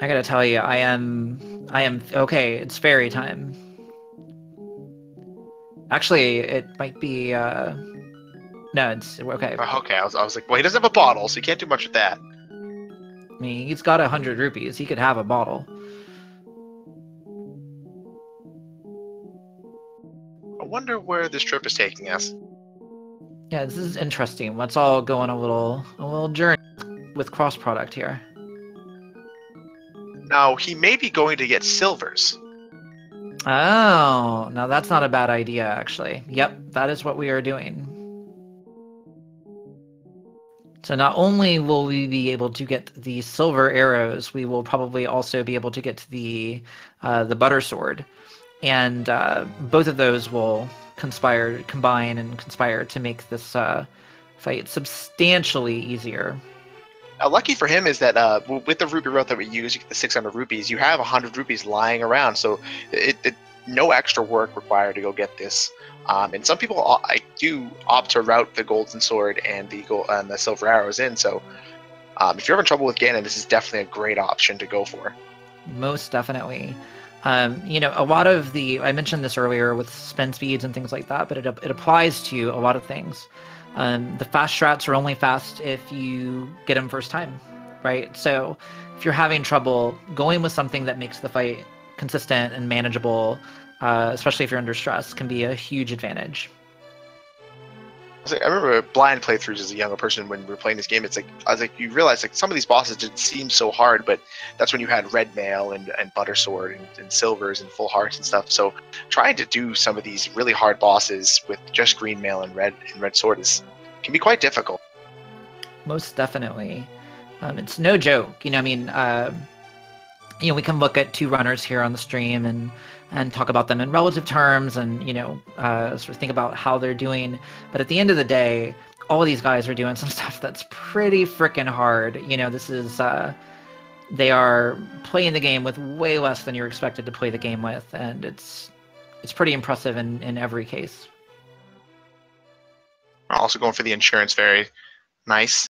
I gotta tell you, I am okay. It's fairy time. Actually, it might be. No, it's okay. Okay, I was like, well, he doesn't have a bottle, so you can't do much with that. I mean, he's got 100 rupees. He could have a bottle. I wonder where this trip is taking us. Yeah, this is interesting. Let's all go on a little journey with cross product here. Now, he may be going to get silvers. Oh, now that's not a bad idea, actually. Yep, that is what we are doing. So not only will we be able to get the silver arrows, we will probably also be able to get the butter sword. And both of those will combine and conspire to make this fight substantially easier. Lucky for him is that with the rupee route that we use, you get the 600 rupees. You have 100 rupees lying around, so it no extra work required to go get this. And some people, do opt to route the golden sword and the silver arrows in. So if you're having trouble with Ganon, this is definitely a great option to go for. Most definitely. A lot of I mentioned this earlier with spin speeds and things like that, but it applies to a lot of things. The fast strats are only fast if you get them first time, right? So if you're having trouble, going with something that makes the fight consistent and manageable, especially if you're under stress, can be a huge advantage. I remember blind playthroughs as a younger person when we were playing this game. You realize some of these bosses didn't seem so hard, but that's when you had red mail and butter sword and silvers and full hearts and stuff. So trying to do some of these really hard bosses with just green mail and red sword can be quite difficult. Most definitely. It's no joke. We can look at two runners here on the stream and talk about them in relative terms and, sort of think about how they're doing. But at the end of the day, all of these guys are doing some stuff that's pretty freaking hard. This is, they are playing the game with way less than you're expected to play the game with. And it's pretty impressive in every case. Also going for the insurance, very nice.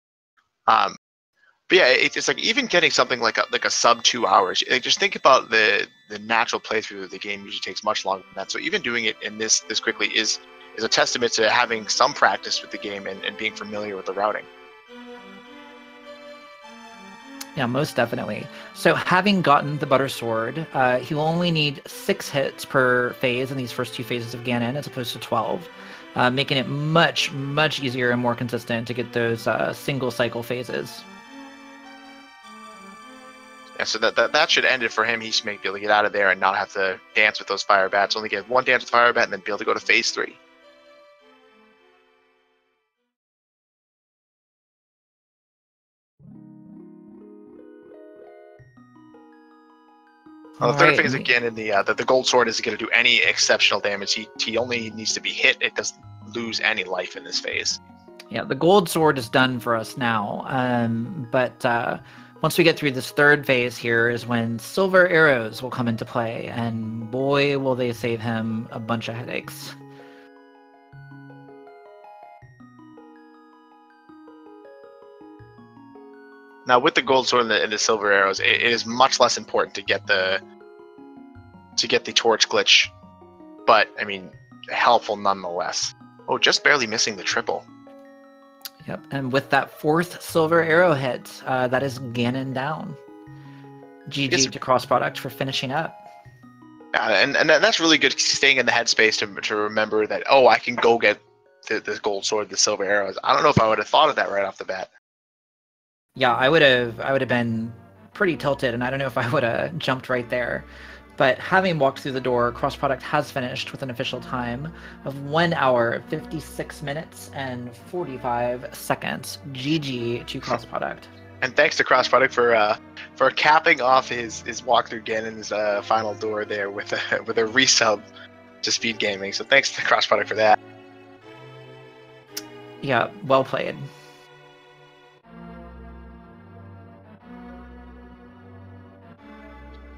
But yeah, it's like even getting something like a sub 2 hours. Just think about the natural playthrough of the game usually takes much longer than that. So even doing it in this quickly is a testament to having some practice with the game and being familiar with the routing. Yeah, most definitely. So having gotten the butter sword, he will only need 6 hits per phase in these first 2 phases of Ganon as opposed to 12, making it much, much easier and more consistent to get those single cycle phases. Yeah, so that should end it for him. He should be able to get out of there and not have to dance with those fire bats. Only get 1 dance with fire bat and then be able to go to phase 3. Well, the third phase again in the gold sword isn't going to do any exceptional damage. He only needs to be hit. It doesn't lose any life in this phase. Yeah, the gold sword is done for us now. But once we get through this third phase here is when silver arrows will come into play, and boy, will they save him a bunch of headaches. Now, with the gold sword and the silver arrows, it is much less important to get the torch glitch, but I mean, helpful nonetheless. Oh, just barely missing the triple. Yep, and with that 4th silver arrow hit, that is Ganon down. GG to crossproduct for finishing up. Yeah, and that's really good, staying in the headspace to remember that, oh, I can go get the gold sword, the silver arrows. I don't know if I would have thought of that right off the bat. Yeah, I would have been pretty tilted, and I don't know if I would have jumped right there. But having walked through the door, crossproduct has finished with an official time of 1 hour, 56 minutes, and 45 seconds. GG to crossproduct. And thanks to crossproduct for capping off his walkthrough Ganon's final door there with a resub to Speed Gaming. So thanks to crossproduct for that. Yeah, well played.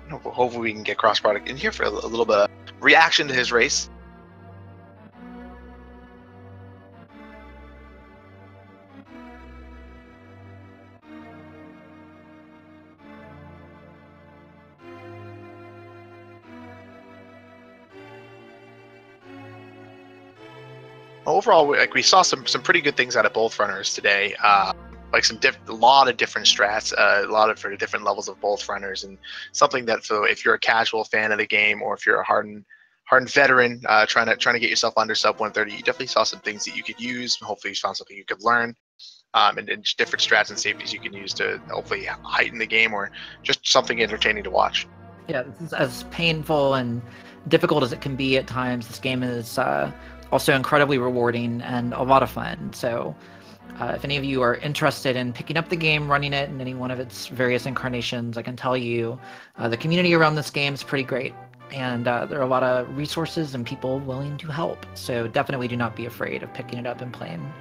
Hopefully we can get crossproduct in here for a little bit of reaction to his race. Overall, we saw some pretty good things out of both runners today. Like a lot of different strats, a lot of different levels of both runners, and something that if you're a casual fan of the game or if you're a hardened veteran trying to get yourself under sub 130, you definitely saw some things that you could use. Hopefully, you found something you could learn, and different strats and safeties you can use to hopefully heighten the game or just something entertaining to watch. Yeah, this is as painful and difficult as it can be at times. This game is also incredibly rewarding and a lot of fun. So. If any of you are interested in picking up the game, running it in any one of its various incarnations, I can tell you the community around this game is pretty great. And there are a lot of resources and people willing to help. So definitely do not be afraid of picking it up and playing.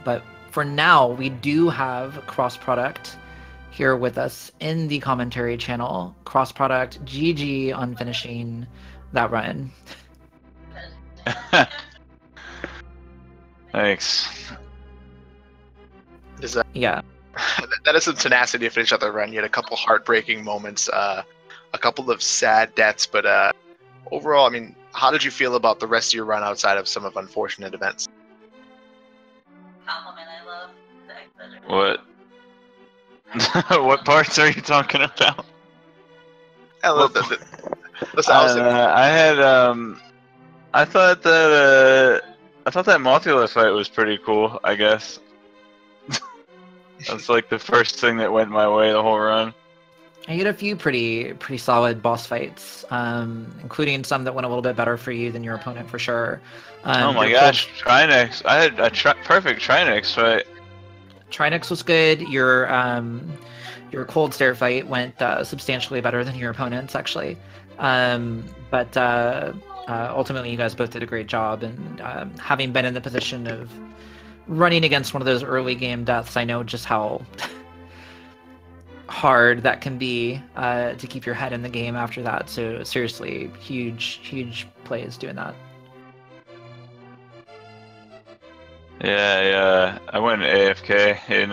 But for now, we do have crossproduct here with us in the commentary channel. Crossproduct, GG on finishing that run. Thanks. Yeah. That is some tenacity to finish out the run. You had a couple heartbreaking moments, a couple of sad deaths, but overall, I mean, how did you feel about the rest of your run outside of some of unfortunate events? What? What parts are you talking about? I thought that Mothula fight was pretty cool, I guess. That's like the first thing that went my way the whole run. You had a few pretty solid boss fights, including some that went a little bit better for you than your opponent for sure. Oh my gosh, Trinex! I had a perfect Trinex fight. Trinex was good. Your cold stare fight went substantially better than your opponent's actually, but ultimately you guys both did a great job. And having been in the position of running against one of those early game deaths, I know just how hard that can be to keep your head in the game after that. So seriously, huge plays doing that. Yeah, I went AFK in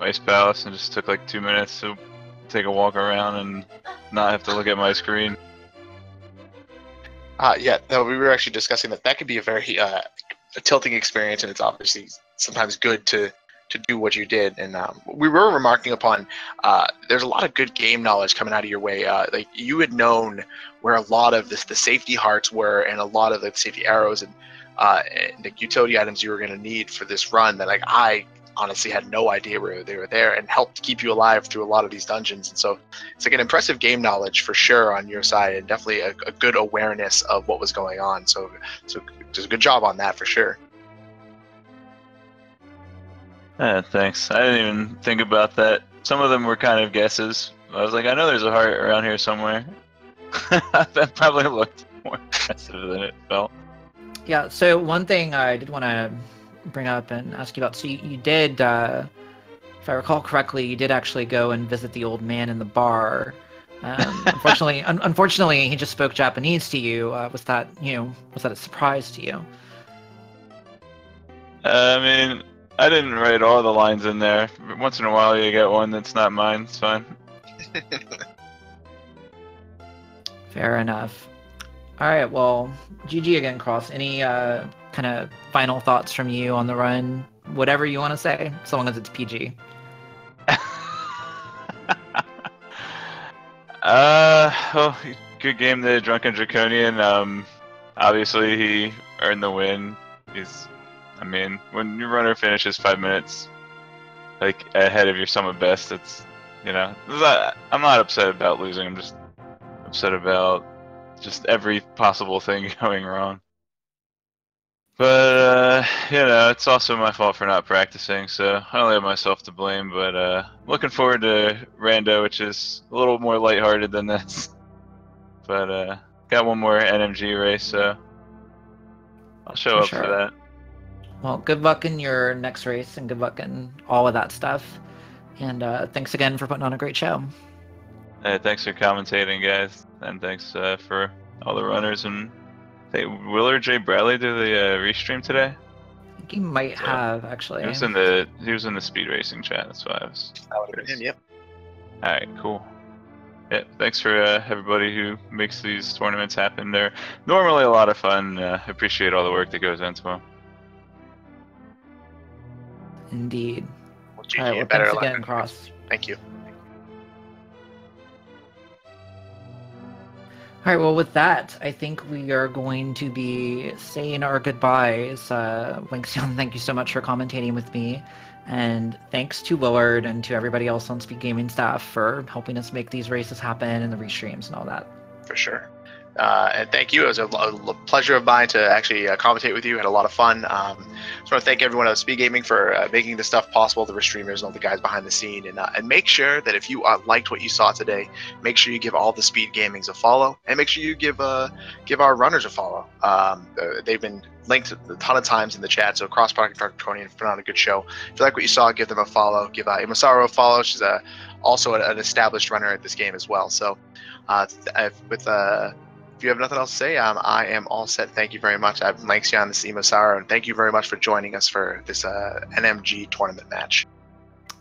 Ice Palace and just took like 2 minutes to take a walk around and not have to look at my screen. Yeah, no, we were actually discussing that could be a very a tilting experience, and it's obviously sometimes good to do what you did. And we were remarking upon there's a lot of good game knowledge coming out of your way. Like you had known where a lot of the safety hearts were, and a lot of the safety arrows and the utility items you were going to need for this run that like I honestly had no idea where they were there, and helped keep you alive through a lot of these dungeons. And so it's like an impressive game knowledge for sure on your side, and definitely a good awareness of what was going on. So just a good job on that for sure. Thanks. I didn't even think about that. Some of them were kind of guesses. I was like, I know there's a heart around here somewhere. That probably looked more impressive than it felt. Yeah, so one thing I did want to bring up and ask you about, so you did, if I recall correctly, you did actually go and visit the old man in the bar. Unfortunately, he just spoke Japanese to you. Was that a surprise to you? I mean, I didn't write all the lines in there. Once in a while you get one that's not mine, it's fine. Fair enough. Alright, well, GG again, Cross. Any kind of final thoughts from you on the run? Whatever you want to say, so long as it's PG. Well, good game to Drunken Draconian. Obviously he earned the win. I mean, when your runner finishes 5 minutes, like ahead of your sum of best, it's, I'm not upset about losing. I'm just upset about just every possible thing going wrong. But it's also my fault for not practicing, so I only have myself to blame. But looking forward to Rando, which is a little more lighthearted than this. But got one more NMG race, so I'll show up for that. Well, good luck in your next race, and good luck in all of that stuff. And thanks again for putting on a great show. Thanks for commentating, guys, and thanks for all the runners. And will or Jay Bradley do the restream today? I think he might have, actually. He was in the speed racing chat. That's why I was. That would have been him. Yep. All right, cool. Yeah, thanks for everybody who makes these tournaments happen. They're normally a lot of fun. Appreciate all the work that goes into them. Indeed. Well, all right, well, thanks again, Cross. Thank you. All right, well, with that, I think we are going to be saying our goodbyes. Linksion, thank you so much for commentating with me. And thanks to Willard and to everybody else on Speed Gaming staff for helping us make these races happen and the restreams and all that. For sure. And thank you. It was a pleasure of mine to actually commentate with you. Had a lot of fun. Just want to thank everyone at Speed Gaming for making this stuff possible, the streamers and all the guys behind the scene. And make sure that if you liked what you saw today, make sure you give all the Speed Gamings a follow, and make sure you give our runners a follow. They've been linked a ton of times in the chat. So crossproduct and Draconian put on a good show. If you like what you saw, give them a follow. Give Imasaru a follow. She's also an established runner at this game as well. So you have nothing else to say, I am all set. Thank you very much. I'm Lanxion, this is Imosara, and thank you very much for joining us for this NMG tournament match.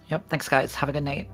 Yep. Thanks, guys. Have a good night.